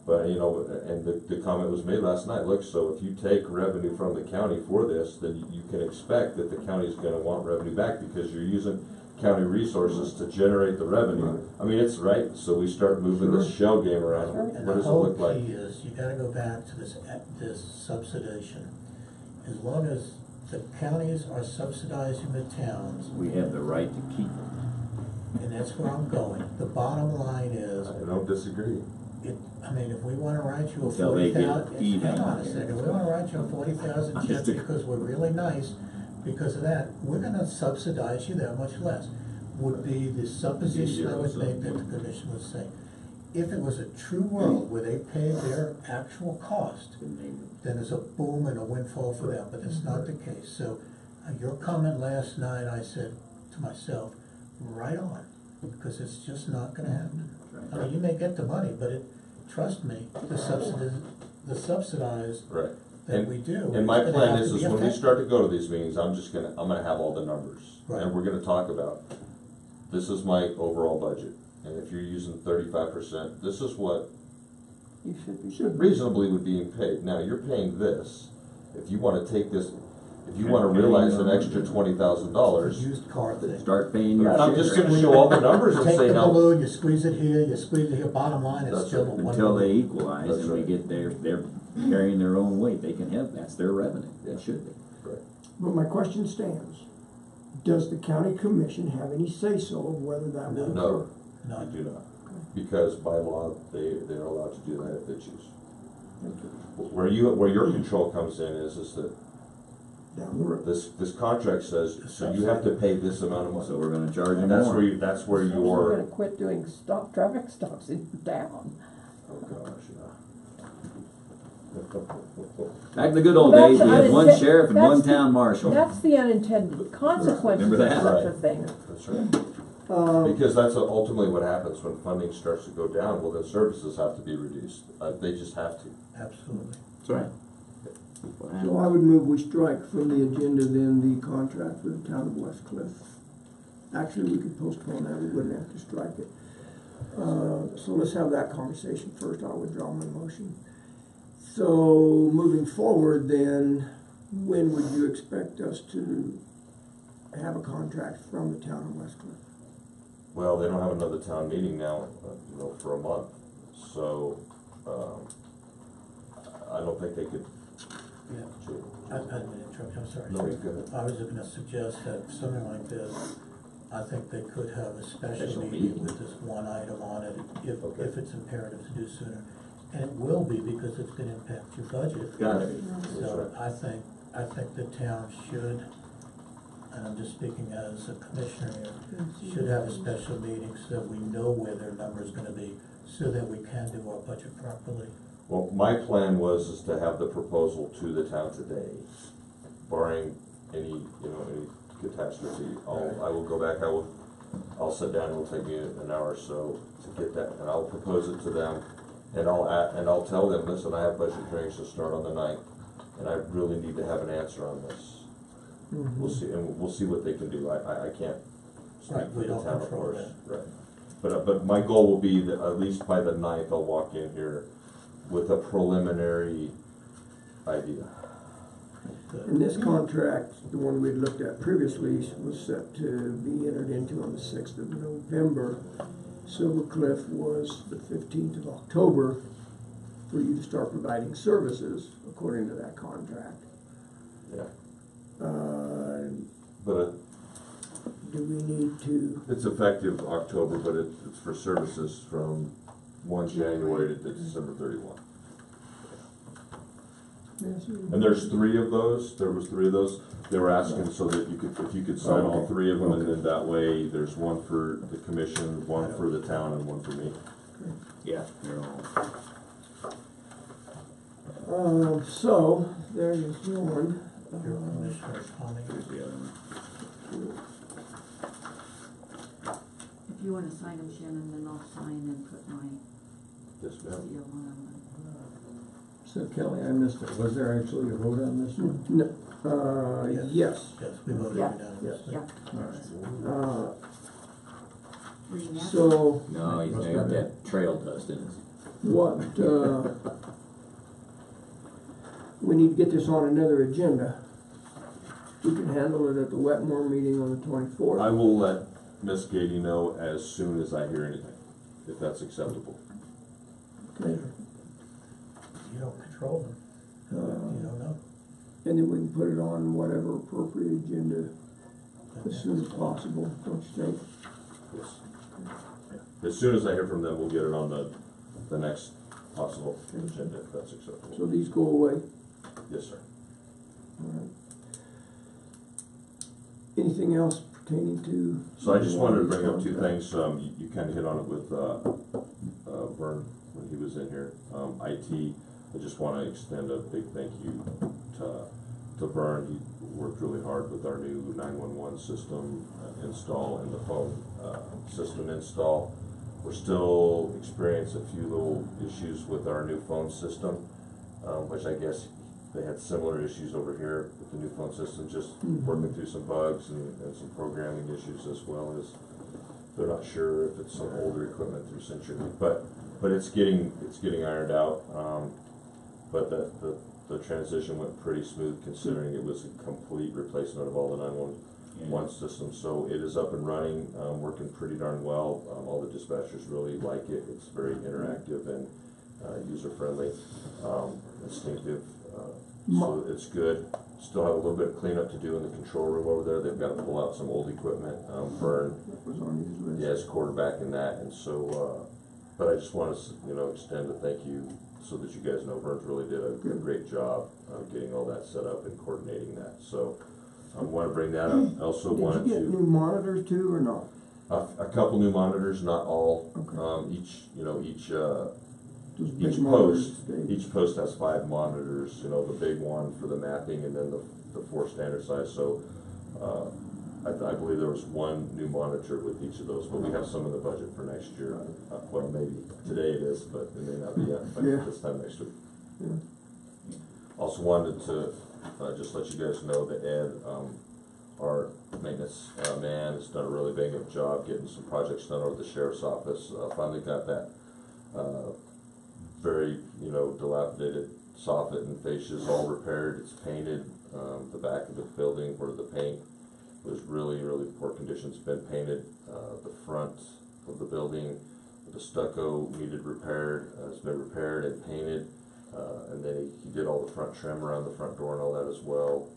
But, and the comment was made last night, look, so if you take revenue from the county for this, then you can expect that the county is going to want revenue back, because you're using county resources to generate the revenue. It's right, so we start moving this shell game around. And what does it look like? The whole key is, you gotta go back to this subsidization. As long as the counties are subsidizing the towns. We have the right to keep it. And that's where I'm going. The bottom line is. I don't disagree. If we wanna write you a Until they get 40,000, even hang on out a here. second, we wanna write you a 40,000 check because we're really nice, because of that, we're gonna subsidize you that much less. Would be the supposition I would make that the commission would say. If it was a true world where they pay their actual cost, then there's a boom and a windfall for them, but that's not the case. So, your comment last night, I said to myself, right on, because it's just not gonna happen. You may get the money, but trust me, the subsidized Right. that we do. And my plan is when we effective. start to go to these meetings, I'm gonna have all the numbers. Right. And we're gonna talk about, this is my overall budget. And if you're using 35%, this is what you should reasonably would be paid. Now, you're paying this. If you wanna take this, if you wanna realize an extra $20,000. Used car thing. Start paying your Right, I'm share. just gonna show all the numbers and Take say the now. balloon, you squeeze it here, you squeeze it here, bottom line, it's That's still right. one. Until they equalize That's and we right. get they're carrying their own weight, they can have, that's their revenue, it should be. Right. But my question stands, does the county commission have any say-so of whether that will No, occur? No. I do not. Because by law, they're allowed to do that if they choose. Where your control comes in is that Down the road. this contract says, so you have to pay this amount of money. So we're gonna charge them And that's more. that's where We're your, gonna quit doing traffic stops in town. oh gosh, Back in the good old Well, days, we that's had one unintended- sheriff and one that's the- town marshal. That's the unintended consequences Remember of that? such a Right. thing. That's right. Because that's ultimately what happens when funding starts to go down, well, then services have to be reduced. They just have to. Absolutely. That's right. People So I have, would move we strike from the agenda then the contract with the town of West Cliff. Actually, we could postpone that, we wouldn't have to strike it. So let's have that conversation first, I'll withdraw my motion. So, moving forward then, when would you expect us to have a contract from the town of West Cliff? Well, they don't have another town meeting now, for a month, so, I don't think they could. Yeah, I didn't mean to interrupt you, I'm sorry. No, you're good. I was just gonna suggest that something like this, I think they could have a special Special meeting meeting. with this one item on it, Okay. if it's imperative to do sooner. And it will be, because it's gonna impact your budget. got it. So I think the town should, and I'm just speaking as a commissioner here, should have a special meeting so that we know where their number's gonna be, so that we can do our budget properly. Well, my plan is to have the proposal to the town today, barring any catastrophe. I will go back, I'll sit down, it'll take me an hour or so to get that, and I'll propose it to them. And I'll tell them, listen, I have budget hearings to start on the 9th, and I really need to have an answer on this. Mm-hmm. We'll see, and we'll see what they can do. I can't speak Right, for we the don't town, of control course. Right. But my goal will be that at least by the 9th, I'll walk in here with a preliminary idea. And this contract, the one we'd looked at previously, was set to be entered into on the 6th of November. Silver Cliff was the 15th of October for you to start providing services according to that contract. Yeah. Do But we need to, it's effective October, but it's for services from 1 January to December 31. And there's 3 of those, there was 3 of those. They were asking so that if you could sign all 3 of them, and then that way, there's one for the commission, one for the town, and one for me. Yeah, they're all, so, there is one. Your commissioner's comment. here's the other one. If you wanna sign them, Shannon, then I'll sign and put my Yes, ma'am. seal on them. So Kelly, I missed it. Was there actually a vote on this one? No, Yes. yes. Yes, we voted Yeah. unanimously. Yeah. Were you nasty? So, No, he's got that trail dust in his. what, we need to get this on another agenda. We can handle it at the Wetmore meeting on the 24th. I will let Miss Gady know as soon as I hear anything, if that's acceptable. Okay. You don't control them, you don't know. And then we can put it on whatever appropriate agenda as soon as possible, don't you think? Yes. As soon as I hear from them, we'll get it on the next possible agenda, if that's So acceptable. these go away? Yes, sir. All right. Anything else pertaining to? So I just wanted to bring up 2 things. You kind of hit on it with Vern when he was in here. IT, I just want to extend a big thank you to Vern. He worked really hard with our new 911 system install and the phone system install. We're still experiencing a few little issues with our new phone system, which I guess they had similar issues over here with the new phone system, just working through some bugs and some programming issues, as well as they're not sure if it's some older equipment through Century, but it's getting ironed out. But the transition went pretty smooth, considering it was a complete replacement of all the 911 systems. So it is up and running, working pretty darn well. All the dispatchers really like it. It's very interactive and user-friendly, instinctive. So it's good. Still have a little bit of cleanup to do in the control room over there. They've got to pull out some old equipment. Vern, That was on his list. yeah, is quarterbacking that, and so, but I just want to, extend a thank you so that you guys know Vern's really did a great job getting all that set up and coordinating that. So I want to bring that up. I also wanted Did you get new monitors too, or not? a couple new monitors, not all. Okay. Those big Each monitors post, stay. each post has 5 monitors, the big one for the mapping, and then the 4 standard size. So I believe there was 1 new monitor with each of those, but we have some in the budget for next year. Well, maybe today it is, but it may not be yet, but Yeah. this time next week. Yeah. Also wanted to, just let you guys know that Ed, our maintenance, man, has done a really big job getting some projects done over the sheriff's office. Finally got that, very, dilapidated soffit and fascias all repaired. It's painted. The back of the building where the paint was really, really poor condition, it's been painted. The front of the building, the stucco needed repaired. It's been repaired and painted. And then he did all the front trim around the front door and all that as well.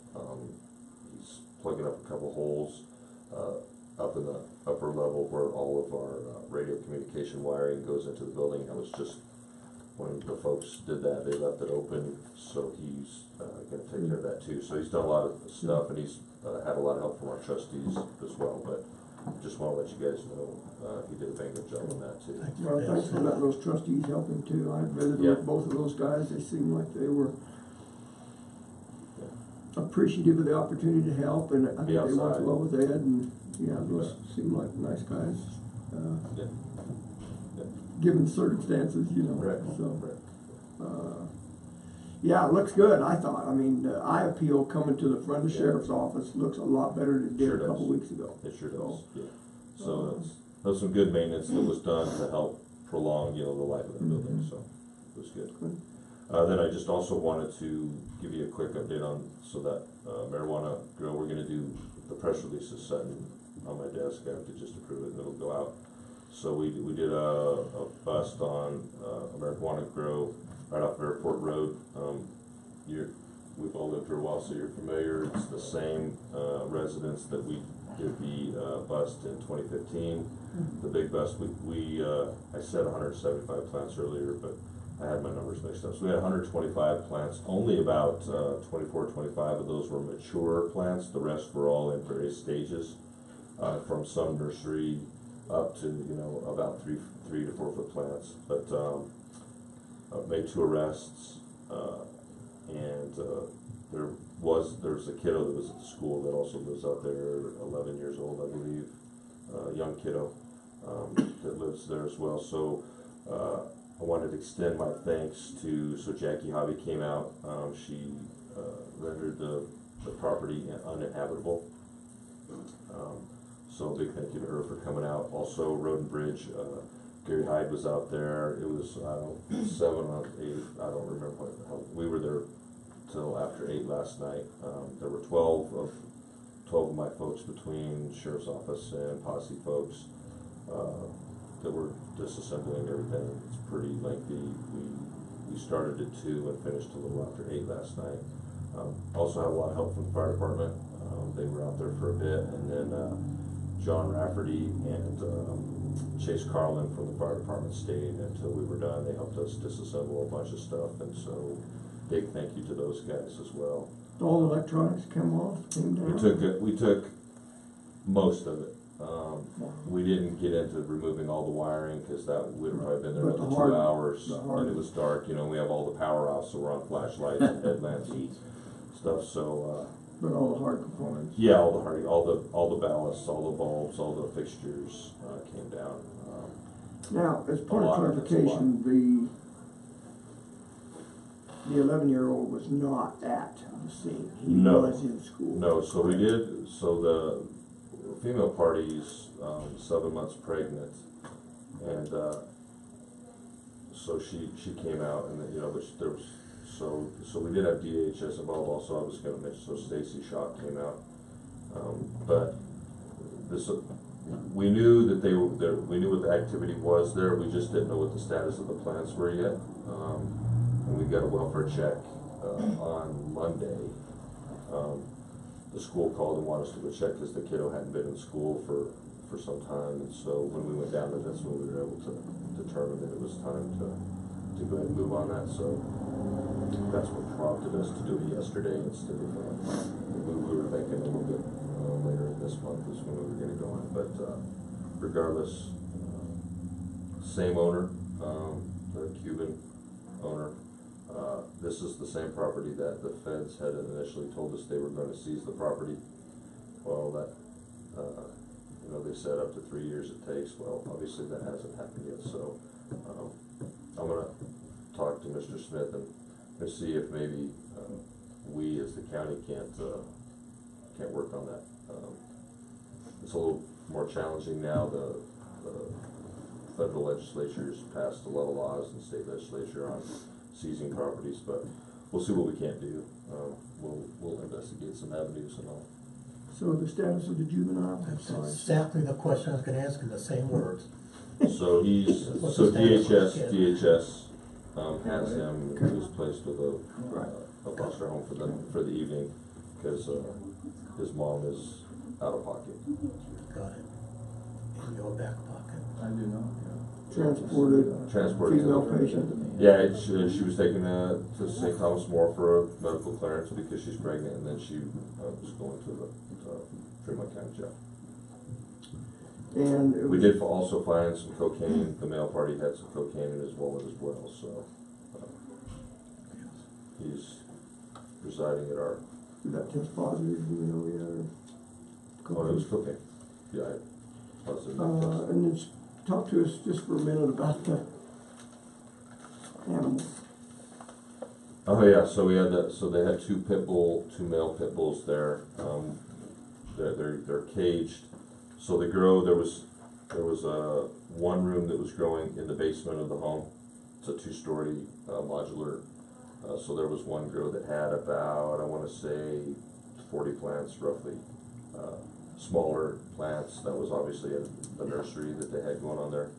He's plugging up a couple holes up in the upper level where all of our radio communication wiring goes into the building. I was just, when the folks did that, they left it open, so he's going to take care of that too. So he's done a lot of stuff, and he's had a lot of help from our trustees as well. But just want to let you guys know he did a bang good job on that too. Well, thanks for letting those trustees help him too. I visited with both of those guys. They seemed like they were appreciative of the opportunity to help, and I think they worked well with Ed, and those seemed like nice guys. Given the circumstances, Right. So, yeah, it looks good. I thought. I mean, the eye appeal coming to the front of the sheriff's office looks a lot better than it did a couple weeks ago. It sure does. Yeah. So that was some good maintenance that was done to help prolong, the life of the building. So it was good. Then I just also wanted to give you a quick update on that marijuana grow. We're going to do the press release is sitting on my desk. I have to just approve it, and it'll go out. So we did a bust on a marijuana grow right off Airport Road. We've all lived here a while, so you're familiar. It's the same residents that we did the bust in 2015. The big bust. I said 175 plants earlier, but I had my numbers mixed up. So we had 125 plants. Only about 24, 25 of those were mature plants. The rest were all in various stages, from some nursery up to about 3 to 4 foot plants. But made 2 arrests, and there's a kiddo that was at the school that also lives out there, 11 years old, I believe, young kiddo that lives there as well. So I wanted to extend my thanks so Jackie Hobby came out. She rendered the property uninhabitable. So big thank you to her for coming out. Also, Road and Bridge, Gary Hyde was out there. It was 7 or 8. I don't remember what. We were there till after 8 last night. There were 12 of my folks between sheriff's office and posse folks that were disassembling everything. It's pretty lengthy. We started at 2 and finished a little after 8 last night. Also had a lot of help from the fire department. They were out there for a bit, and then John Rafferty and Chase Carlin from the fire department stayed until we were done. They helped us disassemble a bunch of stuff, and so big thank you to those guys as well. All the electronics came down? We took most of it. We didn't get into removing all the wiring because that would have probably been there another 2 hours, and it was dark. We have all the power off, so we're on flashlights and headlamps and stuff. So. But all the hard components. Yeah, all the ballasts, all the bulbs, all the fixtures came down. Now, as part of clarification, the 11-year-old was not at the scene. He was in school. No, so we did. So the female party's 7 months pregnant, and so she came out, and but there was. So we did have DHS involved also. I was going to mention, so Stacy Shaw came out, but we knew that they were there. We knew what the activity was there. We just didn't know what the status of the plants were yet. And we got a welfare check on Monday. The school called and wanted us to go check because the kiddo hadn't been in school for some time, and so when we went down there, that's when we were able to determine that it was time to go ahead and move on that. So that's what prompted us to do it yesterday instead of we were thinking a little bit later this month is when we were going to go on. But regardless, same owner, the Cuban owner. This is the same property that the feds had initially told us they were going to seize the property. Well, that they said up to 3 years it takes. Well, obviously that hasn't happened yet. So I'm going to talk to Mr. Smith and and see if maybe, we as the county can't work on that. It's a little more challenging now. The federal legislature's passed a lot of laws and state legislature on seizing properties, but we'll see what we can't do. We'll investigate some avenues and all. So the status of the juvenile? That's exactly the question I was gonna ask in the same words. So he's, What's so the status of the kid? DHS, has him, he was placed with a foster home for the evening, because, his mom is out of pocket. Got it. In your back pocket. I do not, Transported female patient? Yeah, she was taken, to St. Thomas More for a medical clearance because she's pregnant, and then she, was going to the Fremont County Jail. And We did also find some cocaine. The male party had some cocaine in his wallet as well, so he's residing at our. Did that test positive, do you know yet? Oh, it was cocaine. Yeah, positive. And then talk to us just for a minute about the animals. Oh yeah, so we had that. So they had two male pit bulls there. They're caged. So they grow. There was one room that was growing in the basement of the home. It's a 2-story modular. So there was one grow that had about, I want to say, 40 plants roughly. Smaller plants. That was obviously the nursery that they had going on there.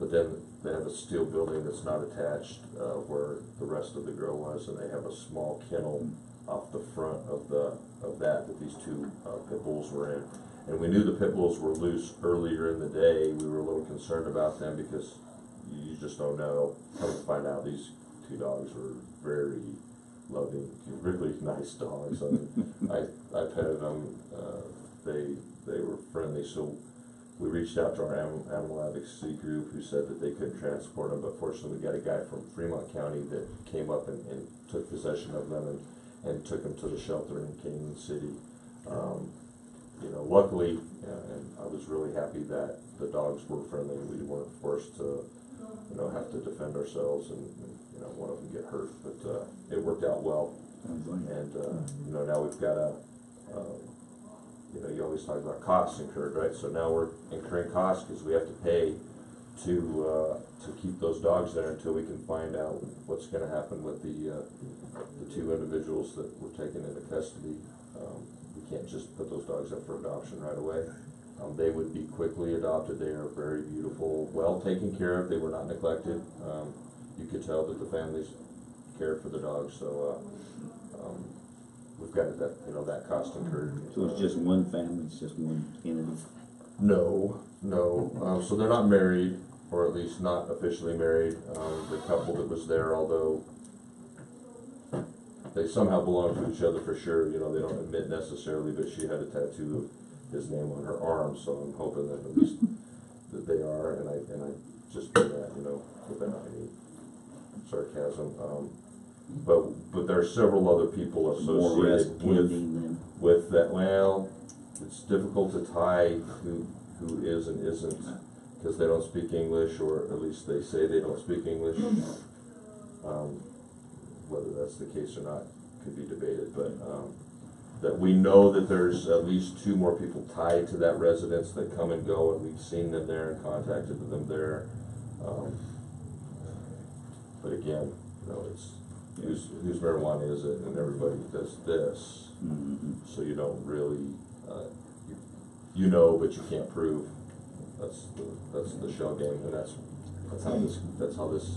But then they have a steel building that's not attached where the rest of the grow was, and they have a small kennel off the front of that these two pit bulls were in. And we knew the pit bulls were loose earlier in the day. We were a little concerned about them because you just don't know. Come to find out, these two dogs were very loving, really nice dogs. I mean, I petted them. They were friendly. So we reached out to our animal advocacy group, who said that they couldn't transport them, but fortunately we got a guy from Fremont County that came up and took possession of them and took them to the shelter in Canyon City. You know, luckily, and I was really happy that the dogs were friendly. We weren't forced to, you know, have to defend ourselves and you know, one of them get hurt. But it worked out well. And you know, now we've got you know, you always talk about costs incurred, right? So now we're incurring costs because we have to pay to keep those dogs there until we can find out what's going to happen with the two individuals that were taken into custody. We can't just put those dogs up for adoption right away. They would be quickly adopted. They are very beautiful, well taken care of. They were not neglected. You could tell that the families cared for the dogs. So we've got that, you know, that cost incurred. So it's just one family, it's just one entity? No. So they're not married, or at least not officially married. The couple that was there, although they somehow belong to each other for sure, you know, they don't admit necessarily, but she had a tattoo of his name on her arm, so I'm hoping that at least that they are, and I just do that, you know, without any sarcasm. But there are several other people associated with that. Well, it's difficult to tie who is and isn't, because they don't speak English, or at least they say they don't speak English. Whether that's the case or not could be debated, but that we know that there's at least 2 more people tied to that residence that come and go, and we've seen them there and contacted them there. But again, you know, it's whose marijuana is it, and everybody does this, so you don't really, you know, but you can't prove. That's the shell game, and that's how this,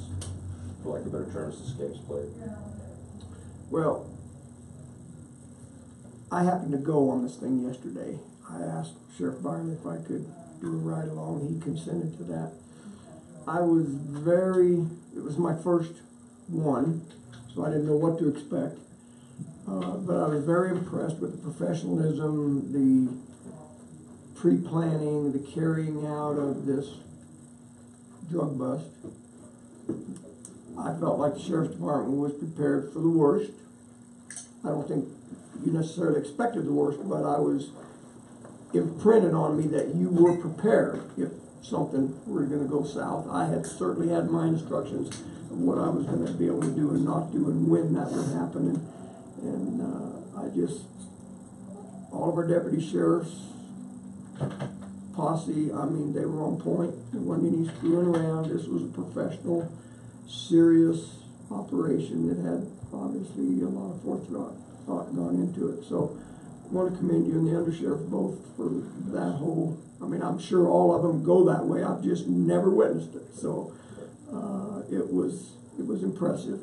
for lack of better terms, this game's played. Well, I happened to go on this thing yesterday. I asked Sheriff Byron if I could do a ride along. He consented to that. It was my first one, so I didn't know what to expect. But I was very impressed with the professionalism, the pre-planning, the carrying out of this drug bust. I felt like the Sheriff's Department was prepared for the worst. I don't think you necessarily expected the worst, but I was imprinted on me that you were prepared if something were going to go south. I had certainly had my instructions what I was gonna be able to do and not do and when that would happen. And I just, all of our deputy sheriffs, posse, I mean, they were on point. There wasn't any screwing around. This was a professional, serious operation that had obviously a lot of thought gone into it. So I want to commend you and the undersheriff both for that whole, I mean, I'm sure all of them go that way. I've just never witnessed it. So it was impressive.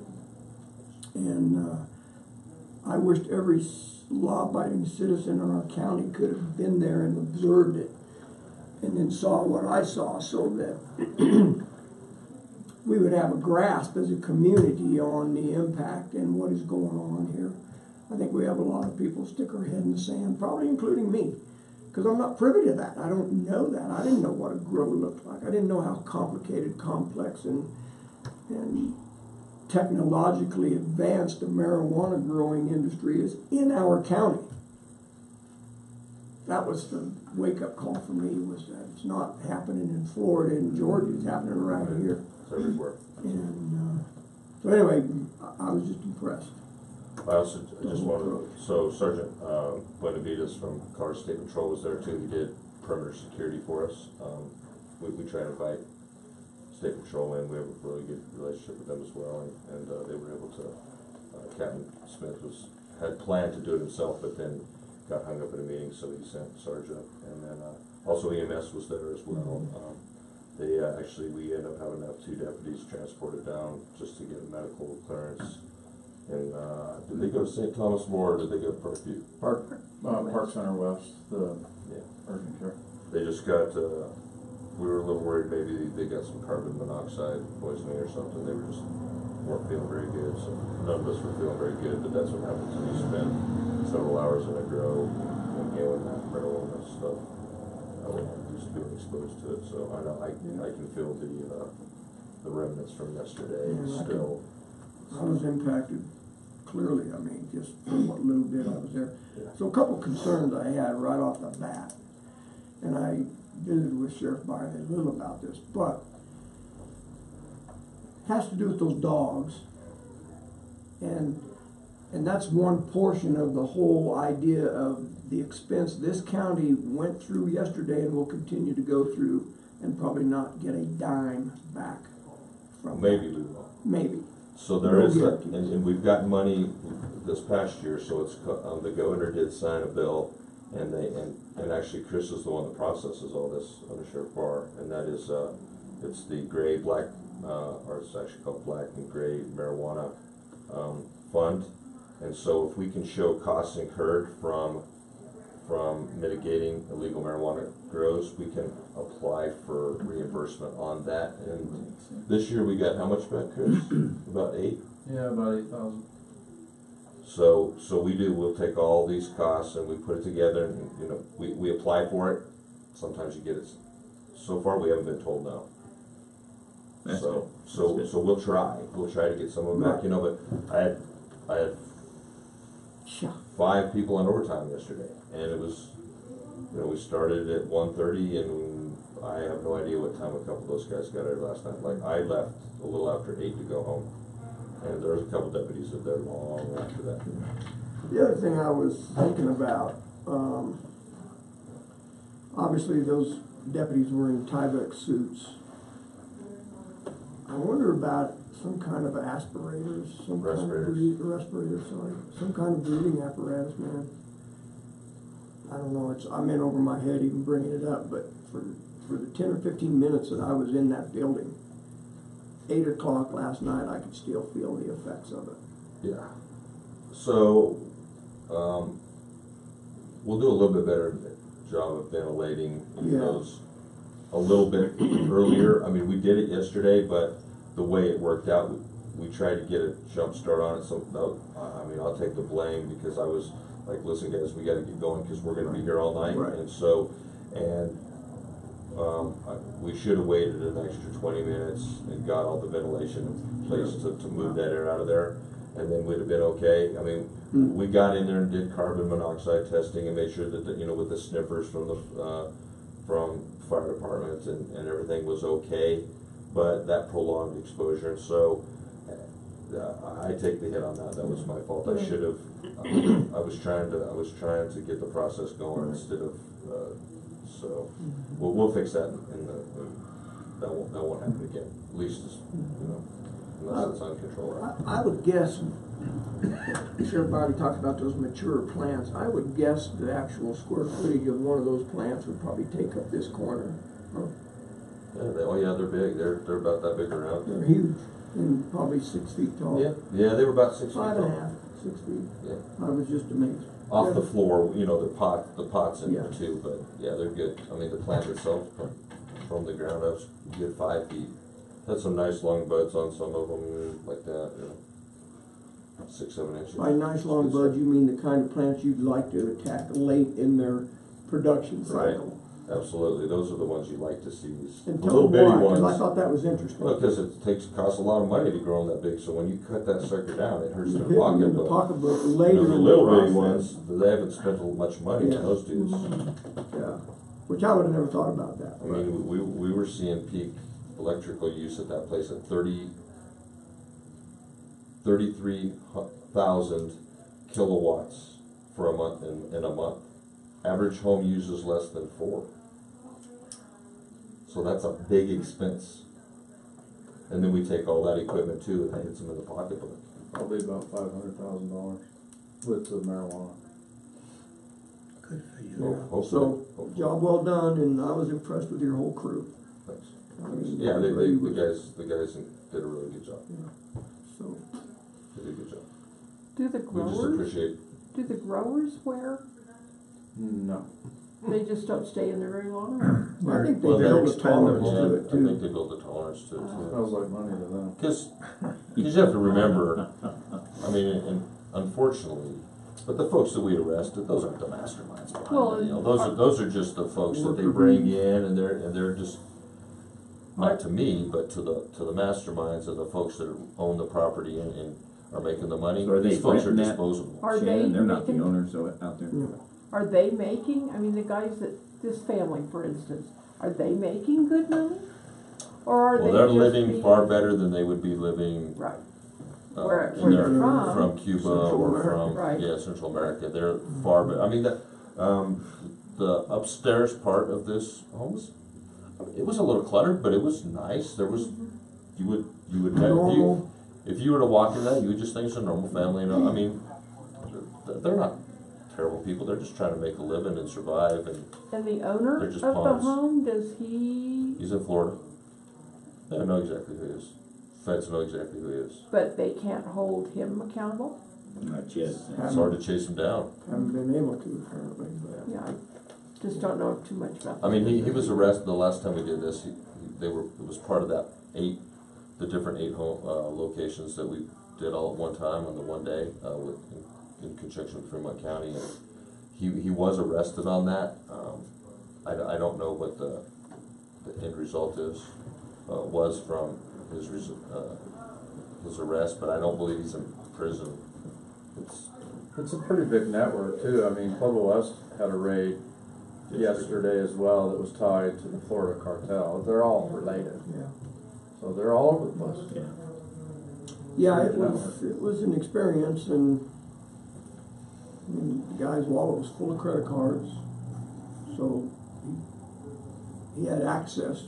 And I wished every law-abiding citizen in our county could have been there and observed it and then saw what I saw, so that we would have a grasp as a community on the impact and what is going on here. I think we have a lot of people stick our head in the sand, probably including me, because I'm not privy to that. I don't know that. I didn't know what a grow looked like. I didn't know how complicated, complex, and technologically advanced the marijuana growing industry is in our county. That was the wake-up call for me, was that it's not happening in Florida and Georgia, it's happening right here. It's everywhere. And so anyway, I was just impressed. I also just wanted, so Sergeant Buenavides from Colorado State Patrol was there too. He did perimeter security for us. We try to invite State Patrol in. We have a really good relationship with them as well, and they were able to, Captain Smith had planned to do it himself, but then got hung up in a meeting, so he sent Sergeant, and then also EMS was there as well. They actually, we ended up having to have 2 deputies transported down just to get a medical clearance. And did they go to St. Thomas More, or did they go to Parkview? Park Center West, the urgent care. They just got, we were a little worried maybe they got some carbon monoxide poisoning or something. They were just weren't feeling very good, so none of us were feeling very good, but that's what happens when you spend several hours in a grow inhaling that marijuana stuff. I wouldn't just being exposed to it, so I know I can feel the remnants from yesterday still. I was impacted clearly, I mean, just from what little bit I was there. Yeah. So a couple concerns I had right off the bat, and I visited with Sheriff Byerly a little about this, but it has to do with those dogs, and that's one portion of the whole idea of the expense this county went through yesterday and will continue to go through and probably not get a dime back from Maybe we will. Maybe. So there is, and we've got money this past year, so it's, the governor did sign a bill, and actually Chris is the one that processes all this under Sheriff Barr, and that is, it's the gray, black, or it's actually called black and gray marijuana, fund. And so if we can show costs incurred from mitigating illegal marijuana grows, we can apply for reimbursement on that. And this year we got how much back, Chris? About 8? Yeah, about 8,000. So we'll take all these costs and we put it together, and you know, we apply for it. Sometimes you get it. So far we haven't been told no. That's So good. so we'll try to get some of them back, you know, but I had 5 people on overtime yesterday, and it was, you know, we started at 1:30, and I have no idea what time a couple of those guys got there last night. Like, I left a little after 8 to go home, and there was a couple deputies that there long after that. The other thing I was thinking about, obviously those deputies were in Tyvek suits. I wonder about some kind of aspirators, some kind of breathing apparatus, man. I don't know, I'm in over my head even bringing it up, but for the 10 or 15 minutes that I was in that building, 8 o'clock last night, I could still feel the effects of it. Yeah. So, we'll do a little bit better job of ventilating those a little bit earlier. I mean, we did it yesterday, but the way it worked out, we tried to get a jump start on it. So, I mean, I'll take the blame, because I was like, listen guys, we gotta get going because we're gonna be here all night. Right. And so, we should have waited an extra 20 minutes and got all the ventilation in place to move that air out of there, and then we'd have been okay. I mean, we got in there and did carbon monoxide testing and made sure that, you know, with the sniffers from the from fire departments and everything was okay, but that prolonged exposure. And so I take the hit on that. That was my fault. I should have. I was trying to get the process going instead of. So we'll fix that, and that won't happen again. At least, unless it's uncontrolled. I would guess, everybody talks about those mature plants, I would guess the actual square footage of one of those plants would probably take up this corner. Yeah, they're big. They're about that big around. They're huge, and probably 6 feet tall. Yeah, they were about 6 feet tall. 5.5, 6 feet. Yeah. I was just amazed. Off the floor, the pots in there Yeah. too, but yeah, they're good. I mean, the plant itself, from the ground up, is a good 5 feet. Had some nice long buds on some of them, like that, 6, 7 inches. By nice long buds, you mean the kind of plants you'd like to attack late in their production cycle. Right, absolutely. Those are the ones you like to see. And The tell little them bitty why, ones. because I thought that was interesting. Well, because costs a lot of money to grow them that big, so when you cut that sucker down, it hurts You their hit them in the pocketbook. pocketbook later in The the little bitty process. ones, they haven't spent much money Yeah. on those dudes. Yeah, which I would have never thought about that. I mean, we were seeing peak electrical use at that place at 33,000 kilowatts for a month, in a month. Average home uses less than 4. So that's a big expense. And then we take all that equipment too, and that hits them in the pocketbook. Probably about $500,000 with the marijuana. Good for you. Hopefully. So, job well done, and I was impressed with your whole crew. Thanks. I mean, Yeah, the everybody guys did a really good job. Yeah. So, They did a good job. Do the We just growers, appreciate. do the growers wear? No. They just don't stay in there very long? I think they Well, they're build a tolerance Yeah, to it I think too. they build a tolerance to it too. Smells like money to them. Because you have to remember, I mean, and unfortunately, but the folks that we arrested, those aren't the masterminds behind Well, the deal. Those are just the folks that they bring in, and they're just, not to me, but to the masterminds and the folks that own the property and are making the money. So are they These folks are renting that? disposable. Are they Shannon, they're not the making- owners out there. Yeah. Are they making, I mean, the guys that, this family, for instance, are they making good money? Or are they Well, they're just living being- far better than they would be living Right. where Where they're from. from Cuba Central or America. from Right. Central America. They're far better. I mean, the upstairs part of this home was, it was a little cluttered, but it was nice. There was you would have Normal. if you were to walk in that, you would just think it's a normal family. I mean, they're not terrible people. They're just trying to make a living and survive. And And the owner They're of just the pawns. home, does he, he's in Florida. I know exactly who he is. Feds know exactly who he is. but they can't hold him accountable? Not yet. It's hard to chase him down. Haven't been able to apparently, but. Yeah, I just don't know too much about that. I mean, he was arrested the last time we did this. It was part of that the different 8 home locations that we did all at one time on the one day in conjunction with Fremont County. And he was arrested on that. I don't know what the end result was from his arrest, but I don't believe he's in prison. It's a pretty big network too. I mean, Pueblo West had a raid yesterday as well that was tied to the Florida cartel. They're all related. Yeah. So they're all over the place. Yeah. Yeah, it was an experience, and I mean, the guy's wallet was full of credit cards, so he had access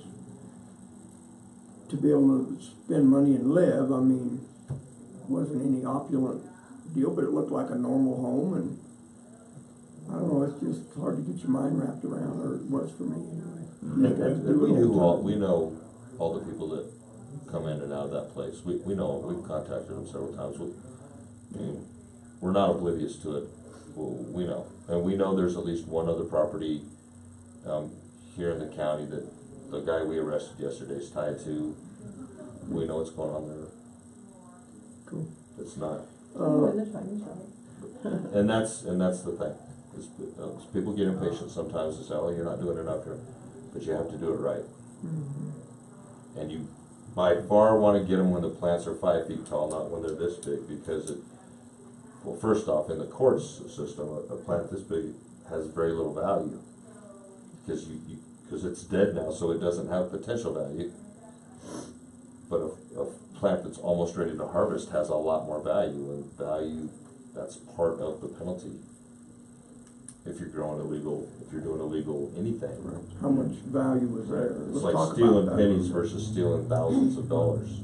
to be able to spend money and live. I mean, it wasn't any opulent deal, but it looked like a normal home, and I don't know, it's just hard to get your mind wrapped around, or it was for me anyway. And we know all the people that come in and out of that place. We know them. We've contacted them several times. I mean, we're not oblivious to it. We know. And we know there's at least one other property here in the county that the guy we arrested yesterday is tied to. We know what's going on there. Cool. It's not. When the time is right. And that's the thing. Is people get impatient sometimes and say, "Oh, you're not doing enough here," but you have to do it right. Mm-hmm. And you by far want to get them when the plants are 5 feet tall, not when they're this big, because well, first off, in the courts system, a plant this big has very little value because it's dead now, so it doesn't have potential value. But a plant that's almost ready to harvest has a lot more value, and value, that's part of the penalty. If you're growing illegal, if you're doing illegal anything. How much value was there? It's Let's like talk stealing about that. pennies versus stealing thousands of dollars.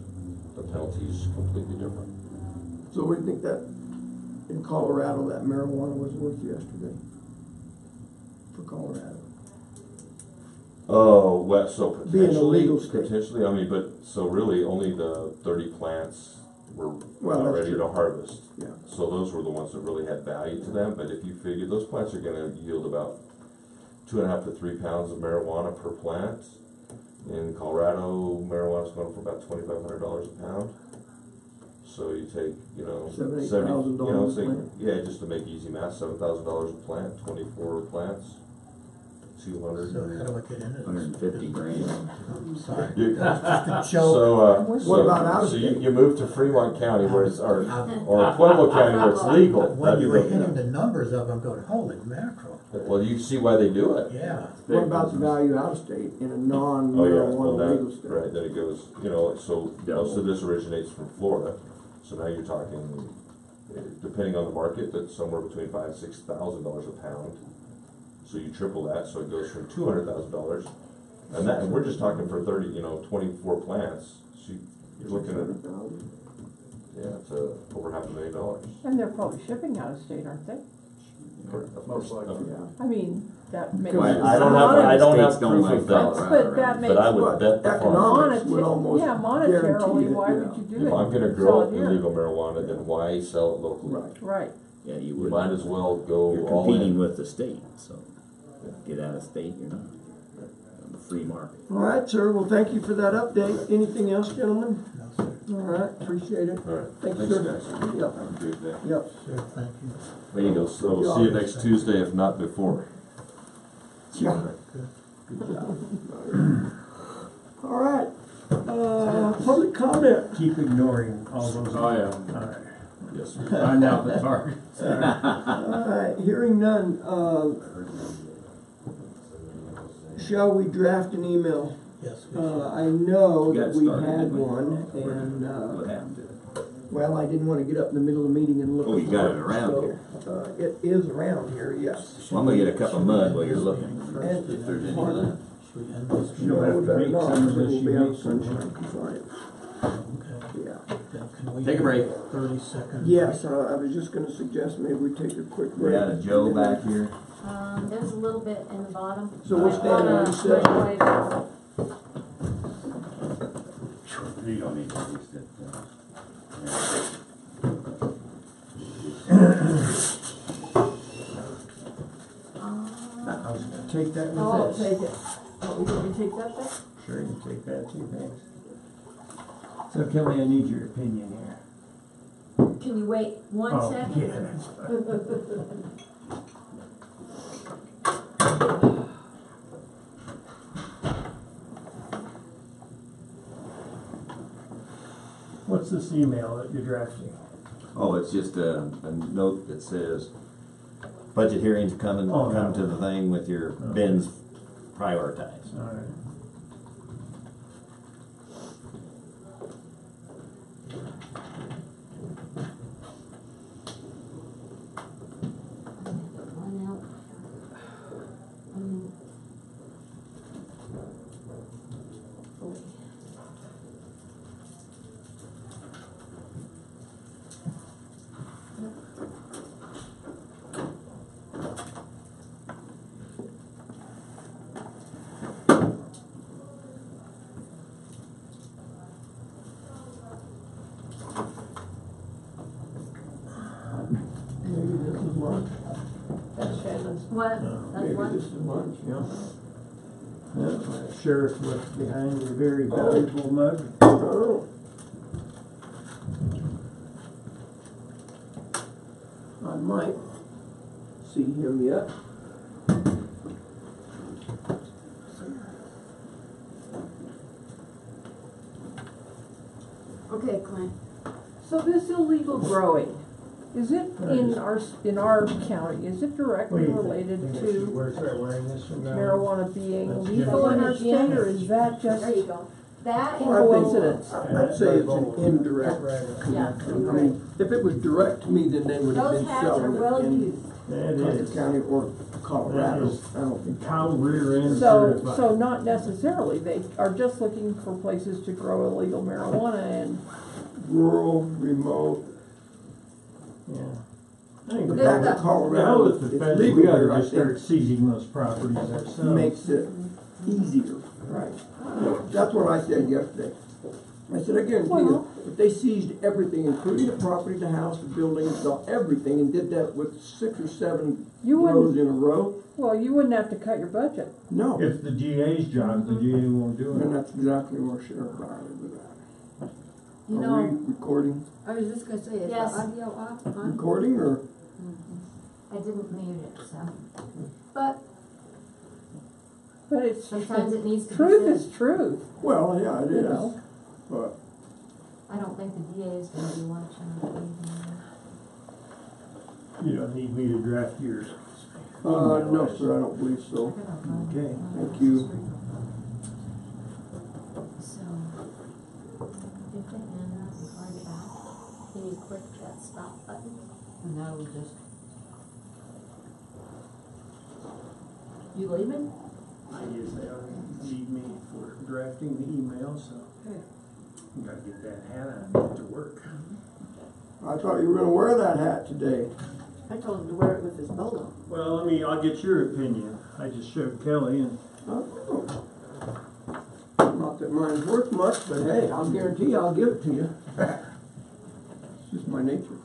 The penalty is completely different. So we think that in Colorado, that marijuana was worth yesterday? For Colorado? Oh, well, so Being a potentially, legal state. I mean, but, so really only the 30 plants were Well, that's ready true. to harvest. Yeah. So those were the ones that really had value to them, but if you figure, those plants are gonna yield about 2.5 to 3 pounds of marijuana per plant. In Colorado, marijuana's going for about $2,500 a pound. So you take, you know, $7,000, $70,000, you know, a say, plant. yeah, just to make easy math, $7,000 a plant, 24 plants, 200. So how do I get into this? 150 grand. I'm sorry. You- Just a joke. So, What about out of so state? you move to Fremont County where it's, or Pueblo County where it's legal. When That'd you be were hitting the- the numbers up, I'm going, holy mackerel. Well, you see why they do it. Yeah. What about the value out of state in a Oh, yeah, well, non-marijuana legal that, state? right, then it goes, you know, so most of this originates from Florida, so now you're talking, depending on the market, that's somewhere between $5,000 and $6,000 a pound. So you triple that, so it goes from $200,000, and we're just talking for 24 plants, so you're looking at, yeah, it's over $500,000. And they're probably shipping out of state, aren't they? Most likely. Yeah. I mean, that makes. Well, I don't have States don't proof like of that, that, But that makes. but I would bet the farm. Economics would almost Yeah, guarantee monetarily, it, why yeah. would you do it? If I'm gonna Sell grow it here. illegal marijuana, then why sell it locally? Right. Right. Yeah, you You would. might as well go You're all competing in. with the state, so get out of state, you're not. On the free market. All right, sir, well, thank you for that update. Anything else, gentlemen? No, sir. All right, appreciate it. All right, Thanks, thanks, sir. guys. Yep, Have a good day. yep. Sure, thank you. There you go, so we'll see you next Tuesday, if not before. Yeah. Good. Good job. All right, public comment. Keep ignoring all those. Oh, yeah. All right. Yes, sir. Find out the target. All right, hearing none, shall we draft an email? Yes, we I know You got that we started, had didn't we? one, What and, happened to it? well, I didn't wanna get up in the middle of the meeting and look. Oh, you got it for around so, here. It is around here, yes. Well, I'm gonna get a cup of mud while you're looking, And- if there's any left. Should we end this? You don't have to better make not, some of because this, we'll you be out make some. sunshine compliant. Okay. Yeah. Then can we Take a break. 30-second? Yes, I was just gonna suggest maybe we take a quick break. We got a Joe back here. There's a little bit in the bottom. So we'll stand on this side. You don't need to use it. I'll take that Oh, I'll with take this. it. Oh, you want me to take that back? Sure, you can take that too, thanks. So Kelly, I need your opinion here. Can you wait one Oh, second? yeah, that's fine. What's this email that you're drafting? Oh, it's just a note that says, budget hearings are coming, Oh, come no. to the thing with your bins prioritized. All right. One out. Maybe this is lunch. That's Shannon's. What? That's Maybe one? this is lunch, yeah. The sheriff left behind a very valuable mug. Oh. I might see him yet. Okay, Clint. So this illegal growing, is it in our county, is it directly related to Start wearing this from now on. marijuana being That's legal in our good. state, or is that just? There you go. That coincidence. I'd say it's an indirect connection. I mean, if it was direct to me, then they would have Those been hats are selling well it in used. That Custer is County or Colorado. That is I don't think. cow rear end So, certified. so not necessarily, they are just looking for places to grow illegal marijuana and, Rural, remote, Yeah. I think but the back fact- in Colorado, Now with the it's feds, legal we gotta here, I just start think. seizing those properties ourselves. Makes it easier. right. That's what I said yesterday. I said, I guarantee you, Well- if they seized everything, including the property, the house, the buildings, everything, and did that with 6 or 7 You rows wouldn't, in a row, well, you wouldn't have to cut your budget. no. It's the DA's job, the DA won't do And it. that's exactly where Sheriff Riley was at. You Are know, we recording? I was just gonna say, is the Yes. audio off, on? Recording or? I didn't mute it, so. But But it's, sometimes it needs to be truth said. is truth. Well, yeah, it You is. know. But I don't think the DA is gonna be watching it either. You don't need me to draft yours. no, sir, I don't believe so. Okay. Thank you. So, if they end up the card back, can you click that stop button? And that will just. You leaving? I guess they need me for drafting the email, so Okay. I gotta get that hat on and get to work. I thought you were gonna wear that hat today. I told him to wear it with his bolo. Well, I'll get your opinion. I just showed Kelly and Oh. Not that mine's worth much, but hey, I'll guarantee you I'll give it to you. It's just my nature.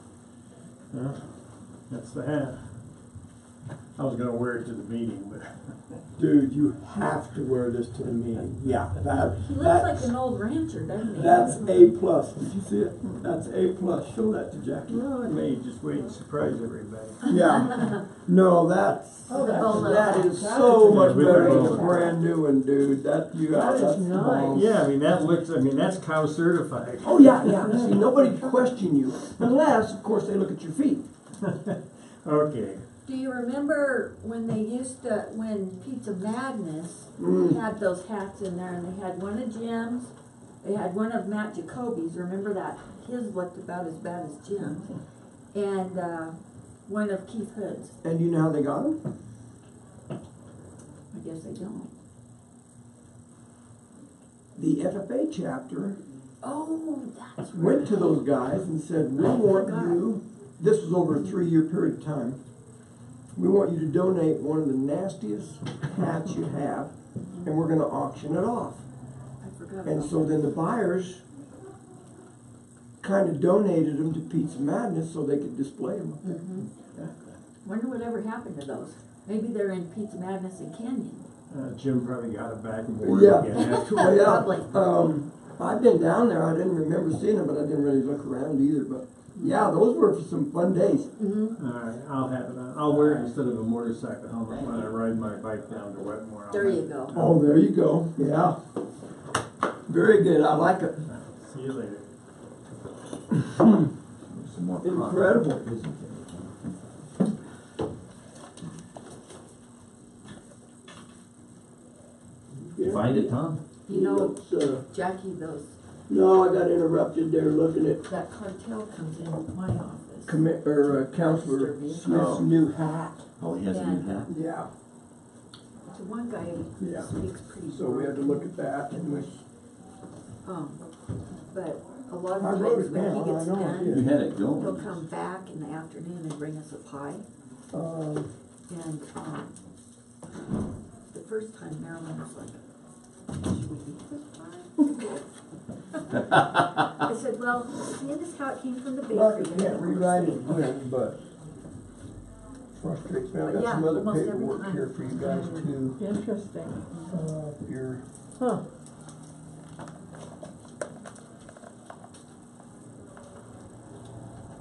that's the hat. I was gonna wear it to the meeting, but Dude, you have to wear this to the meeting. Yeah, He looks like an old rancher, doesn't he? that's A plus. Did you see it? That's A plus. Show that to Jackie. well, I may just wait and surprise everybody. Yeah. No, that's Oh, the bolo. that is so much With the better than bolo. the brand new one, dude. That you got. That is That's the nice. bomb. Yeah, that's cow certified. Oh yeah, yeah. See, nobody can question you unless, of course, they look at your feet. Okay. Do you remember when they used to, when Pizza Madness had those hats in there, and they had one of Jim's, they had one of Matt Jacoby's, remember that? His looked about as bad as Jim's, and, one of Keith Hood's. And you know how they got them? I guess they don't. The FFA chapter Oh, that's right. went to those guys and said, we want forgot. you, this was over a 3-year period of time, we want you to donate one of the nastiest hats you have, and we're gonna auction it off. I forgot And about so then the buyers kind of donated them to Pizza Madness so they could display them up there. Wonder whatever happened to those. Maybe they're in Pizza Madness and Canyon. Jim probably got it back and forth Yeah. again. Well, Probably. I've been down there, I didn't remember seeing them, but I didn't really look around either, but yeah, those were for some fun days. Mm-hmm. All right, I'll have it on. I'll wear it instead of a motorcycle helmet when I ride my bike down to Wetmore. I'll There have you it. go. Oh, there you go, yeah. Very good, I like it. See you later. Some more coffee, Incredible. isn't there? You find it, Tom? You know, It's, Jackie, those, no, I got interrupted there looking at that cartel comes in my office. Counselor Smith's new hat. Oh, he has a new hat? Yeah, To one guy who Yeah. speaks pretty. so we had to look at that and we, But a lot I of wrote times it when down, he gets I know I done, did. You had it he'll going. come back in the afternoon and bring us a pie. um, And, the first time Marilyn was like, should we eat this pie? I said, well, see, this is how it came from the not bakery. that you can't rewrite it again, but frustrates me. I got Yeah, some other almost every paperwork time. here for you guys too. Interesting. Your Huh.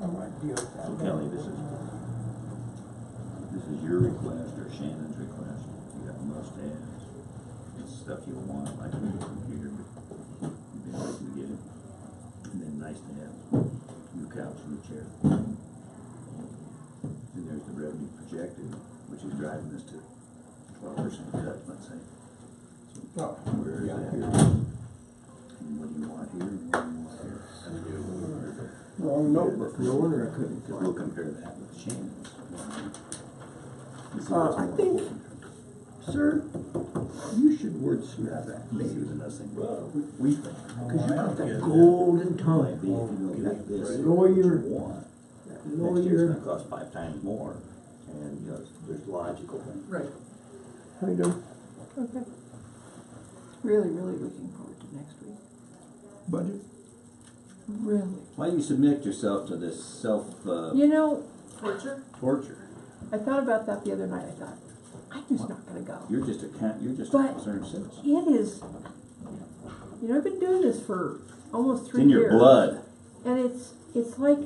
I might deal with that. So Kelly, this is your request or Shannon's request. You got must-haves. It's stuff you'll want, like a new computer, but you've been waiting to get it. And then nice to have, new couch, new chair. And there's the revenue projected, which is driving us to 12% cut, let's say. So Oh, where is yeah, that? here. What do you want here? What do you want here? Wrong notebook, no wonder I couldn't Because find we'll it. compare that with Shannon's. I think, sir, you should wordsmith that, He's maybe. using us, well, we think. Because you got that golden Might tongue. be if you go get this, That what you lawyer, want. that Next year's lawyer. gonna cost 5 times more, and, you know, there's logical things. Right. How you doing? Okay. Really, really looking forward to next week. Budget? Really. Why do you submit yourself to this You know, torture? I thought about that the other night. I thought, I'm just not gonna go. You're just a But- concerned citizen. It is, you know, I've been doing this for almost It's 3 in years. your blood. And it's like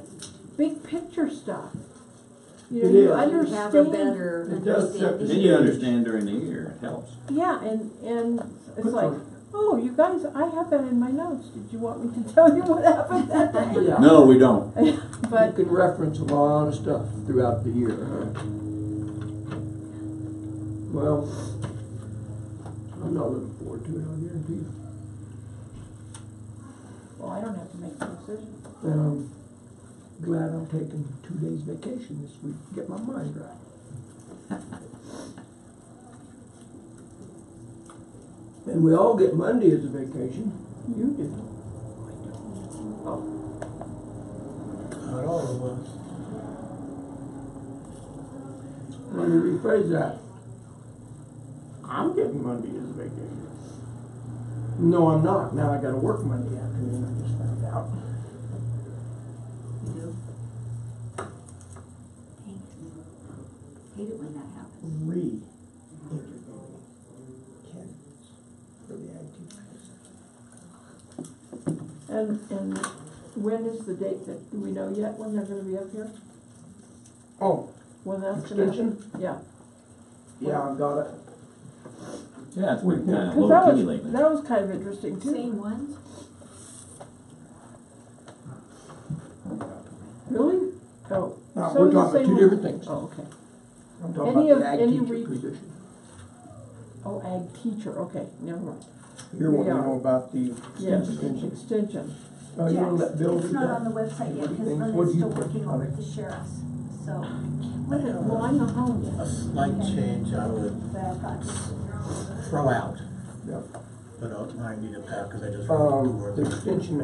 big picture stuff. You know, It you is. Have a understand. better It does set the understanding. Then you understand during the year, it helps. Yeah, and it's Put like, some- oh, you guys, I have that in my notes. Did you want me to tell you what happened that day? Yeah. No, we don't. You But can reference a lot of stuff throughout the year, huh? Well, I'm not looking forward to it, I'll guarantee you. well, I don't have to make the decision. And I'm glad I'm taking 2 days vacation this week to get my mind right. And we all get Monday as a vacation. You do. Oh, Not all of us. let me rephrase that. I'm getting Monday as a vacation. No, I'm not. Now I gotta work Monday afternoon, I just found out. Hate it when that happens. Re-interviewing candidates for the ag teacher. And when is the date that, do we know yet when they're gonna be up here? Oh, When that's gonna? extension? Yeah. Yeah, I've got it. Yeah, it's been kind of 'Cause that low key was, lately. that was kind of interesting too. Same ones? Really? Oh. No, so we're the talking about same two one- different things. Oh, okay. I'm talking Any about of- the ag any teacher re- position. Oh, ag teacher, okay, never mind. You're wanting to Yeah. know about the Yes, extension. extension. Oh, you wanna let Bill do that? It's not on the website yet, because Things- what Linda's do you still think, working over honey? at the sheriff's, so. Well, I'm not home A yet. slight change I would But I've got, throw out, Yep. but I need it back because I just read the word. The extension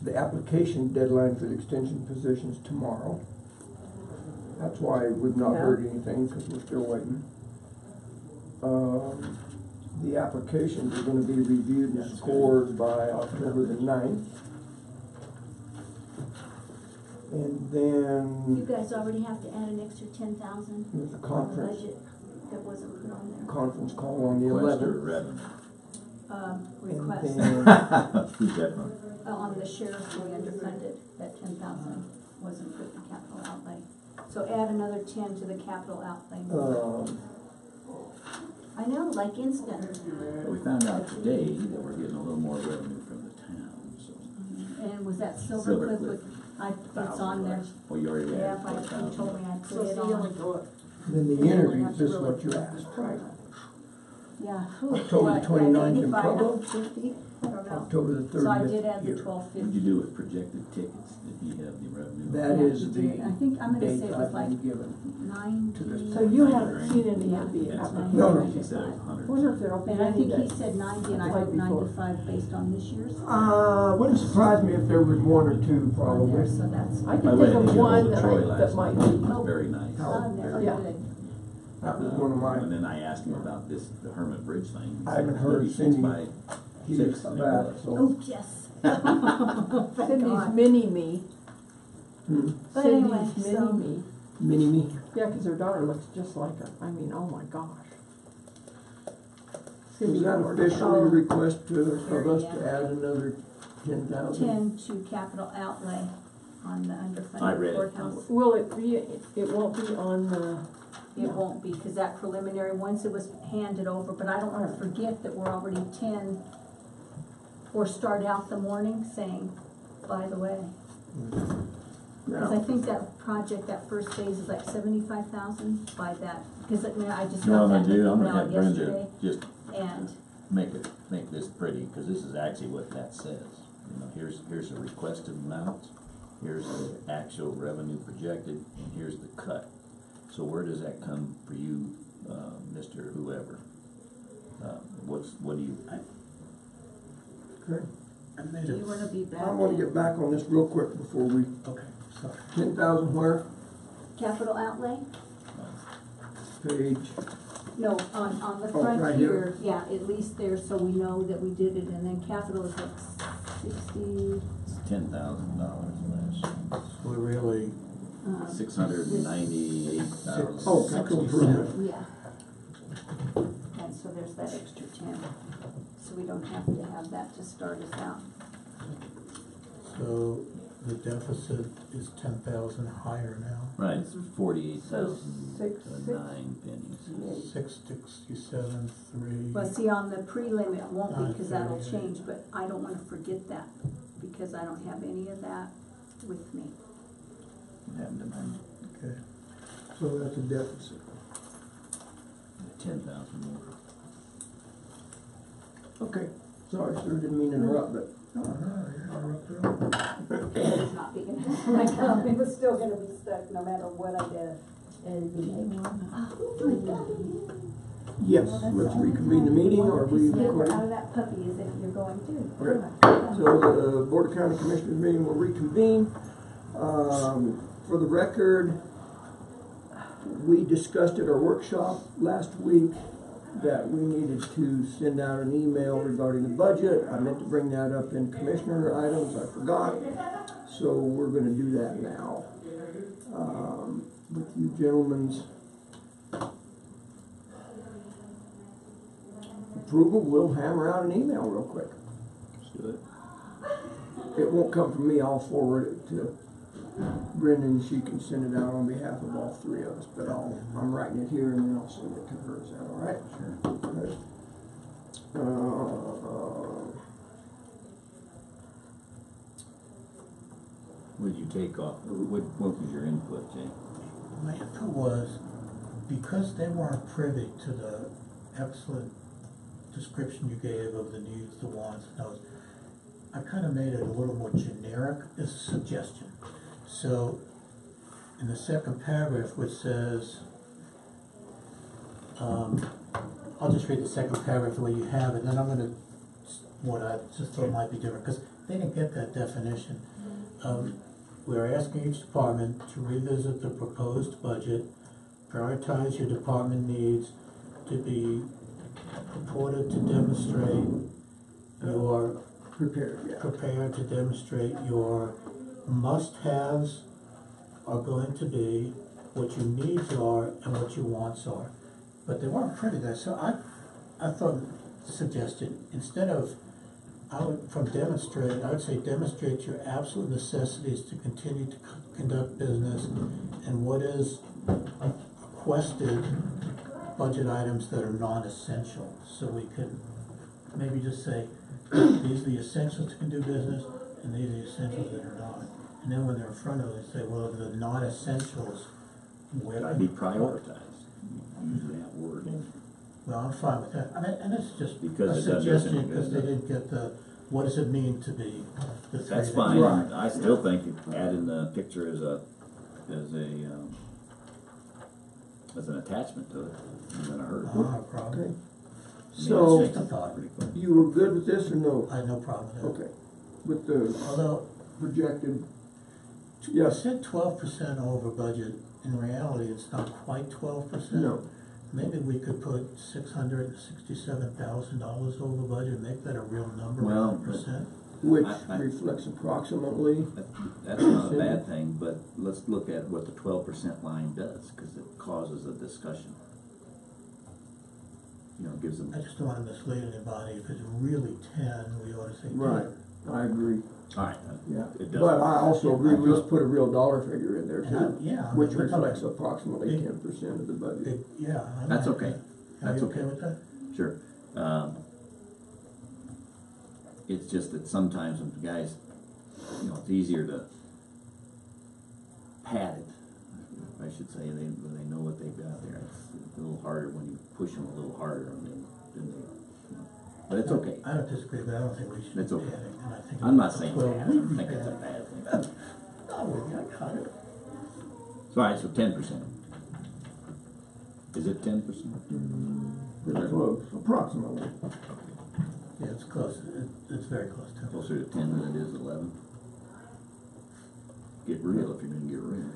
the application deadline for the extension position's tomorrow. That's why we've not Yeah. heard anything, because we're still waiting. The applications are gonna be reviewed and scored by October the 9th. And you then guys already have to add an extra 10,000 there's a on the conference, budget that wasn't put on there. conference call on the Request or 11th. revenue. Request, And then, Who's that from? on the sheriff, we underfunded, that 10,000 wasn't put in capital outlay. So add another 10 to the capital outlay. I know, like instant, But we found out today that we're getting a little more revenue from the town, so. and was that Silver Silver Cliff Cliff. with, it's on there. Well, you already Yeah, had if I, he told 4,000. me I'd So put it you only on. go up. then the interviews, this is what you asked, right? Yeah. October What, the 29th in 85, Pueblo? 50? I don't know. October the 30th So I did add the here. 1250. What'd you do with projected tickets? Did he have the revenue? That Yeah, is he the did. I think, I'm gonna date say it was I've like been given. 90. So you haven't seen any of the That's applications? No, no. She said it was 100. Wonder if there'll be And I any think he that, said 90 and I Like wrote before. 95 based on this year's. Wouldn't surprise me if there was one or two On there, probably. so that's. I I can went think and of did one hold that Troy that last might night. It be. was very nice. On there, Yeah. good. That was one of And mine. then I asked him about this, the Hermit Bridge thing. He I said haven't it's heard maybe Cindy 6 by He's 6, and it back, was. so. Oh, yes. Thank Cindy's God. mini-me. But Cindy's anyway, so- mini-me. Mini-me. Yeah, 'cause her daughter looks just like her. I mean, oh my gosh. Is Cindy that Ward. officially a request of us Yeah. to add another 10,000? 10 to capital outlay on the I underfunded read it. courthouse. Will it be, it won't be on the, It won't be, because that preliminary, once it was handed over, but I don't wanna forget that we're already 10, or start out the morning saying, by the way. Because I Now, think that project, that first phase is like 75,000 by that, because I just You know got what I'm that gonna do? I'm gonna email have Brenda yesterday. just And make this pretty, because this is actually what that says. You know, here's the requested amount, here's the actual revenue projected, and here's the cut. So where does that come for you, Mr. Whoever? What do you? Okay. Do you wanna be back? I wanna get back on this real quick before we, Okay, sorry. 10,000 where? Capital outlay? Page, No, on the Oh, front right here, yeah, at least there, so we know that we did it, and then capital is like 60, It's $10,000 less. So we really, $698,000. oh, capital improvement. yeah. And so there's that extra 10, so we don't have to have that to start us out. so the deficit is 10,000 higher now. Right, it's 48,009 So pennies. 667, 3. Well, see, on the prelim, it won't be, because that'll 938. change, but I don't wanna forget that, because I don't have any of that with me. What happened to mine? Okay. So that's a deficit. 10,000 more. Okay, sorry, sir, didn't mean to interrupt, but. No, you're interrupting. It's not big enough, my company was still gonna be stuck no matter what I did. Yes, let's reconvene the meeting, or are we Get out recording? of that puppy as if you're going to. Okay. So the Board of County Commissioners meeting will reconvene. For the record, we discussed at our workshop last week that we needed to send out an email regarding the budget. I meant to bring that up in commissioner items, I forgot. So we're gonna do that now. With you gentlemen's approval, we'll hammer out an email real quick. Let's do it. It won't come from me, I'll forward it to Brendan, she can send it out on behalf of all three of us, but I'm writing it here and then I'll send it to her, is that all right? Sure. Okay. What did you take off? What was your input, Jay? My input was, because they weren't privy to the excellent description you gave of the needs, the wants, and those, I kind of made it a little more generic as a suggestion. So, in the second paragraph, which says, I'll just read the second paragraph the way you have it, and then I'm gonna, what I just thought might be different, because they didn't get that definition. We're asking each department to revisit the proposed budget, prioritize your department needs to be purported to demonstrate your prepared to demonstrate your must-haves are going to be what your needs are and what your wants are. But they weren't privy to that, so I thought, suggested, instead of, from demonstrate, I would say demonstrate your absolute necessities to continue to conduct business and what is requested budget items that are non-essential. So we could maybe just say, these are the essentials to do business and these are the essentials that are not. And then when they're in front of it, say, well, the non-essentials, where Gotta be prioritized. Use that word. Well, I'm fine with that. I mean, and it's just Because a it doesn't do suggestion, any because they good. didn't get the, what does it mean to be the three? That's that- fine. Right. I still think adding the picture as an attachment to it isn't gonna hurt. Not a problem. Okay. I mean, So, it's just pretty quick. you were good with this or no? I have no problem with that. Okay. With the Although, projected, you yes, said 12% over budget, in reality, it's not quite 12%. no. Maybe we could put $667,000 over budget, make that a real number, Well, 1%. Which I- reflects approximately, That's not a bad thing, but let's look at what the 12% line does, cause it causes a discussion. You know, gives them. I just don't want to mislead anybody. If it's really 10, we ought to say 10. right, I agree, Alright. yeah. It does. But I also agree, we just put a real dollar figure in there And I- too, yeah, I which mean, we're talking reflects approximately big- 10% of the budget. Big- Yeah. I That's like okay. that. Are That's you okay okay. with that? Sure. It's just that sometimes when guys, you know, it's easier to pad it, I should say, when they know what they've got there. It's a little harder when you push them a little harder and then they, you know. but it's okay. I don't disagree, but I don't think we should It's be okay. adding, and I think. I'm not saying 12 bad, I would don't be think it's a bad. bad thing. I'm with you, I got it. So, all right, so 10%. Is it 10%? Pretty close, approximately. Yeah, it's close, it's very close to. Closer to 10 than it is 11. Get real if you're gonna get real.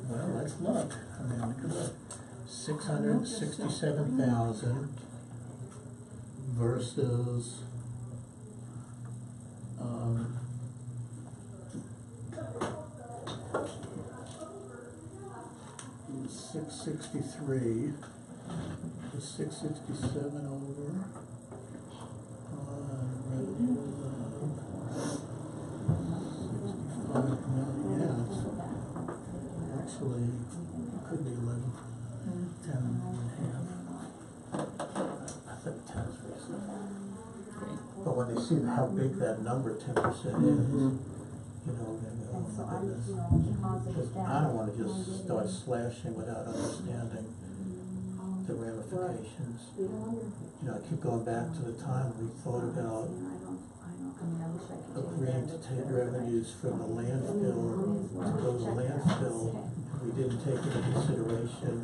Well, let's look, I mean, look at that, 667,000 versus, 663, the 667 over, revenue, 65 million, yeah, it's actually, it could be 11, 10 and a half. I think 10 is reasonable. Okay. But when they see how big that number 10% is, you know, they're gonna go, oh my goodness. Because I don't wanna just start slashing without understanding the ramifications. You know, I keep going back to the time we thought about agreeing to take revenues from the landfill, to go to landfill. We didn't take into consideration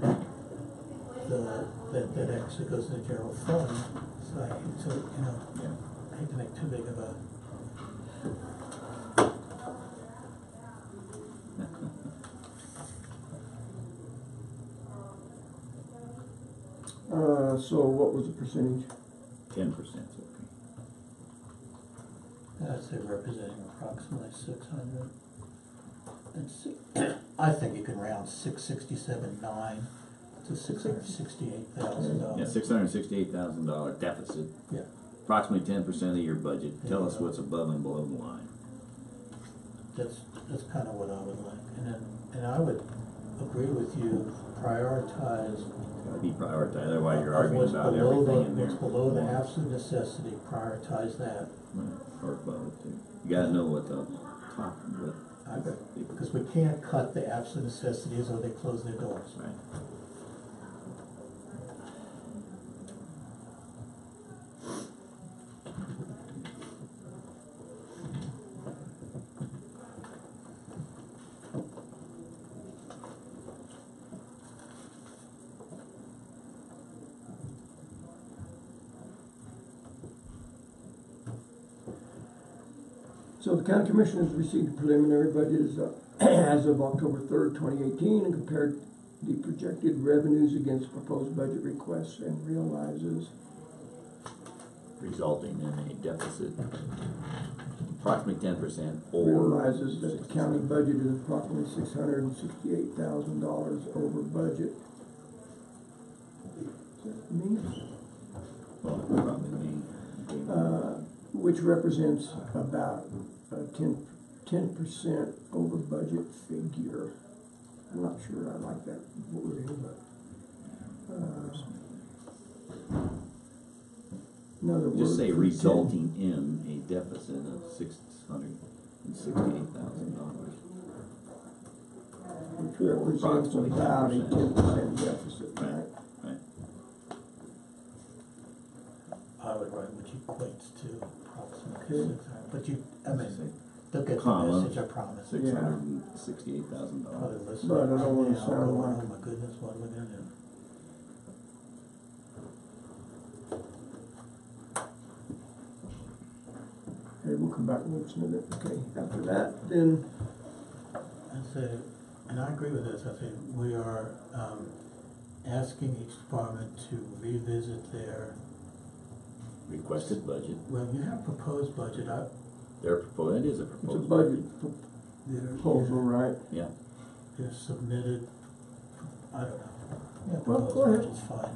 that actually goes in the general fund. So I hate to, you know, I hate to make too big of a. So what was the percentage? 10% is okay. I'd say representing approximately 600. I think you can round 667.9 to $668,000. Yeah, $668,000 deficit. Yeah. Approximately 10% of your budget. Tell us what's above and below the line. That's kind of what I would like, and I would agree with you. Prioritize. Gotta be prioritized, otherwise you're of arguing what's about below everything in there. What's below the absolute necessity. Prioritize that. Or above it too. You gotta know what the top, Because we can't cut the absolute necessities or they close their doors. right. So the county commissioners received a preliminary budget as of October 3rd, 2018, and compared the projected revenues against proposed budget requests and realizes Resulting in a deficit approximately 10% or realizes that the county budget is approximately $668,000 over budget. Is that me? well, probably me. Which represents about a 10% over budget figure. I'm not sure I like that wording, but in other words, Just say resulting in a deficit of $668,000. which represents about a 10% deficit, right? Right. I would write which equates to approximately Okay. 600. But I mean, they'll get the Comma. message, I promise. $668,000. Probably listen But I don't right wanna now, sound going, like- oh my goodness, what am I gonna do? Okay, we'll come back and we'll submit it. Okay, after that, then, I'd say, and I agree with this, I think we are asking each department to revisit their, Requested budget. well, you have proposed budget, Their proposal, it is a it's a proposal. budget proposal, right? Yeah. they're submitted, I don't know. Yeah, Well, proposed go ahead. budget's fine.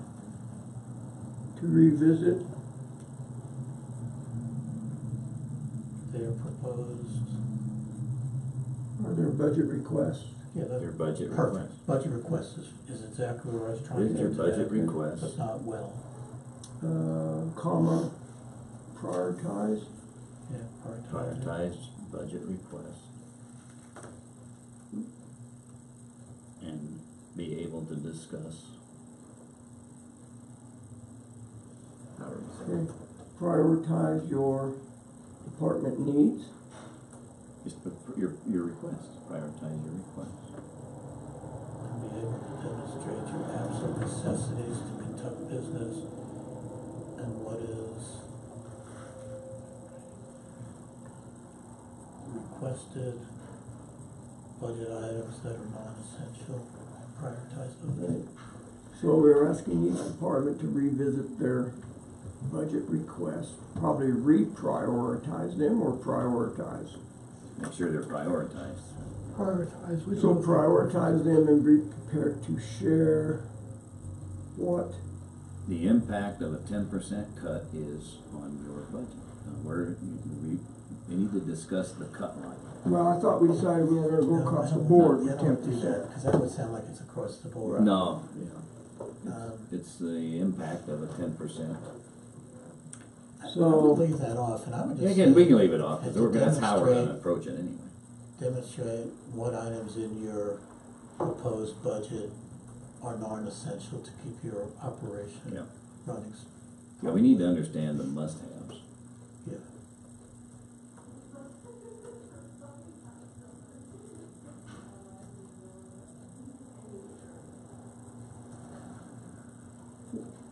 To revisit Their proposed, or their budget requests. yeah, Their budget perfect. request. Budget request is exactly where I was trying to Here's get your to budget that, request. but not well. Comma, prioritize. Yeah, Prioritize budget request. And be able to discuss. However you say it. Okay. prioritize your department needs. Just put your request, prioritize your request. To be able to demonstrate your absolute necessities to conduct business and what is requested budget items that are non-essential, prioritize those. So we're asking each department to revisit their budget requests, probably reprioritize them or prioritize. Make sure they're prioritized. Prioritize, which So ones? prioritize them and be prepared to share what? The impact of a 10% cut is on your budget. We need to discuss the cut line. Well, I thought we decided we were gonna go across the board with 10%. Because that would sound like it's across the board. No, yeah. It's the impact of a 10%. I would leave that off, and I would just Again, say, we can leave it off, and because to that's how we're gonna demonstrate- approach it anyway. Demonstrate what items in your proposed budget are non-essential to keep your operation Yeah. running. Yeah, we need to understand the must-haves. Yeah.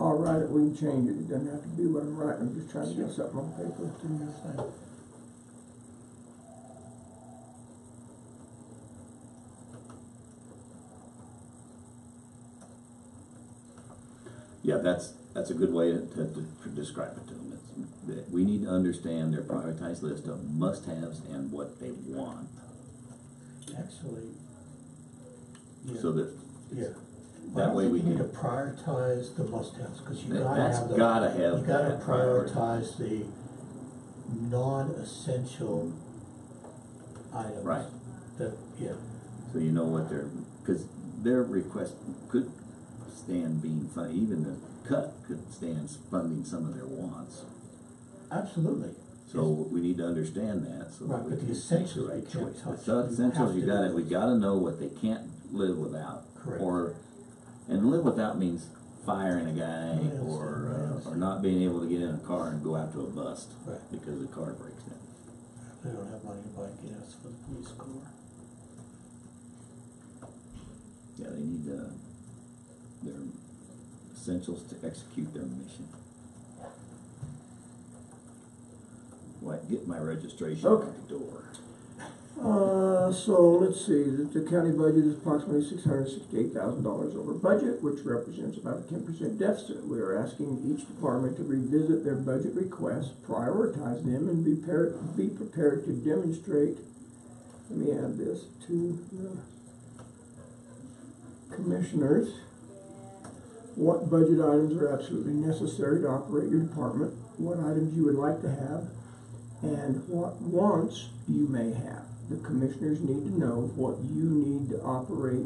I'll write it, we can change it, it doesn't have to be what I'm writing, I'm just trying to get something on paper. Do your thing. Yeah, that's a good way to describe it to them. It's, that we need to understand their prioritized list of must-haves and what they want. Actually, yeah. So that, Yeah. that way we You need to can, prioritize the must-haves, because you That- gotta that's have the. gotta have You gotta that priority. prioritize the non-essential items. Right. That, yeah. so you know what their, because their request could stand being funded, even the cut could stand funding some of their wants. Absolutely. So we need to understand that, so that Right, we but can the make the essentials right we can't choice. touch. The You essentials, have you to gotta, do we those. gotta know what they can't live without. Correct. And live without means firing a guy, I understand, or, I or understand. not being able to get in a car and go out to a bust. Right. Because the car breaks down. They don't have money to buy gas for the police car. Yeah, they need, their essentials to execute their mission. Like, get my registration Okay. out the door. So let's see, the county budget is approximately $668,000 over budget, which represents about a 10% deficit. We are asking each department to revisit their budget requests, prioritize them, and be prepared to demonstrate. Let me add this to the commissioners. What budget items are absolutely necessary to operate your department, what items you would like to have, and what wants you may have. The commissioners need to know what you need to operate.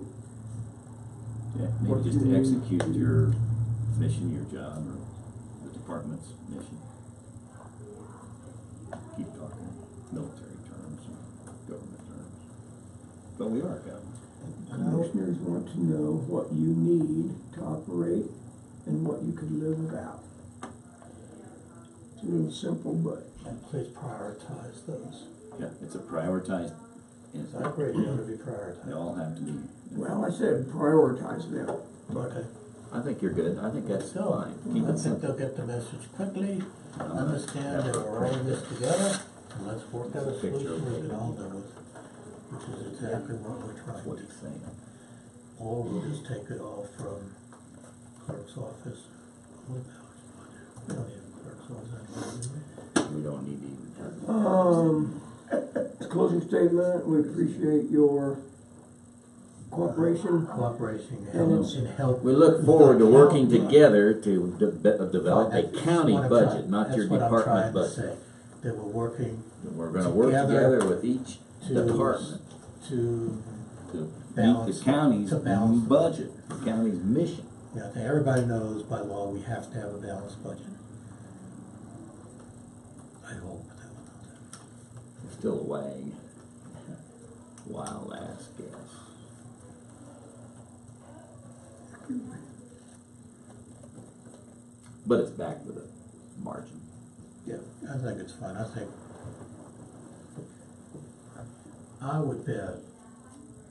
Yeah, What maybe just you to need execute to- your mission, your job, or the department's mission. Keep talking military terms or government terms. But we are government. Commissioners want to know what you need to operate and what you could live without. It's a little simple, but And please prioritize those. Yeah, it's a prioritized, and So I agree, they ought to be they prioritized. all have to be. well, I said prioritize them. Okay. I think you're good, I think that's So, fine, I keep it think simple. they'll get the message quickly, Uh, understand that we're all in this together, and let's work out a It's a picture solution of we what can all we live with, which is exactly what we're trying What to he's do. saying. Or we'll just take it all from clerk's office. We don't need a clerk's office anymore, do we? We don't need to even. Closing statement, we appreciate your cooperation. Cooperation And and it's- help. We look forward to working Help. together to develop a That's county what I'm budget, trying- not your that's what I'm department trying to budget. say, that we're working We're gonna work Together together with each to, department to, to meet balance- the county's to balance the budget, the county's mission. yeah, I think everybody knows by law we have to have a balanced budget. I hope that one knows that. It's still a wag. Wild ass guess. But it's back with a margin. Yeah, I think it's fine. I would bet,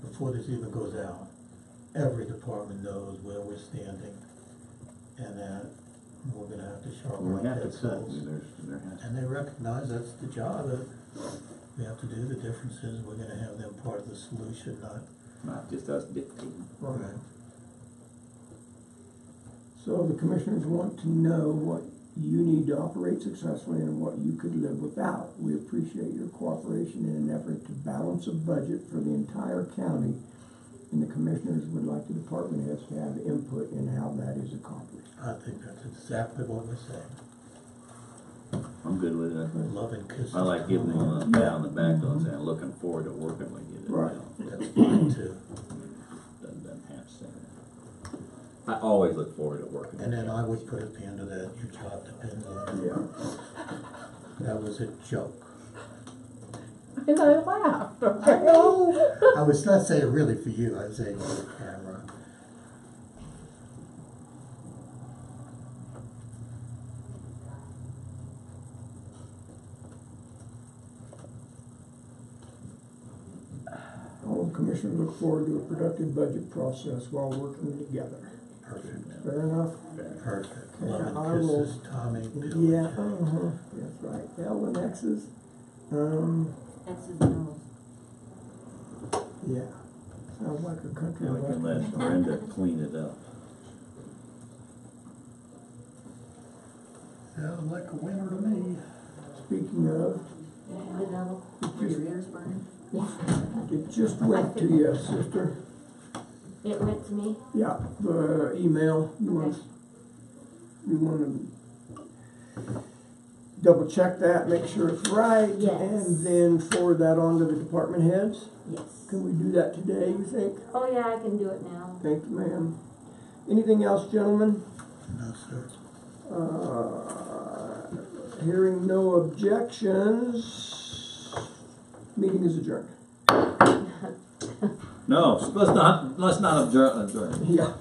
before this even goes out, every department knows where we're standing, and that we're gonna have to sharpen We're our gonna have to cut, pencils. there has And they recognize that's the job that we have to do. The difference is we're gonna have them part of the solution, not just us dictating. Right. So the commissioners want to know what you need to operate successfully and what you could live without. We appreciate your cooperation in an effort to balance a budget for the entire county, and the commissioners would like the department heads to have input in how that is accomplished. I think that's exactly what we're saying. I'm good with it. Love and kisses. I like giving them a pat on the back and saying, looking forward to working with you. Right. That's fine too. Doesn't have to say that. I always look forward to working with And you. then I would put at the end of that, your job depends on it. Yeah. That was a joke. And I laughed, I okay? know. I was not saying really for you, I was saying for the camera. All the commissioners look forward to a productive budget process while working together. Perfect. Fair enough? Perfect. Okay, Love I and will- kisses, Tommy, Bill. Yeah, Jack. that's right. L and X's. X's and O's. Yeah. Sounds like a country Yeah, we can let western. Brenda clean it up. Sounds like a winner to me. Speaking of, The devil, were your ears burning? it just went to you, sister. It went to me. Yeah, the email. Okay. You want to double check that, make sure it's right, Yes. and then forward that on to the department heads. Yes. Can we do that today, you think? Oh, yeah, I can do it now. Thank you, ma'am. Anything else, gentlemen? No, sir. Hearing no objections, meeting is adjourned. No, let's not adjourn. Yeah.